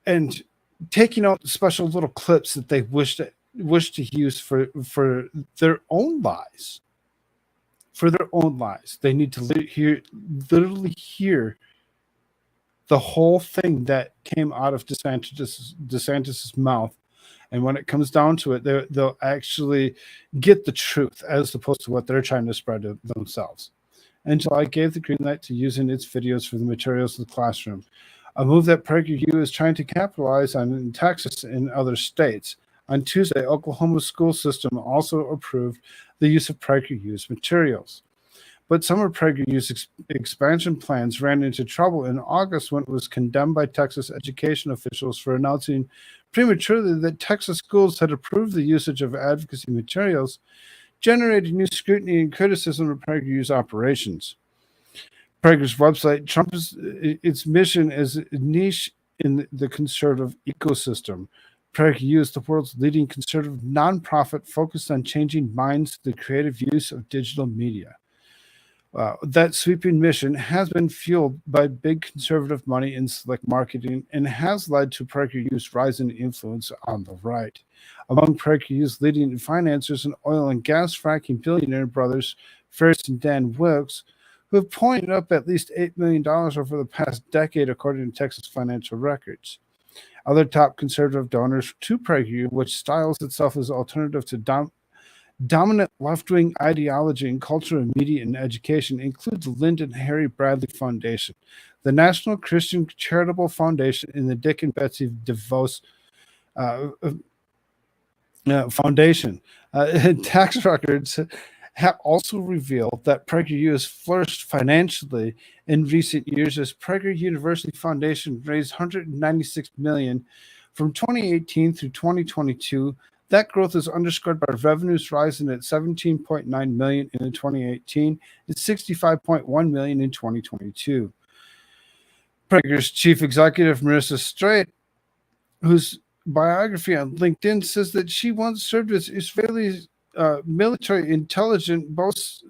And taking out special little clips that they wish to use for their own lies. They need to literally hear the whole thing that came out of DeSantis's mouth. And when it comes down to it, they'll actually get the truth as opposed to what they're trying to spread to themselves. And July gave the green light to using its videos for the materials in the classroom, a move that PragerU is trying to capitalize on in Texas and other states. On Tuesday, Oklahoma's school system also approved the use of PragerU's materials. But some of PragerU's expansion plans ran into trouble in August when it was condemned by Texas education officials for announcing prematurely that Texas schools had approved the usage of advocacy materials, generating new scrutiny and criticism of PragerU's operations. Prager's website trumps its mission as a niche in the conservative ecosystem. PragerU is the world's leading conservative nonprofit focused on changing minds through the creative use of digital media. That sweeping mission has been fueled by big conservative money in slick marketing and has led to PragerU's rise in influence on the right. Among PragerU's leading financiers and oil and gas fracking billionaire brothers, Ferris and Dan Wilkes, who have pointed up at least $8 million over the past decade, according to Texas financial records. Other top conservative donors to PragerU, which styles itself as alternative to Dominant left-wing ideology in culture and media and education includes the Lyndon Harry Bradley Foundation, the National Christian Charitable Foundation, and the Dick and Betsy DeVos Foundation. Tax records have also revealed that PragerU has flourished financially in recent years as Prager University Foundation raised $196 million from 2018 through 2022. That growth is underscored by revenues rising at $17.9 million in 2018 and $65.1 million in 2022. Prager's chief executive, Marissa Strait, whose biography on LinkedIn says that she once served as Israeli military intelligence, boasts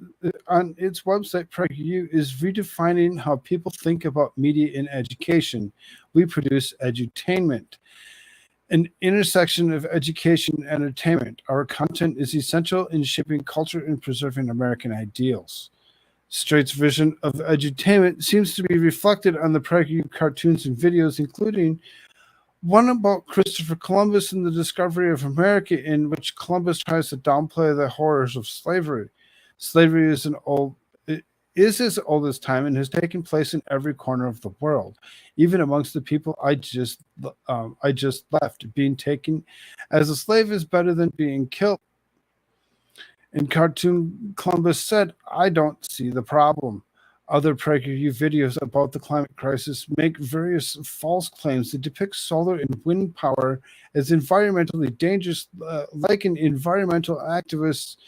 on its website, PragerU is redefining how people think about media and education. We produce edutainment, an intersection of education and entertainment. Our content is essential in shaping culture and preserving American ideals. Straight's vision of edutainment seems to be reflected on the PragerU cartoons and videos, including one about Christopher Columbus and the discovery of America, in which Columbus tries to downplay the horrors of slavery. Slavery is as old as time and has taken place in every corner of the world, even amongst the people I just left. Being taken as a slave is better than being killed. In cartoon, Columbus said, "I don't see the problem." Other PragerU videos about the climate crisis make various false claims that depict solar and wind power as environmentally dangerous, liken environmental activists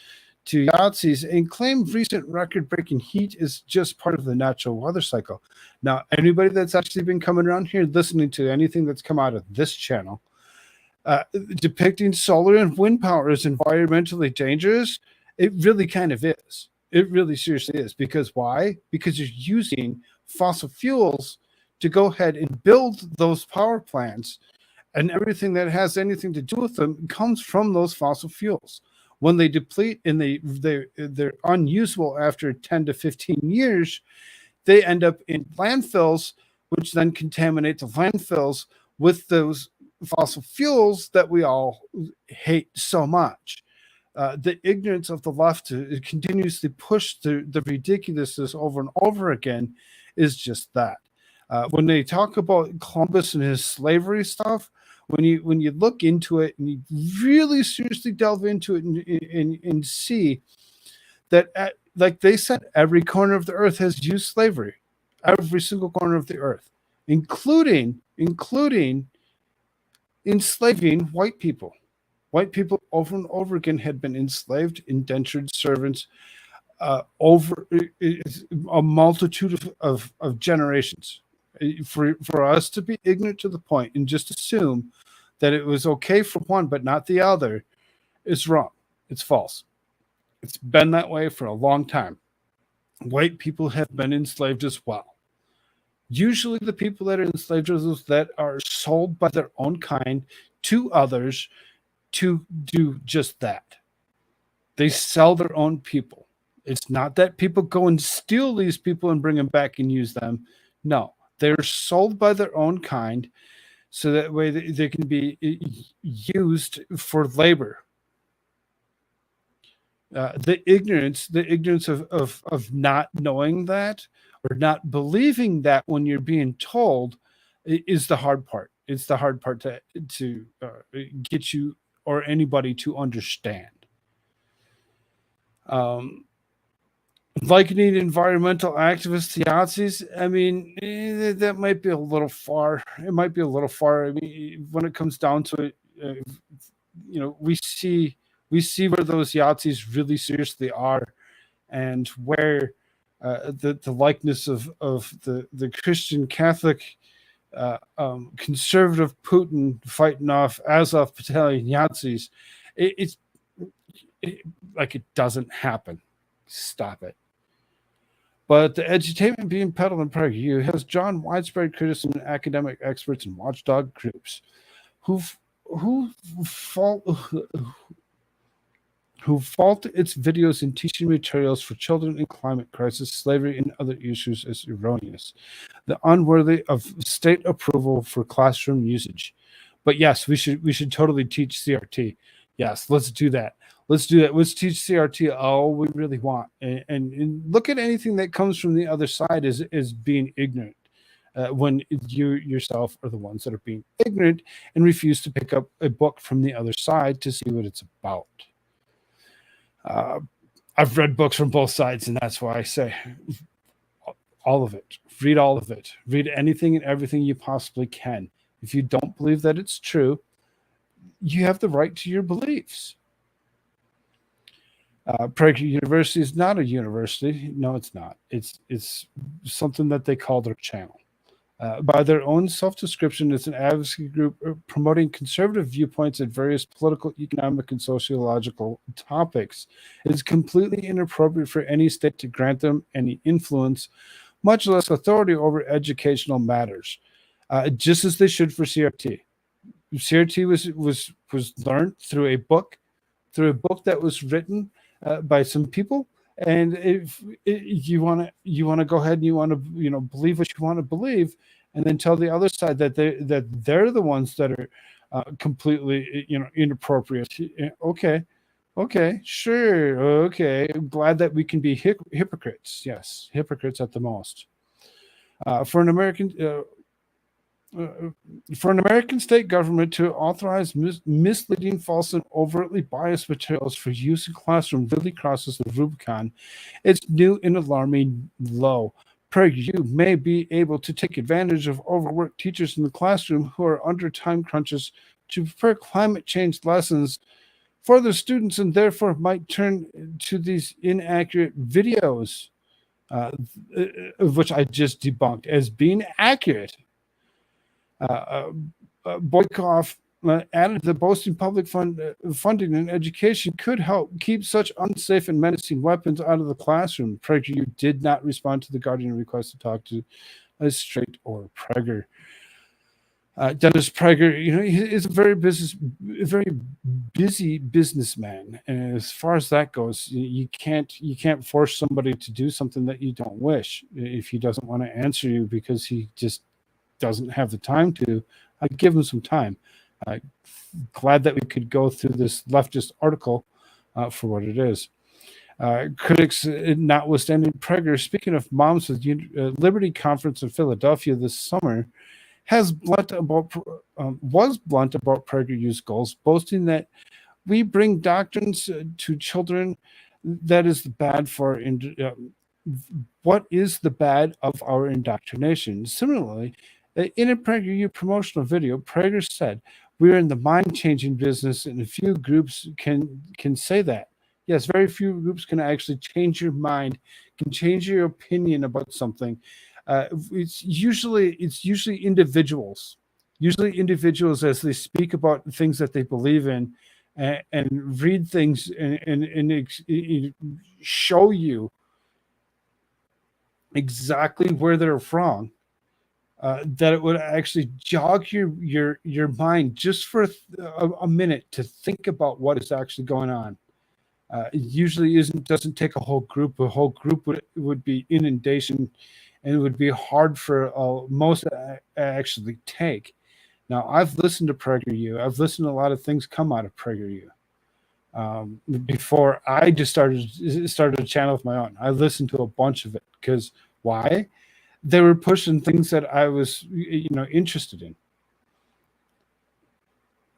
to Yazis, and claim recent record-breaking heat is just part of the natural weather cycle. Now, anybody that's actually been coming around here listening to anything that's come out of this channel, depicting solar and wind power as environmentally dangerous, it really kind of is. It really seriously is. Because why? Because you're using fossil fuels to go ahead and build those power plants, and everything that has anything to do with them comes from those fossil fuels. When they deplete and they're unusable after 10 to 15 years, they end up in landfills, which then contaminate the landfills with those fossil fuels that we all hate so much. The ignorance of the left to continuously push the ridiculousness over and over again is just that. When they talk about Columbus and his slavery stuff, when you look into it and you really seriously delve into it and see that, like they said, every corner of the earth has used slavery, every single corner of the earth, including enslaving white people. White people over and over again had been enslaved, indentured servants over a multitude of generations. For us to be ignorant to the point and just assume that it was okay for one but not the other is wrong. It's false. It's been that way for a long time. White people have been enslaved as well. Usually the people that are enslaved are those that are sold by their own kind to others to do just that. They sell their own people. It's not that people go and steal these people and bring them back and use them. No, they're sold by their own kind so that way they can be used for labor. The ignorance of not knowing that or not believing that when you're being told is the hard part. It's the hard part to get you or anybody to understand. Likening environmental activists to Nazis, I mean, that might be a little far. It might be a little far. I mean, when it comes down to it, we see where those Nazis really seriously are, and where the likeness of the Christian Catholic conservative Putin fighting off Azov battalion Nazis, it's like it doesn't happen. Stop it. But the edutainment being peddled in PragerU has drawn widespread criticism from academic experts and watchdog groups who fault its videos and teaching materials for children in climate crisis, slavery, and other issues as erroneous, the unworthy of state approval for classroom usage. But yes, we should totally teach CRT. Yes, let's do that. Let's do that. Let's teach CRT all we really want, and look at anything that comes from the other side as being ignorant. When you yourself are the ones that are being ignorant and refuse to pick up a book from the other side to see what it's about. I've read books from both sides, and that's why I say all of it. Read all of it. Read anything and everything you possibly can. If you don't believe that it's true, you have the right to your beliefs. Prager University is not a university. No, it's not. It's something that they call their channel. By their own self-description, it's an advocacy group promoting conservative viewpoints at various political, economic, and sociological topics. It is completely inappropriate for any state to grant them any influence, much less authority over educational matters, just as they should for CRT. CRT was learned through a book that was written by some people. And if you want to go ahead and you want to believe what you want to believe, and then tell the other side that they're the ones that are completely inappropriate. Okay, sure, okay. I'm glad that we can be hypocrites. Yes, hypocrites at the most. For an American state government to authorize misleading, false, and overtly biased materials for use in classroom really crosses the Rubicon. It's new and alarming low. PragerU may be able to take advantage of overworked teachers in the classroom who are under time crunches to prepare climate change lessons for their students, and therefore might turn to these inaccurate videos, which I just debunked as being accurate. Boykoff added that boasting public funding in education could help keep such unsafe and menacing weapons out of the classroom. PragerU did not respond to the Guardian request to talk to a Straight or Prager. Dennis Prager, he is a very busy businessman, and as far as that goes, you can't force somebody to do something that you don't wish. If he doesn't want to answer you because he just doesn't have the time to, I'd give him some time. Glad that we could go through this leftist article for what it is. Critics notwithstanding, Prager, speaking of Moms with Liberty Conference in Philadelphia this summer, was blunt about PragerU's goals, boasting that we bring doctrines to children that is bad for what is the bad of our indoctrination. Similarly, in a PragerU promotional video, Prager said, "We're in the mind-changing business, and a few groups can say that." Yes, very few groups can actually change your mind, can change your opinion about something. It's usually individuals. Usually individuals, as they speak about things that they believe in, and read things and show you exactly where they're wrong. That it would actually jog your mind just for a minute to think about what is actually going on. It usually doesn't take a whole group. A whole group would be inundation, and it would be hard for most to actually take. Now, I've listened to PragerU. I've listened to a lot of things come out of PragerU. Before I just started a channel of my own, I listened to a bunch of it because why? They were pushing things that I was, interested in.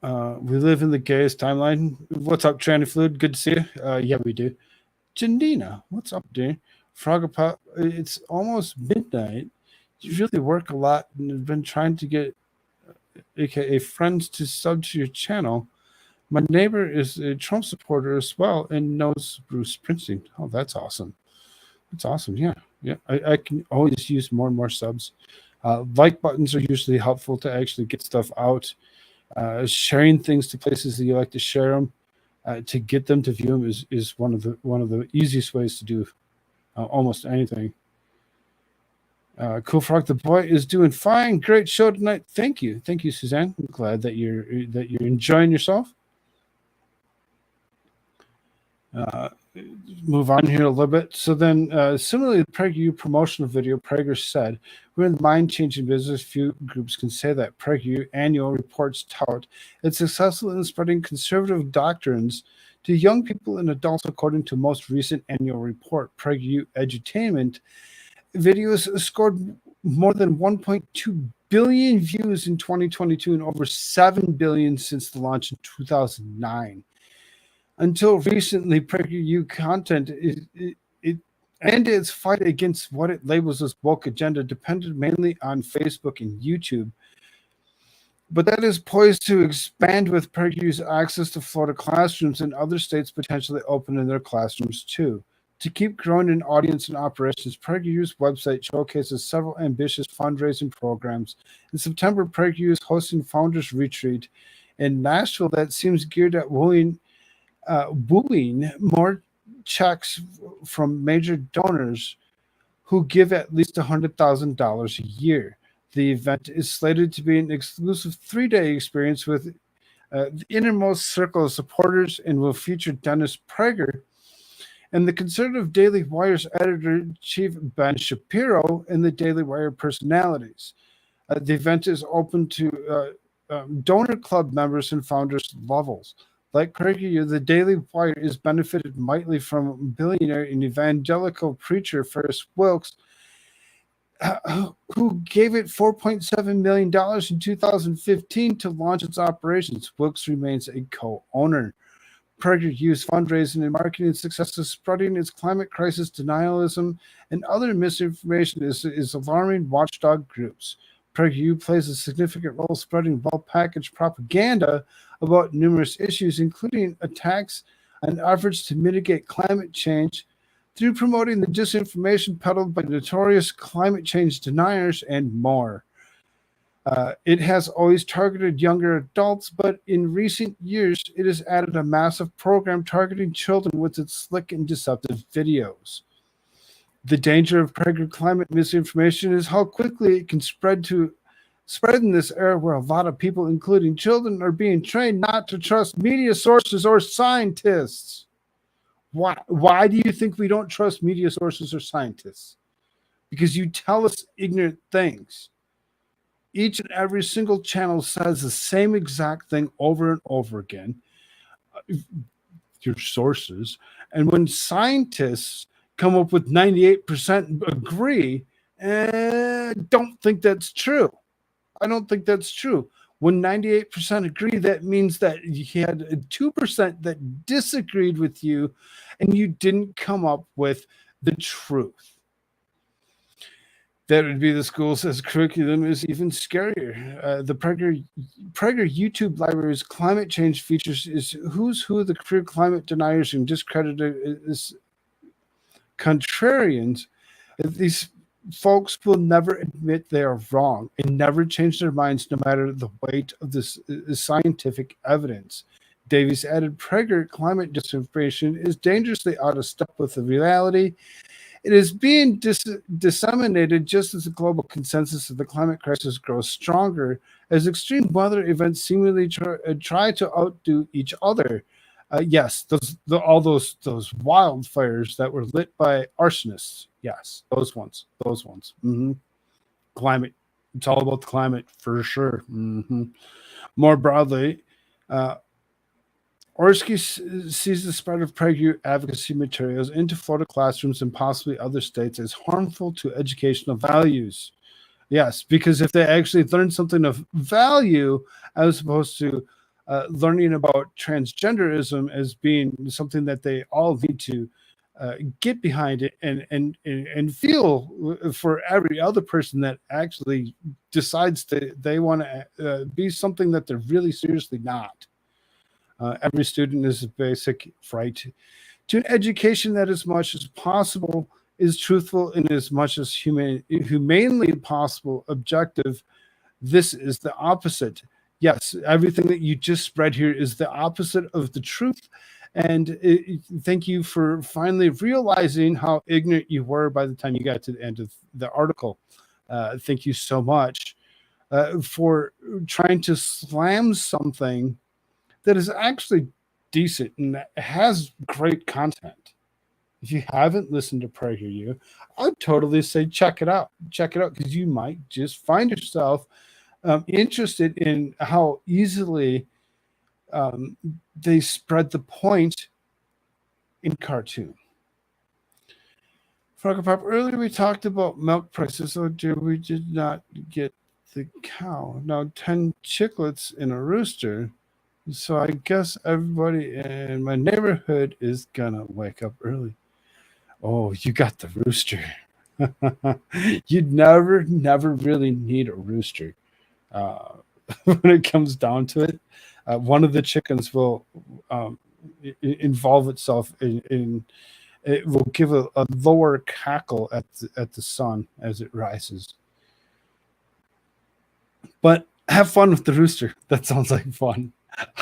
We live in the gayest timeline. What's up, Tranny Fluid? Good to see you. Yeah, we do. Jandina, what's up, dude? Frogapop, it's almost midnight. You really work a lot and have been trying to get, aka friends, to sub to your channel. My neighbor is a Trump supporter as well and knows Bruce Springsteen. Oh, that's awesome. That's awesome. Yeah. I can always use more and more subs. Like buttons are usually helpful to actually get stuff out. Sharing things to places that you like to share them, to get them to view them is one of the easiest ways to do almost anything. Koolfrogg, the boy is doing fine. Great show tonight. Thank you, Suzanne. I'm glad that you're enjoying yourself. Move on here a little bit. So then, similarly, the PragerU promotional video, Prager said, "We're in the mind-changing business. Few groups can say that." PragerU annual reports tout it's successful in spreading conservative doctrines to young people and adults, according to most recent annual report. PragerU Edutainment videos scored more than 1.2 billion views in 2022 and over 7 billion since the launch in 2009. Until recently, PragerU content and its fight against what it labels as woke agenda depended mainly on Facebook and YouTube. But that is poised to expand with PragerU's access to Florida classrooms and other states potentially opening their classrooms too. To keep growing in audience and operations, PragerU's website showcases several ambitious fundraising programs. In September, PragerU is hosting Founders Retreat in Nashville that seems geared at wooing more checks from major donors who give at least $100,000 a year. The event is slated to be an exclusive 3-day experience with the innermost circle of supporters and will feature Dennis Prager and the conservative Daily Wire's editor-in-chief Ben Shapiro and the Daily Wire personalities. The event is open to donor club members and founders levels. Like PragerU, the Daily Wire is benefited mightily from billionaire and evangelical preacher Ferris Wilks, who gave it $4.7 million in 2015 to launch its operations. Wilks remains a co-owner. PragerU's fundraising and marketing success is spreading its climate crisis denialism and other misinformation is alarming watchdog groups. PragerU plays a significant role spreading well-packaged propaganda about numerous issues, including attacks on efforts to mitigate climate change, through promoting the disinformation peddled by notorious climate change deniers and more. It has always targeted younger adults, but in recent years, it has added a massive program targeting children with its slick and deceptive videos. The danger of Prager climate misinformation is how quickly it can spread in this era where a lot of people, including children, are being trained not to trust media sources or scientists. Why do you think we don't trust media sources or scientists? Because you tell us ignorant things. Each and every single channel says the same exact thing over and over again. Your sources. And when scientists come up with 98% agree, don't think that's true. I don't think that's true. When 98% agree, that means that you had 2% that disagreed with you and you didn't come up with the truth. That would be the school says curriculum is even scarier. The Prager YouTube library's climate change features is who's who the career climate deniers and discredited is contrarians. These folks will never admit they are wrong and never change their minds no matter the weight of this scientific evidence. Davies added, Prager climate disinformation is dangerously out of step with the reality. It is being disseminated just as the global consensus of the climate crisis grows stronger as extreme weather events seemingly try to outdo each other. Yes, all those wildfires that were lit by arsonists. Yes, those ones. Mm-hmm. Climate. It's all about the climate for sure. Mm-hmm. More broadly, Orsky sees the spread of PragerU advocacy materials into Florida classrooms and possibly other states as harmful to educational values. Yes, because if they actually learn something of value as opposed to learning about transgenderism as being something that they all need to get behind it and feel for every other person that actually decides they want to be something that they're really seriously not. Every student is a basic right to an education that as much as possible is truthful and as much as humanely possible objective. This is the opposite. Yes, everything that you just spread here is the opposite of the truth. And thank you for finally realizing how ignorant you were by the time you got to the end of the article. Thank you so much for trying to slam something that is actually decent and has great content. If you haven't listened to PragerU, I'd totally say check it out. Check it out because you might just find yourself interested in how easily they spread the point in cartoon. Frogger Pop, earlier we talked about milk prices, so we did not get the cow. Now 10 chicklets in a rooster. So I guess everybody in my neighborhood is gonna wake up early. Oh, you got the rooster. You'd never really need a rooster. When it comes down to it, one of the chickens will involve itself in it will give a lower cackle at the sun as it rises. But have fun with the rooster. That sounds like fun.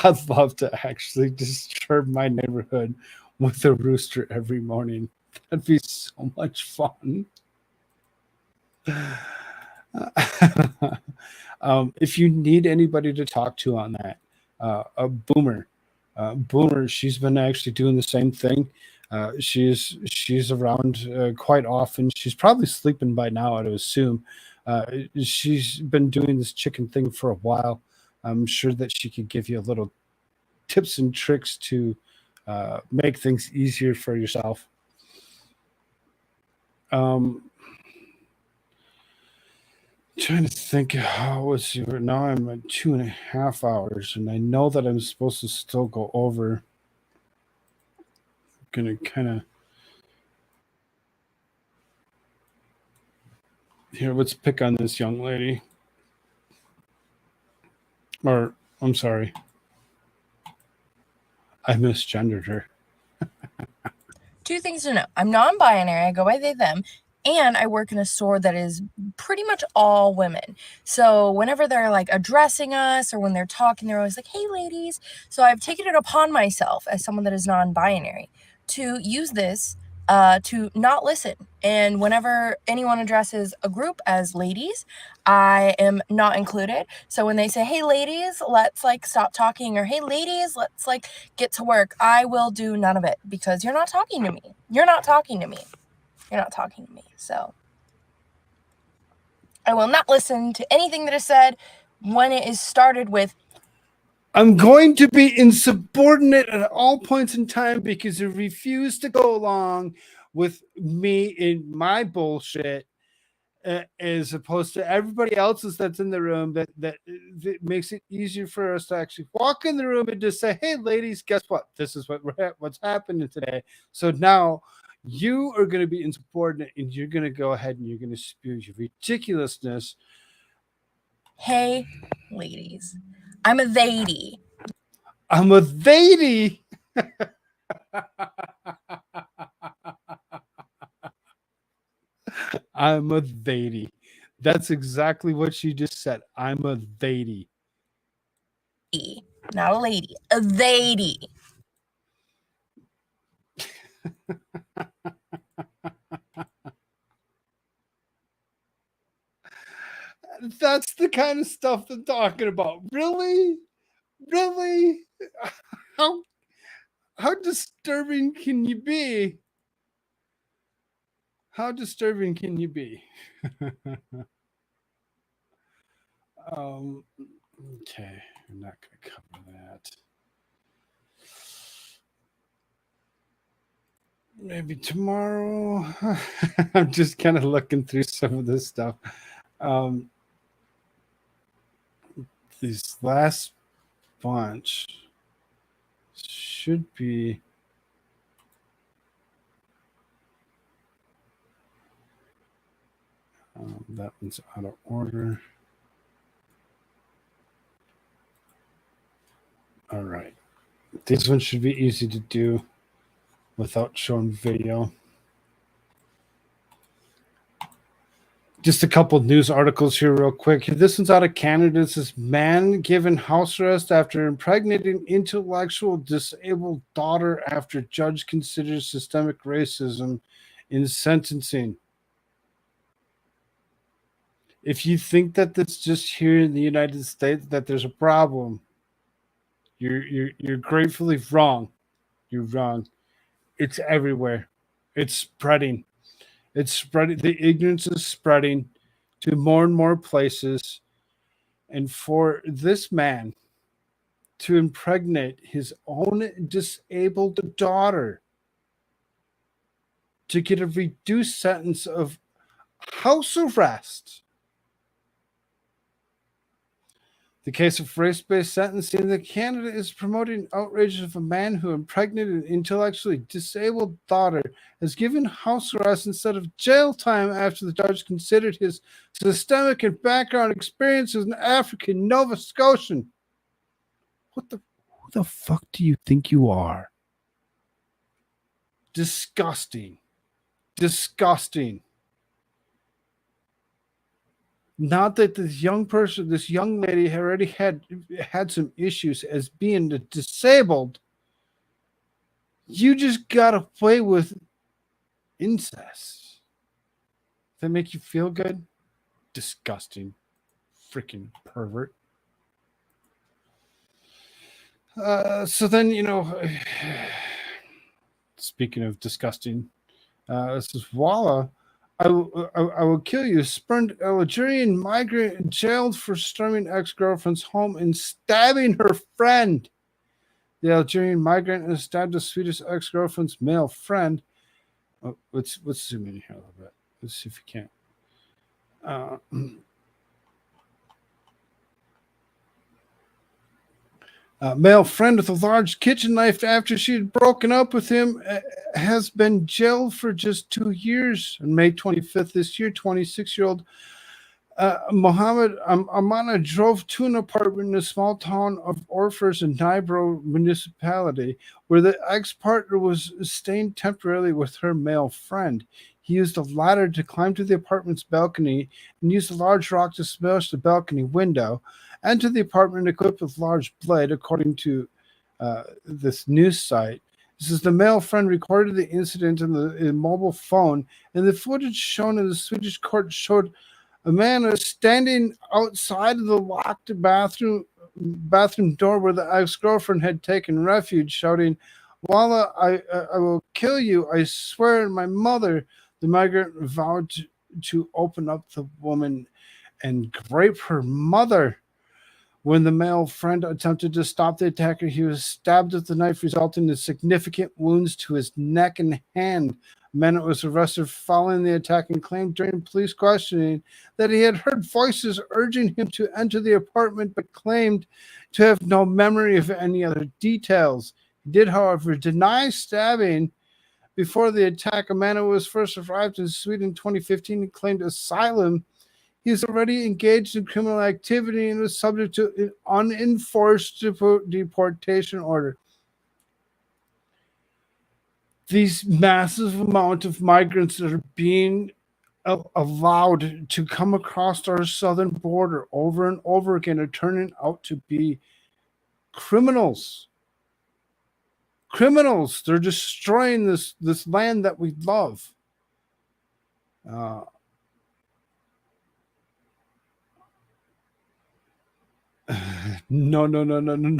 I'd love to actually disturb my neighborhood with a rooster every morning. That'd be so much fun. If you need anybody to talk to on that, a Boomer, she's been actually doing the same thing. She's around quite often. She's probably sleeping by now, I'd assume. She's been doing this chicken thing for a while. I'm sure that she could give you a little tips and tricks to make things easier for yourself. Trying to think how was you now. I'm at 2.5 hours, and I know that I'm supposed to still go over. I'm gonna kind of here. Let's pick on this young lady. Or I'm sorry, I misgendered her. Two things to know. I'm non-binary. I go by they, them. And I work in a store that is pretty much all women. So whenever they're like addressing us or when they're talking, they're always like, hey, ladies. So I've taken it upon myself as someone that is non-binary to use this to not listen. And whenever anyone addresses a group as ladies, I am not included. So when they say, hey, ladies, let's like stop talking, or hey, ladies, let's like get to work, I will do none of it because you're not talking to me. You're not talking to me. You're not talking to me. So I will not listen to anything that is said when it is started with, I'm going to be insubordinate at all points in time because you refuse to go along with me in my bullshit, as opposed to everybody else's that's in the room. That makes it easier for us to actually walk in the room and just say, "Hey, ladies, guess what? This is what's happening today." So now you are going to be insubordinate, and you're going to go ahead and you're going to spew your ridiculousness. hey, ladies, I'm a lady. I'm a lady. I'm a lady. That's exactly what she just said. I'm a lady. Not a lady. A lady. That's the kind of stuff I'm talking about. Really? Really? How disturbing can you be? How disturbing can you be? Okay, I'm not going to cover that. Maybe tomorrow. I'm just kind of looking through some of this stuff. These last bunch should be that one's out of order. All right. This one should be easy to do without showing video. Just a couple of news articles here real quick. This one's out of Canada. It says, man given house arrest after impregnating intellectual disabled daughter after judge considers systemic racism in sentencing. If you think that that's just here in the United States that there's a problem, you're gratefully wrong. You're wrong. It's everywhere. It's spreading. It's spreading. The ignorance is spreading to more and more places. And for this man to impregnate his own disabled daughter to get a reduced sentence of house arrest. The case of race-based sentencing that Canada is promoting outrage of a man who impregnated an intellectually disabled daughter has given house arrest instead of jail time after the judge considered his systemic and background experience as an African Nova Scotian. Who the fuck do you think you are? Disgusting. Disgusting. Not that this young lady had already had some issues as being disabled. You just got away with incest. That make you feel good? Disgusting. Freaking pervert. So then, speaking of disgusting, this is Walla. I will kill you. Spurned Algerian migrant jailed for storming ex-girlfriend's home and stabbing her friend. The Algerian migrant has stabbed a Swedish ex-girlfriend's male friend. Oh, let's zoom in here a little bit. Let's see if we can. Male friend with a large kitchen knife after she had broken up with him has been jailed for just 2 years. On May 25th this year, 26-year-old Mohammed Amana drove to an apartment in the small town of Orfors in Nybro municipality, where the ex-partner was staying temporarily with her male friend. He used a ladder to climb to the apartment's balcony and used a large rock to smash the balcony window. Entered the apartment equipped with large blade, according to this news site. This is the male friend recorded the incident in the mobile phone, and the footage shown in the Swedish court showed a man standing outside of the locked bathroom door where the ex-girlfriend had taken refuge, shouting, "Walla, I will kill you. I swear, my mother." The migrant vowed to open up the woman and rape her mother. When the male friend attempted to stop the attacker, he was stabbed with the knife, resulting in significant wounds to his neck and hand. Menet was arrested following the attack and claimed during police questioning that he had heard voices urging him to enter the apartment, but claimed to have no memory of any other details. He did, however, deny stabbing. Before the attack, Amanda was first arrived in Sweden in 2015 and claimed asylum. He is already engaged in criminal activity and is subject to an unenforced deportation order. These massive amount of migrants that are being allowed to come across our southern border over and over again are turning out to be criminals. Criminals. They're destroying this land that we love. No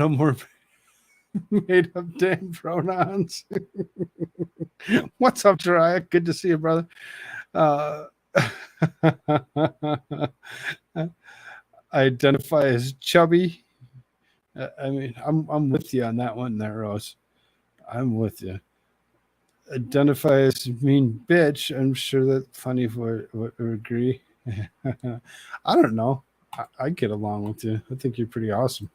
more made up damn pronouns. What's up, Jiraiya? Good to see you, brother. I identify as chubby. I mean, I'm with you on that one there, Rose. I'm with you. Identify as mean bitch. I'm sure that Funny would agree. I don't know. I get along with you. I think you're pretty awesome.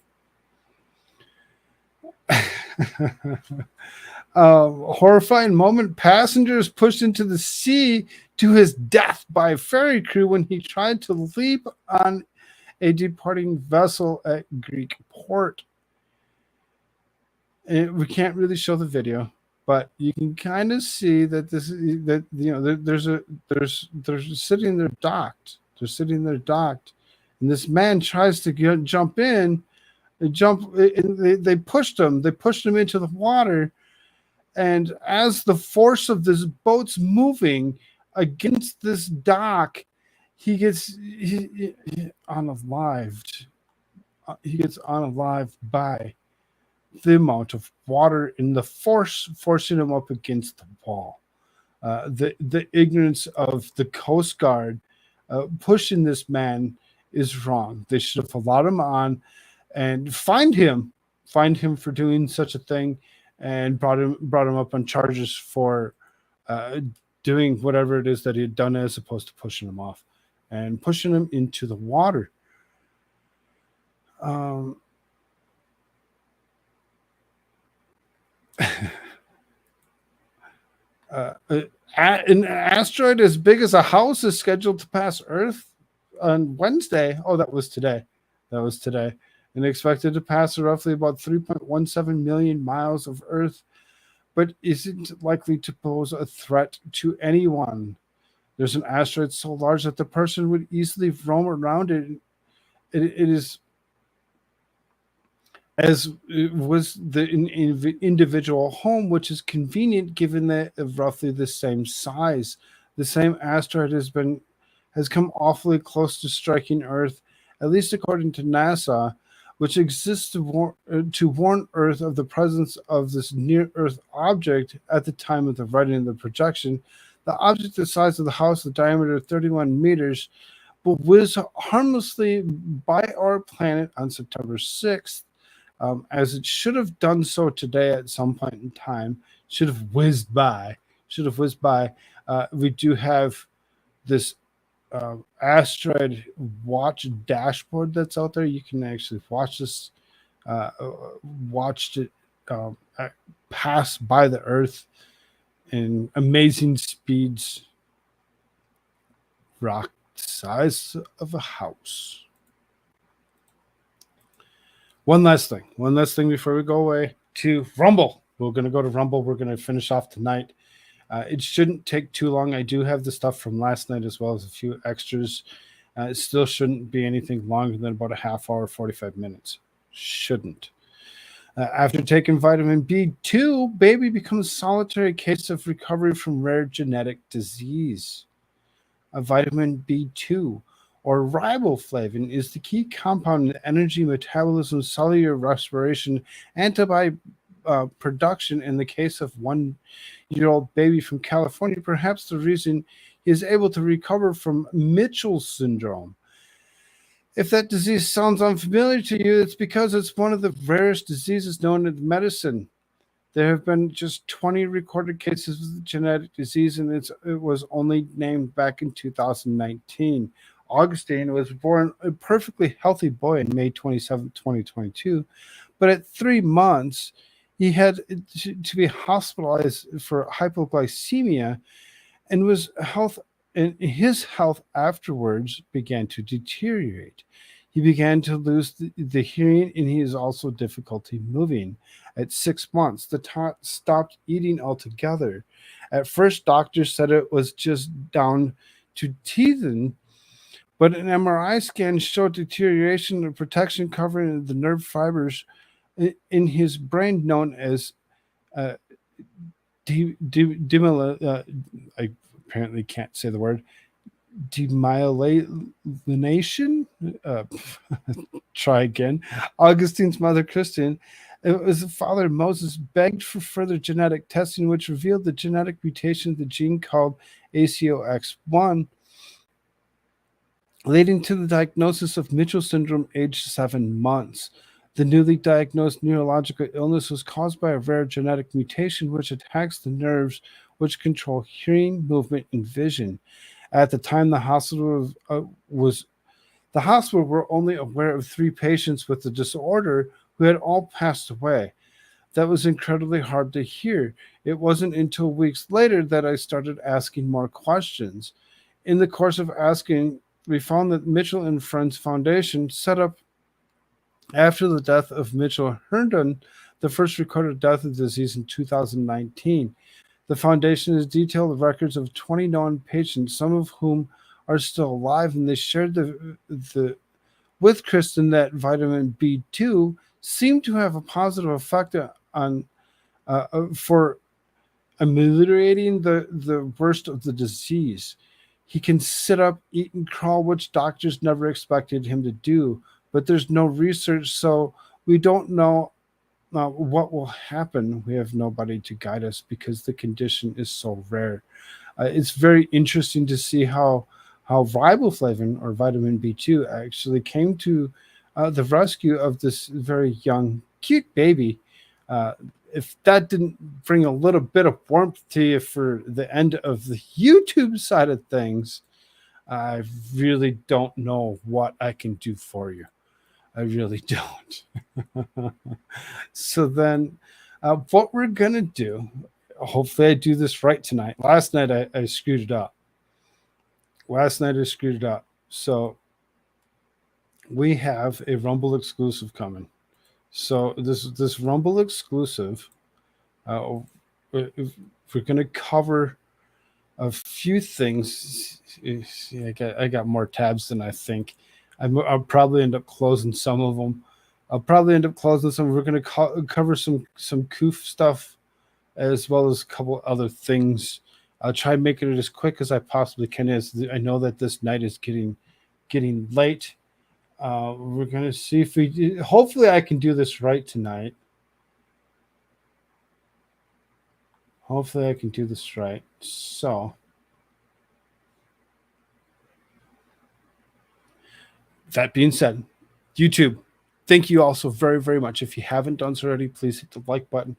Horrifying moment. Passengers pushed into the sea to his death by ferry crew when he tried to leap on a departing vessel at Greek port. We can't really show the video, but you can kind of see that there's sitting there docked. They're sitting there docked, and this man tries to jump in. They pushed him. They pushed him into the water, and as the force of this boat's moving against this dock, he gets unalived. He gets unalived by the amount of water in the forcing him up against the wall. The ignorance of the Coast Guard pushing this man is wrong. They should have allowed him on and find him for doing such a thing, and brought him up on charges for doing whatever it is that he had done as opposed to pushing him off and pushing him into the water. An asteroid as big as a house is scheduled to pass Earth on Wednesday. Oh, that was today. And expected to pass roughly about 3.17 million miles of Earth, but isn't likely to pose a threat to anyone. There's an asteroid so large that the person would easily roam around it. It is, as it was the individual home, which is convenient given that of roughly the same size. The same asteroid has come awfully close to striking Earth, at least according to NASA, which exists to warn Earth of the presence of this near-Earth object at the time of the writing of the projection. The object, the size of the house, the diameter of 31 meters, will whiz harmlessly by our planet on September 6th, as it should have done so today at some point in time. Should have whizzed by. We do have this asteroid watch dashboard that's out there. You can actually watch this, watched it pass by the Earth in amazing speeds, rock the size of a house. One last thing before we go away to Rumble. We're going to go to Rumble. We're going to finish off tonight. It shouldn't take too long. I do have the stuff from last night as well as a few extras. It still shouldn't be anything longer than about a half hour, 45 minutes. Shouldn't. After taking vitamin B2, baby becomes a solitary case of recovery from rare genetic disease. Vitamin B2, or riboflavin, is the key compound in energy metabolism, cellular respiration, antibody production in the case of 1-year-old baby from California. Perhaps the reason he is able to recover from Mitchell syndrome. If that disease sounds unfamiliar to you, it's because it's one of the rarest diseases known in medicine. There have been just 20 recorded cases of the genetic disease, and it was only named back in 2019. Augustine was born a perfectly healthy boy on May 27, 2022, but at 3 months, he had to be hospitalized for hypoglycemia, and his health afterwards began to deteriorate. He began to lose the hearing, and he has also difficulty moving. At 6 months, the tot stopped eating altogether. At first, doctors said it was just down to teething, but an MRI scan showed deterioration of protection covering the nerve fibers in his brain known as I apparently can't say the word, demyelination. Try again. Augustine's mother, Christian, it was the father, Moses, begged for further genetic testing, which revealed the genetic mutation of the gene called ACOX1, leading to the diagnosis of Mitchell syndrome aged 7 months. The newly diagnosed neurological illness was caused by a rare genetic mutation which attacks the nerves which control hearing, movement, and vision. At the time, the hospital were only aware of 3 patients with the disorder who had all passed away. That was incredibly hard to hear. It wasn't until weeks later that I started asking more questions. In the course of asking, we found that Mitchell and Friends Foundation set up after the death of Mitchell Herndon, the first recorded death of the disease in 2019. The foundation has detailed the records of 20 known patients, some of whom are still alive, and they shared with Kristen that vitamin B2 seemed to have a positive effect on for ameliorating the worst of the disease. He can sit up, eat, and crawl, which doctors never expected him to do, but there's no research, so we don't know what will happen. We have nobody to guide us because the condition is so rare. It's very interesting to see how riboflavin, or vitamin B2, actually came to the rescue of this very young, cute baby. if that didn't bring a little bit of warmth to you for the end of the YouTube side of things, I really don't know what I can do for you. I really don't. So then what we're going to do, hopefully I do this right tonight. Last night I screwed it up. So we have a Rumble exclusive coming. So this Rumble exclusive, we're going to cover a few things. I got more tabs than I think. I'll probably end up closing some of them. We're going to cover some Koof stuff, as well as a couple other things. I'll try and make it as quick as I possibly can. As I know that this night is getting late. We're going to see if hopefully I can do this right tonight. Hopefully I can do this right. So that being said, YouTube, thank you all so very, very much. If you haven't done so already, please hit the like button.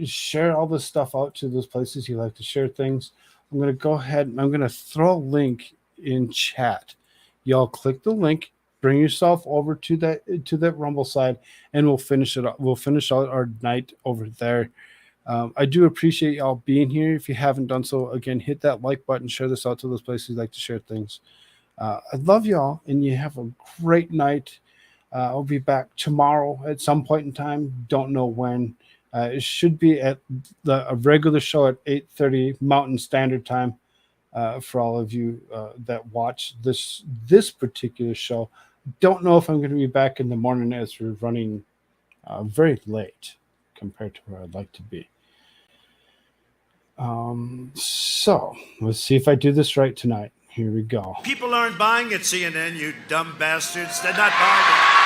Share all this stuff out to those places you like to share things. I'm going to go ahead and I'm going to throw a link in chat. Y'all click the link, bring yourself over to that Rumble side, and we'll finish it up. We'll finish out our night over there. I do appreciate y'all being here. If you haven't done so, again, hit that like button, share this out to those places you like to share things. I love y'all, and you have a great night. I'll be back tomorrow at some point in time. Don't know when. It should be at a regular show at 8:30 Mountain Standard Time for all of you that watch this particular show. Don't know if I'm going to be back in the morning, as we're running very late compared to where I'd like to be. So let's see if I do this right tonight. Here we go. People aren't buying at CNN, you dumb bastards. They're not buying it.